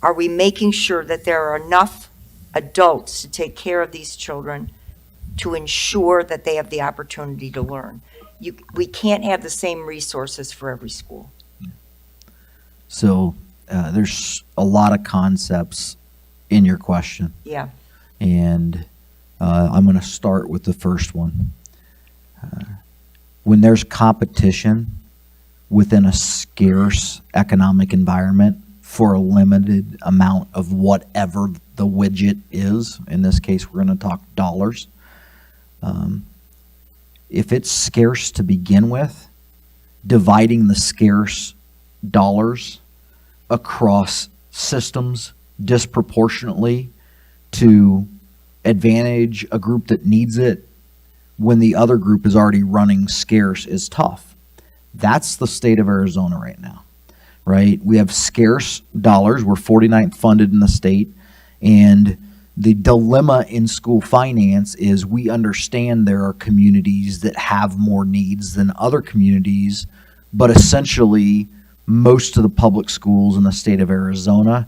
are we making sure that there are enough adults to take care of these children to ensure that they have the opportunity to learn? We can't have the same resources for every school. So there's a lot of concepts in your question. Yeah. And I'm going to start with the first one. When there's competition within a scarce economic environment for a limited amount of whatever the widget is, in this case we're going to talk dollars, if it's scarce to begin with, dividing the scarce dollars across systems disproportionately to advantage a group that needs it when the other group is already running scarce is tough. That's the state of Arizona right now, right? We have scarce dollars. We're 49th funded in the state, and the dilemma in school finance is we understand there are communities that have more needs than other communities, but essentially most of the public schools in the state of Arizona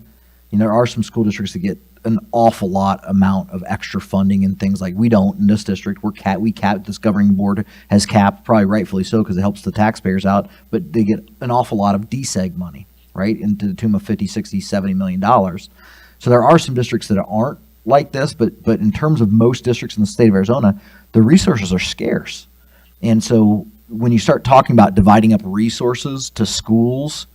there are some school districts that get an awful lot amount of extra funding and things like we don't in this district. We cap, this governing board has capped, probably rightfully so, because it helps the taxpayers out, but they get an awful lot of DSEG money, right, into the tune of 50, 60, 70 million dollars. So there are some districts that aren't like this, but in terms of most districts in the state of Arizona, the resources are scarce. And so when you start talking about dividing up resources to schools,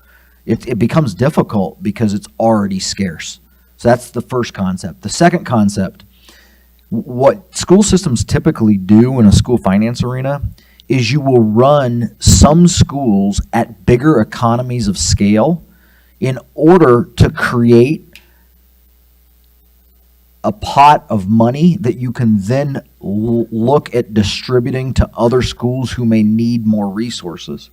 it becomes difficult because it's already scarce. So that's the first concept. The second concept, what school systems typically do in a school finance arena is you will run some schools at bigger economies of scale in order to create a pot of money that you can then look at distributing to other schools who may need more resources.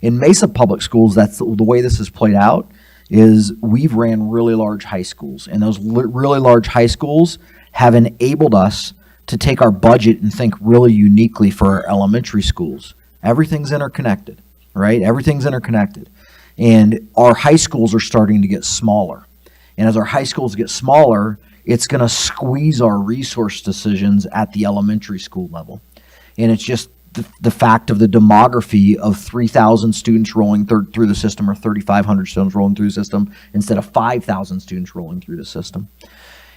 In Mesa Public Schools, that's the way this has played out, is we've ran really large high schools, and those really large high schools have enabled us to take our budget and think really uniquely for our elementary schools. Everything's interconnected, right? Everything's interconnected. And our high schools are starting to get smaller. And as our high schools get smaller, it's going to squeeze our resource decisions at the elementary school level. And it's just the fact of the demography of 3,000 students rolling through the system, or 3,500 students rolling through the system, instead of 5,000 students rolling through the system.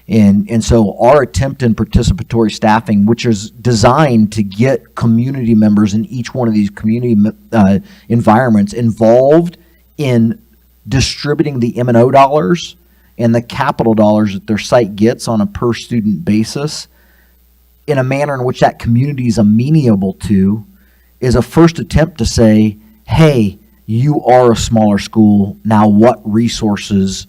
And so our attempt in participatory staffing, which is designed to get community members in each one of these community environments involved in distributing the M&O dollars and the capital dollars that their site gets on a per student basis in a manner in which that community is amenable to, is a first attempt to say, hey, you are a smaller school. Now what resources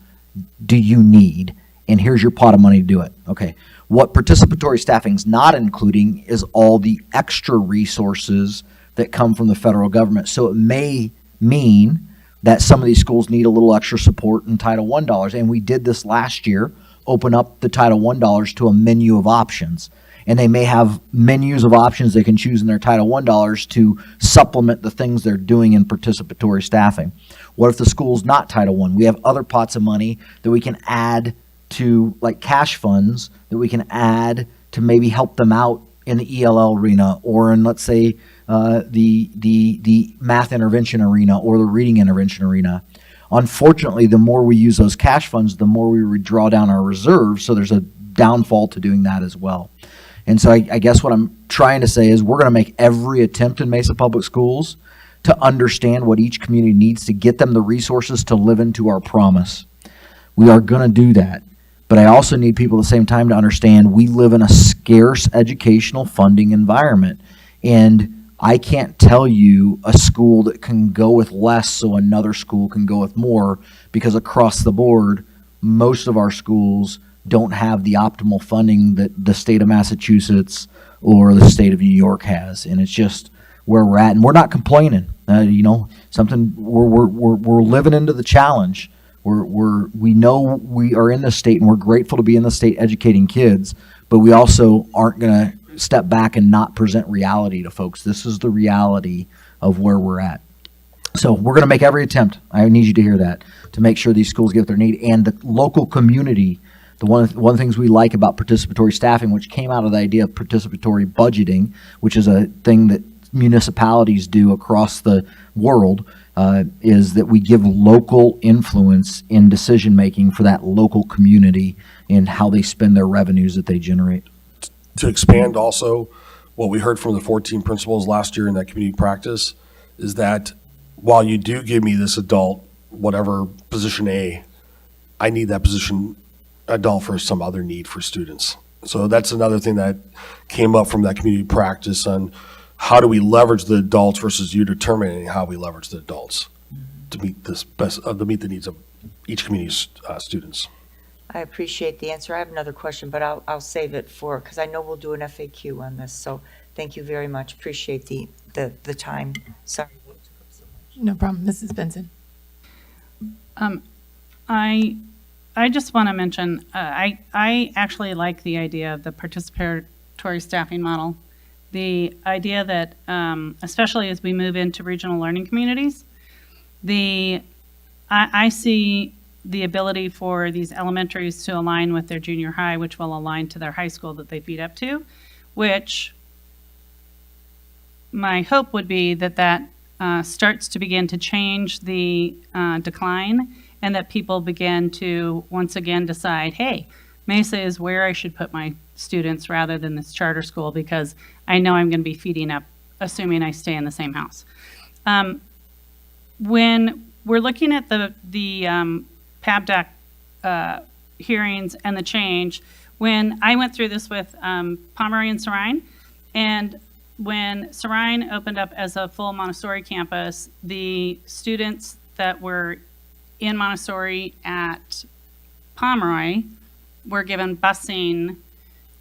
do you need? And here's your pot of money to do it. Okay. What participatory staffing's not including is all the extra resources that come from the federal government. So it may mean that some of these schools need a little extra support in Title I dollars. And we did this last year, open up the Title I dollars to a menu of options. And they may have menus of options they can choose in their Title I dollars to supplement the things they're doing in participatory staffing. What if the school's not Title I? We have other pots of money that we can add to, like cash funds, that we can add to maybe help them out in the ELL arena, or in, let's say, the math intervention arena or the reading intervention arena. Unfortunately, the more we use those cash funds, the more we draw down our reserves, so there's a downfall to doing that as well. And so I guess what I'm trying to say is we're going to make every attempt in Mesa Public Schools to understand what each community needs to get them the resources to live into our promise. We are going to do that. But I also need people at the same time to understand we live in a scarce educational funding environment. And I can't tell you a school that can go with less so another school can go with more, because across the board, most of our schools don't have the optimal funding that the state of Massachusetts or the state of New York has. And it's just where we're at. And we're not complaining. We're living into the challenge. We know we are in this state, and we're grateful to be in the state educating kids, but we also aren't going to step back and not present reality to folks. This is the reality of where we're at. So we're going to make every attempt, I need you to hear that, to make sure these schools get what they need. And the local community, one of the things we like about participatory staffing, which came out of the idea of participatory budgeting, which is a thing that municipalities do across the world, is that we give local influence in decision-making for that local community and how they spend their revenues that they generate. To expand also, what we heard from the 14 principals last year in that community practice is that while you do give me this adult, whatever position A, I need that position adult for some other need for students. So that's another thing that came up from that community practice on how do we leverage the adults versus you determining how we leverage the adults to meet to meet the needs of each community's students. I appreciate the answer. I have another question, but I'll save it for, because I know we'll do an FAQ on this. So thank you very much. Appreciate the time. Sorry. No problem. Mrs. Benson. I just want to mention, I actually like the idea of the participatory staffing model. The idea that, especially as we move into regional learning communities, I see the ability for these elementaries to align with their junior high, which will align to their high school that they feed up to, which my hope would be that that starts to begin to change the decline, and that people begin to once again decide, hey, Mesa is where I should put my students rather than this charter school, because I know I'm going to be feeding up, assuming I stay in the same house. When we're looking at the PABDAC hearings and the change, when I went through this with Pomeroy and Sarine, and when Sarine opened up as a full Montessori campus, the students that were in Montessori at Pomeroy were given busing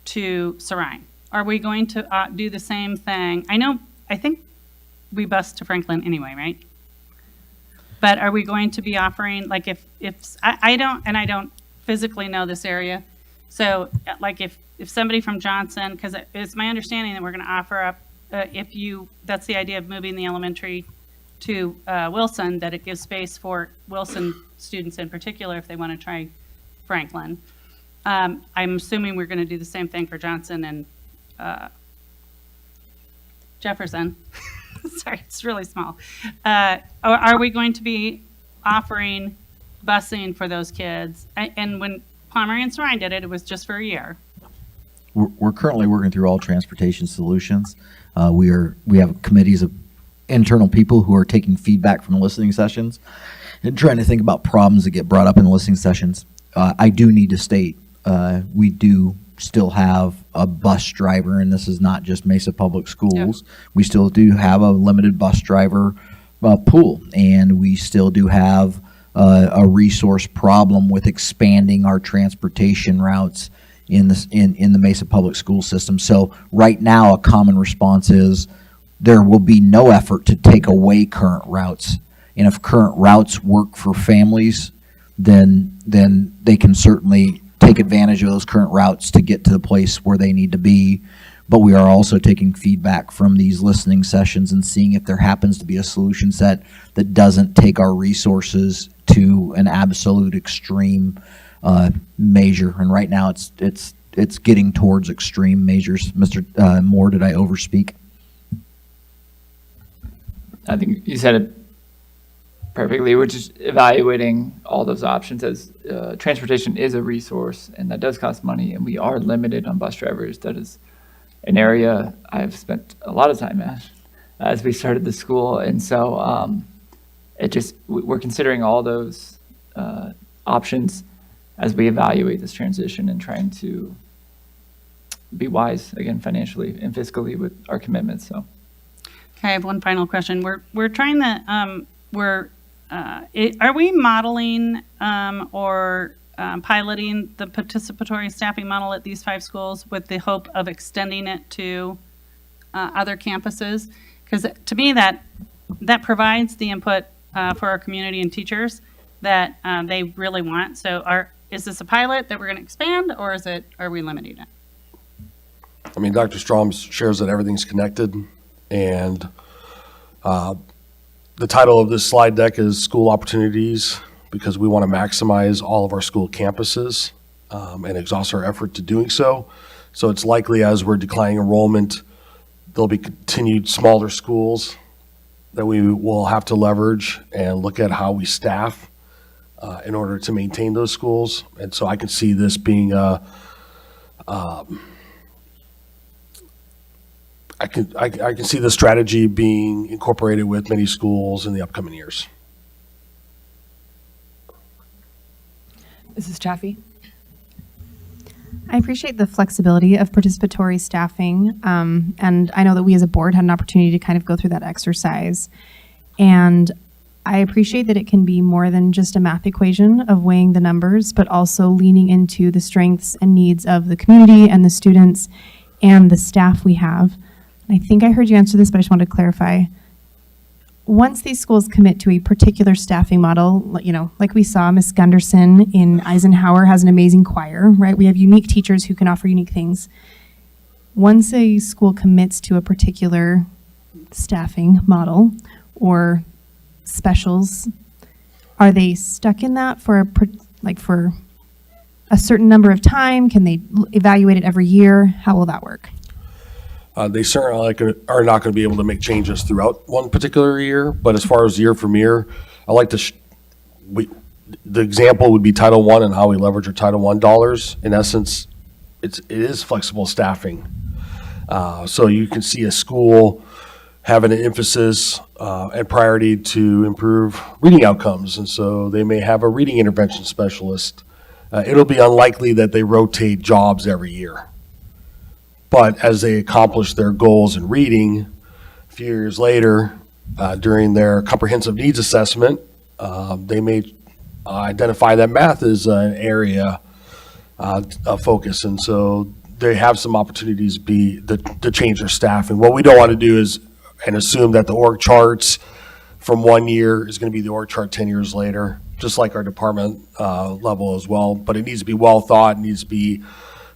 to Sarine. Are we going to do the same thing? I think we bus to Franklin anyway, right? But are we going to be offering, like if I don't physically know this area, so like if somebody from Johnson, because it's my understanding that we're going to offer up, that's the idea of moving the elementary to Wilson, that it gives space for Wilson students in particular if they want to try Franklin. I'm assuming we're going to do the same thing for Johnson and Jefferson. Sorry, it's really small. Are we going to be offering busing for those kids? And when Pomeroy and Sarine did it, it was just for a year. We're currently working through all transportation solutions. We have committees of internal people who are taking feedback from the listening sessions and trying to think about problems that get brought up in the listening sessions. I do need to state, we do still have a bus driver, and this is not just Mesa Public Schools. Yep. We still do have a limited bus driver pool, and we still do have a resource problem with expanding our transportation routes in the Mesa Public School system. So right now, a common response is there will be no effort to take away current routes, and if current routes work for families, then they can certainly take advantage of those current routes to get to the place where they need to be. But we are also taking feedback from these listening sessions and seeing if there happens to be a solution set that doesn't take our resources to an absolute extreme measure. And right now it's getting towards extreme measures. Mr. Moore, did I overspeak? I think you said it perfectly. We're just evaluating all those options, as transportation is a resource and that does cost money, and we are limited on bus drivers. That is an area I've spent a lot of time at as we started the school. And so we're considering all those options as we evaluate this transition and trying to be wise, again, financially and fiscally with our commitments. So. Okay, I have one final question. We're trying to, are we modeling or piloting the participatory staffing model at these 5 schools with the hope of extending it to other campuses? Because to me, that provides the input for our community and teachers that they really want. So is this a pilot that we're going to expand, or are we limiting it? I mean, Dr. Strom shares that everything's connected, and the title of this slide deck is School Opportunities, because we want to maximize all of our school campuses and exhaust our effort to doing so. So it's likely as we're declining enrollment, there'll be continued smaller schools that we will have to leverage and look at how we staff in order to maintain those schools. And so I can see this being I can see the strategy being incorporated with many schools in the upcoming years. Mrs. Chaffee? I appreciate the flexibility of participatory staffing, and I know that we as a board had an opportunity to kind of go through that exercise. And I appreciate that it can be more than just a math equation of weighing the numbers, but also leaning into the strengths and needs of the community and the students and the staff we have. I think I heard you answer this, but I just wanted to clarify. Once these schools commit to a particular staffing model, like we saw, Ms. Gunderson in Eisenhower has an amazing choir, right? We have unique teachers who can offer unique things. Once a school commits to a particular staffing model or specials, are they stuck in that for for a certain number of time? Can they evaluate it every year? How will that work? They certainly are not going to be able to make changes throughout one particular year, but as far as year from year, I like to, the example would be Title I and how we leverage our Title I dollars. In essence, it is flexible staffing. So you can see a school having an emphasis and priority to improve reading outcomes. And so they may have a reading intervention specialist. It'll be unlikely that they rotate jobs every year. But as they accomplish their goals in reading, a few years later, during their comprehensive needs assessment, they may identify that math is an area of focus. And so they have some opportunities to change their staff. And what we don't want to do is and assume that the org charts from 1 year is going to be the org chart 10 years later, just like our department level as well. But it needs to be well thought, it needs to be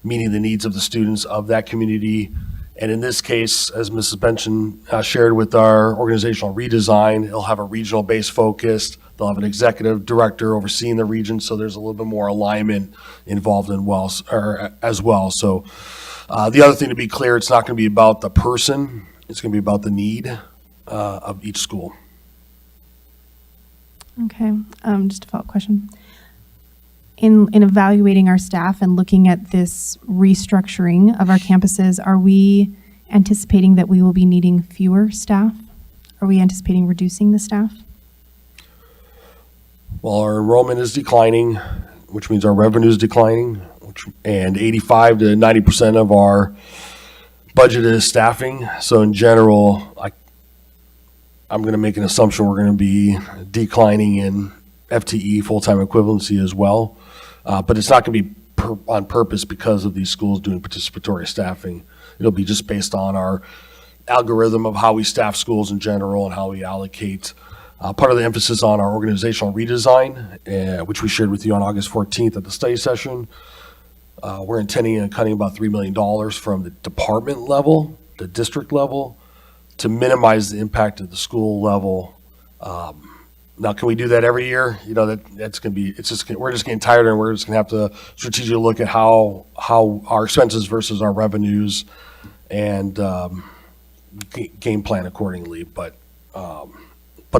meeting the needs of the students of that community. And in this case, as Mrs. Benson shared with our organizational redesign, it'll have a regional based focus. They'll have an executive director overseeing the region, so there's a little bit more alignment involved as well. So the other thing to be clear, it's not going to be about the person, it's going to be about the need of each school. Okay, just a follow-up question. In evaluating our staff and looking at this restructuring of our campuses, are we anticipating that we will be needing fewer staff? Are we anticipating reducing the staff? Well, our enrollment is declining, which means our revenue is declining, and 85 to 90% of our budget is staffing. So in general, I'm going to make an assumption we're going to be declining in FTE, full-time equivalency as well. But it's not going to be on purpose because of these schools doing participatory staffing. It'll be just based on our algorithm of how we staff schools in general and how we allocate. Part of the emphasis on our organizational redesign, which we shared with you on August 14th at the study session, we're intending on cutting about $3 million from the department level, the district level, to minimize the impact at the school level. Now, can we do that every year? You know, that's going to be, we're just getting tired, and we're just going to have to strategically look at how our expenses versus our revenues and game plan accordingly. But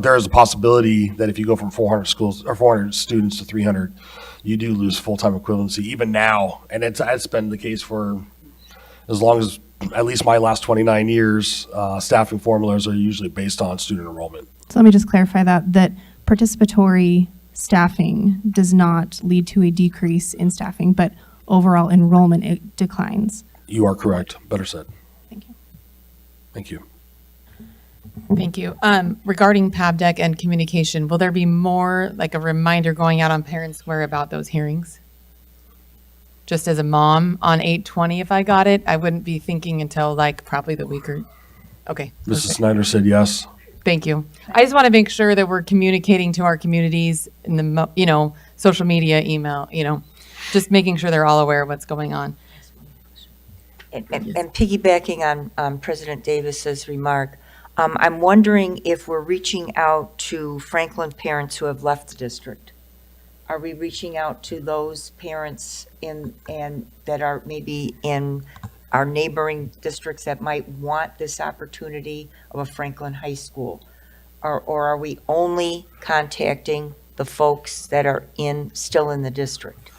there is a possibility that if you go from 400 schools or 400 students to 300, you do lose full-time equivalency even now. And it's been the case for as long as at least my last 29 years. Staffing formulas are usually based on student enrollment. So let me just clarify that participatory staffing does not lead to a decrease in staffing, but overall enrollment, it declines. You are correct. Better said. Thank you. Thank you. Thank you. Regarding PABDEC and communication, will there be more, like a reminder going out on parents' where about those hearings? Just as a mom on 8/20, if I got it, I wouldn't be thinking until probably the week or, okay. Mrs. perfect. Snyder said yes. Thank you. I just want to make sure that we're communicating to our communities in the, social media, email, just making sure they're all aware of what's going on. And piggybacking on President Davis's remark, I'm wondering if we're reaching out to Franklin parents who have left the district. Are we reaching out to those parents that are maybe in our neighboring districts that might want this opportunity of a Franklin High School? Or are we only contacting the folks that are still in the district?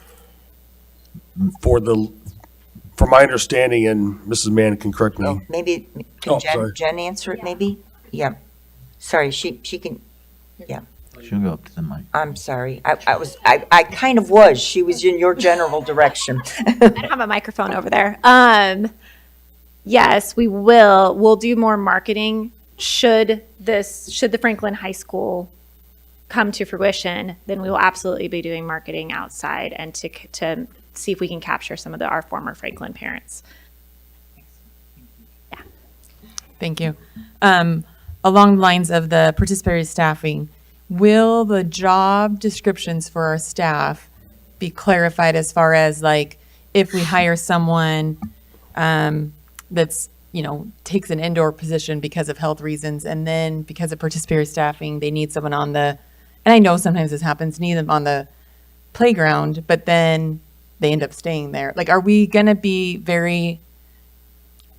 From my understanding, and Mrs. Mann can correct me. Maybe, can sorry. Jen answer it maybe? Yeah. Sorry, she can, yeah. She'll go up to the mic. I'm sorry. I kind of was. She was in your general direction. I don't have a microphone over there. Yes, we will. We'll do more marketing. Should the Franklin High School come to fruition, then we will absolutely be doing marketing outside and to see if we can capture some of our former Franklin parents. Yeah. Thank you. Along the lines of the participatory staffing, will the job descriptions for our staff be clarified as far as if we hire someone that's, takes an indoor position because of health reasons, and then because of participatory staffing, they need someone on the and I know sometimes this happens, need them on the playground, but then they end up staying there. Like, are we going to be very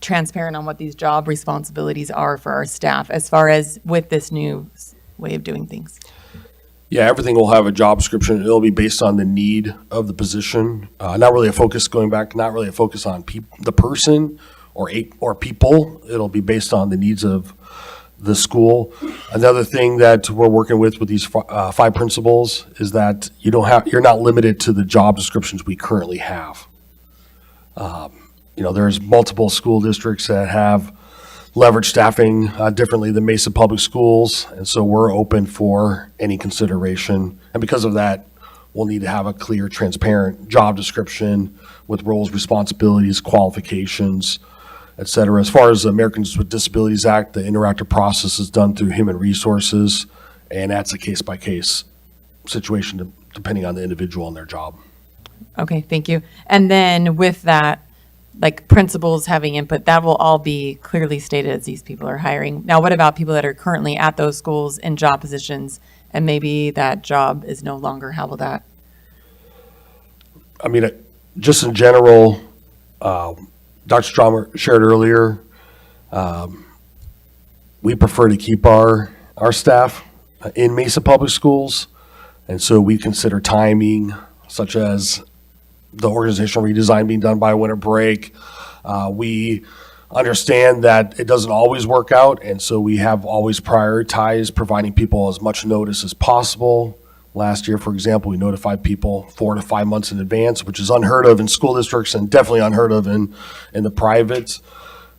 transparent on what these job responsibilities are for our staff as far as with this new way of doing things? Yeah, everything will have a job description. It'll be based on the need of the position. Not really a focus on the person or people. It'll be based on the needs of the school. Another thing that we're working with these five principals is that you're not limited to the job descriptions we currently have. There's multiple school districts that have leverage staffing differently than Mesa Public Schools, and so we're open for any consideration. And because of that, we'll need to have a clear, transparent job description with roles, responsibilities, qualifications, et cetera. As far as the Americans with Disabilities Act, the interactive process is done through Human Resources, and that's a case-by-case situation depending on the individual and their job. Okay, thank you. And then with that, like principals having input, that will all be clearly stated as these people are hiring. Now, what about people that are currently at those schools in job positions and maybe that job is no longer, how will that? I mean, just in general, Dr. Straumer shared earlier, we prefer to keep our staff in Mesa Public Schools, and so we consider timing, such as the organizational redesign being done by winter break. We understand that it doesn't always work out, and so we have always prioritized providing people as much notice as possible. Last year, for example, we notified people 4 to 5 months in advance, which is unheard of in school districts and definitely unheard of in the privates.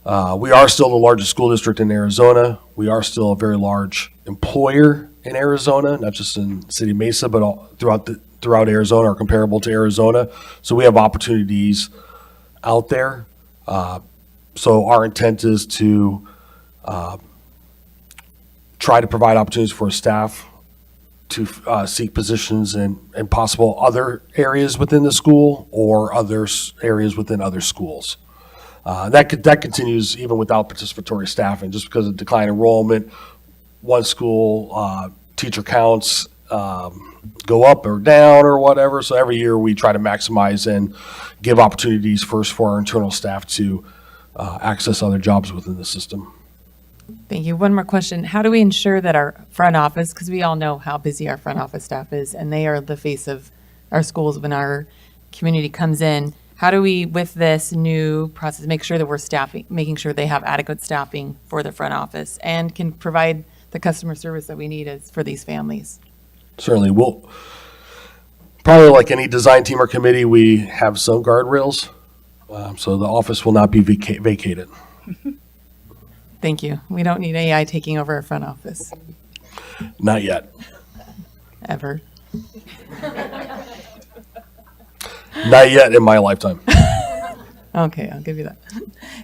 We are still the largest school district in Arizona. We are still a very large employer in Arizona, not just in the city of Mesa, but throughout Arizona or comparable to Arizona. So we have opportunities out there. So our intent is to try to provide opportunities for staff to seek positions in possible other areas within the school or other areas within other schools. That continues even without participatory staffing, just because of decline enrollment. One school teacher counts go up or down or whatever. So every year we try to maximize and give opportunities first for our internal staff to access other jobs within the system. Thank you. One more question. How do we ensure that our front office, because we all know how busy our front office staff is, and they are the face of our schools when our community comes in. How do we, with this new process, make sure that we're making sure they have adequate staffing for the front office and can provide the customer service that we need for these families? Certainly. We'll probably, like any design team or committee, we have some guardrails. So the office will not be vacated. Thank you. We don't need AI taking over our front office. Not yet. Ever. Not yet in my lifetime. Okay, I'll give you that.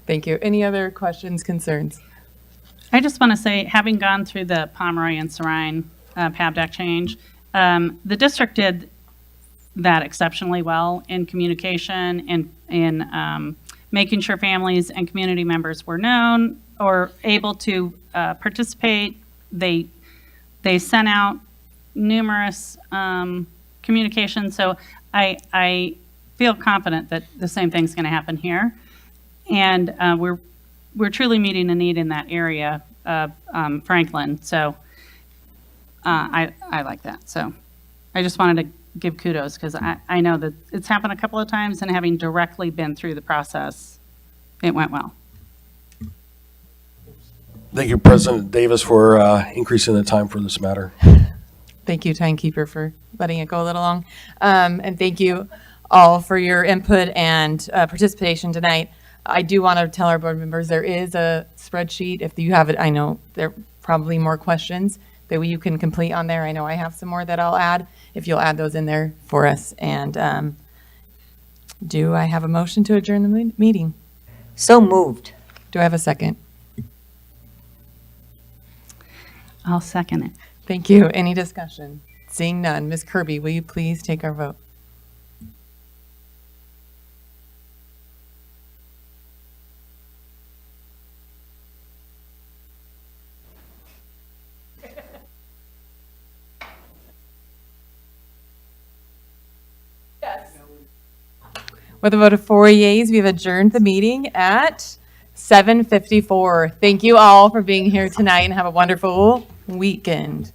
Thank you. Any other questions, concerns? I just want to say, having gone through the Pomeroy and Serine PABDAC change, the district did that exceptionally well in communication and in making sure families and community members were known or able to participate. They sent out numerous communications, so I feel confident that the same thing's going to happen here, and we're truly meeting a need in that area of Franklin. So I like that. So I just wanted to give kudos because I know that it's happened a couple of times, and having directly been through the process, it went well. Thank you, President Davis, for increasing the time for this matter. Thank you, timekeeper, for letting it go a little long. And thank you all for your input and participation tonight. I do want to tell our board members there is a spreadsheet. If you have it, I know there are probably more questions that you can complete on there. I know I have some more that I'll add, if you'll add those in there for us. And do I have a motion to adjourn the meeting? So moved. Do I have a second? I'll second it. Thank you. Any discussion? Seeing none. Ms. Kirby, will you please take our vote? With a vote of 4 yeas, we've adjourned the meeting at 7:54. Thank you all for being here tonight and have a wonderful weekend.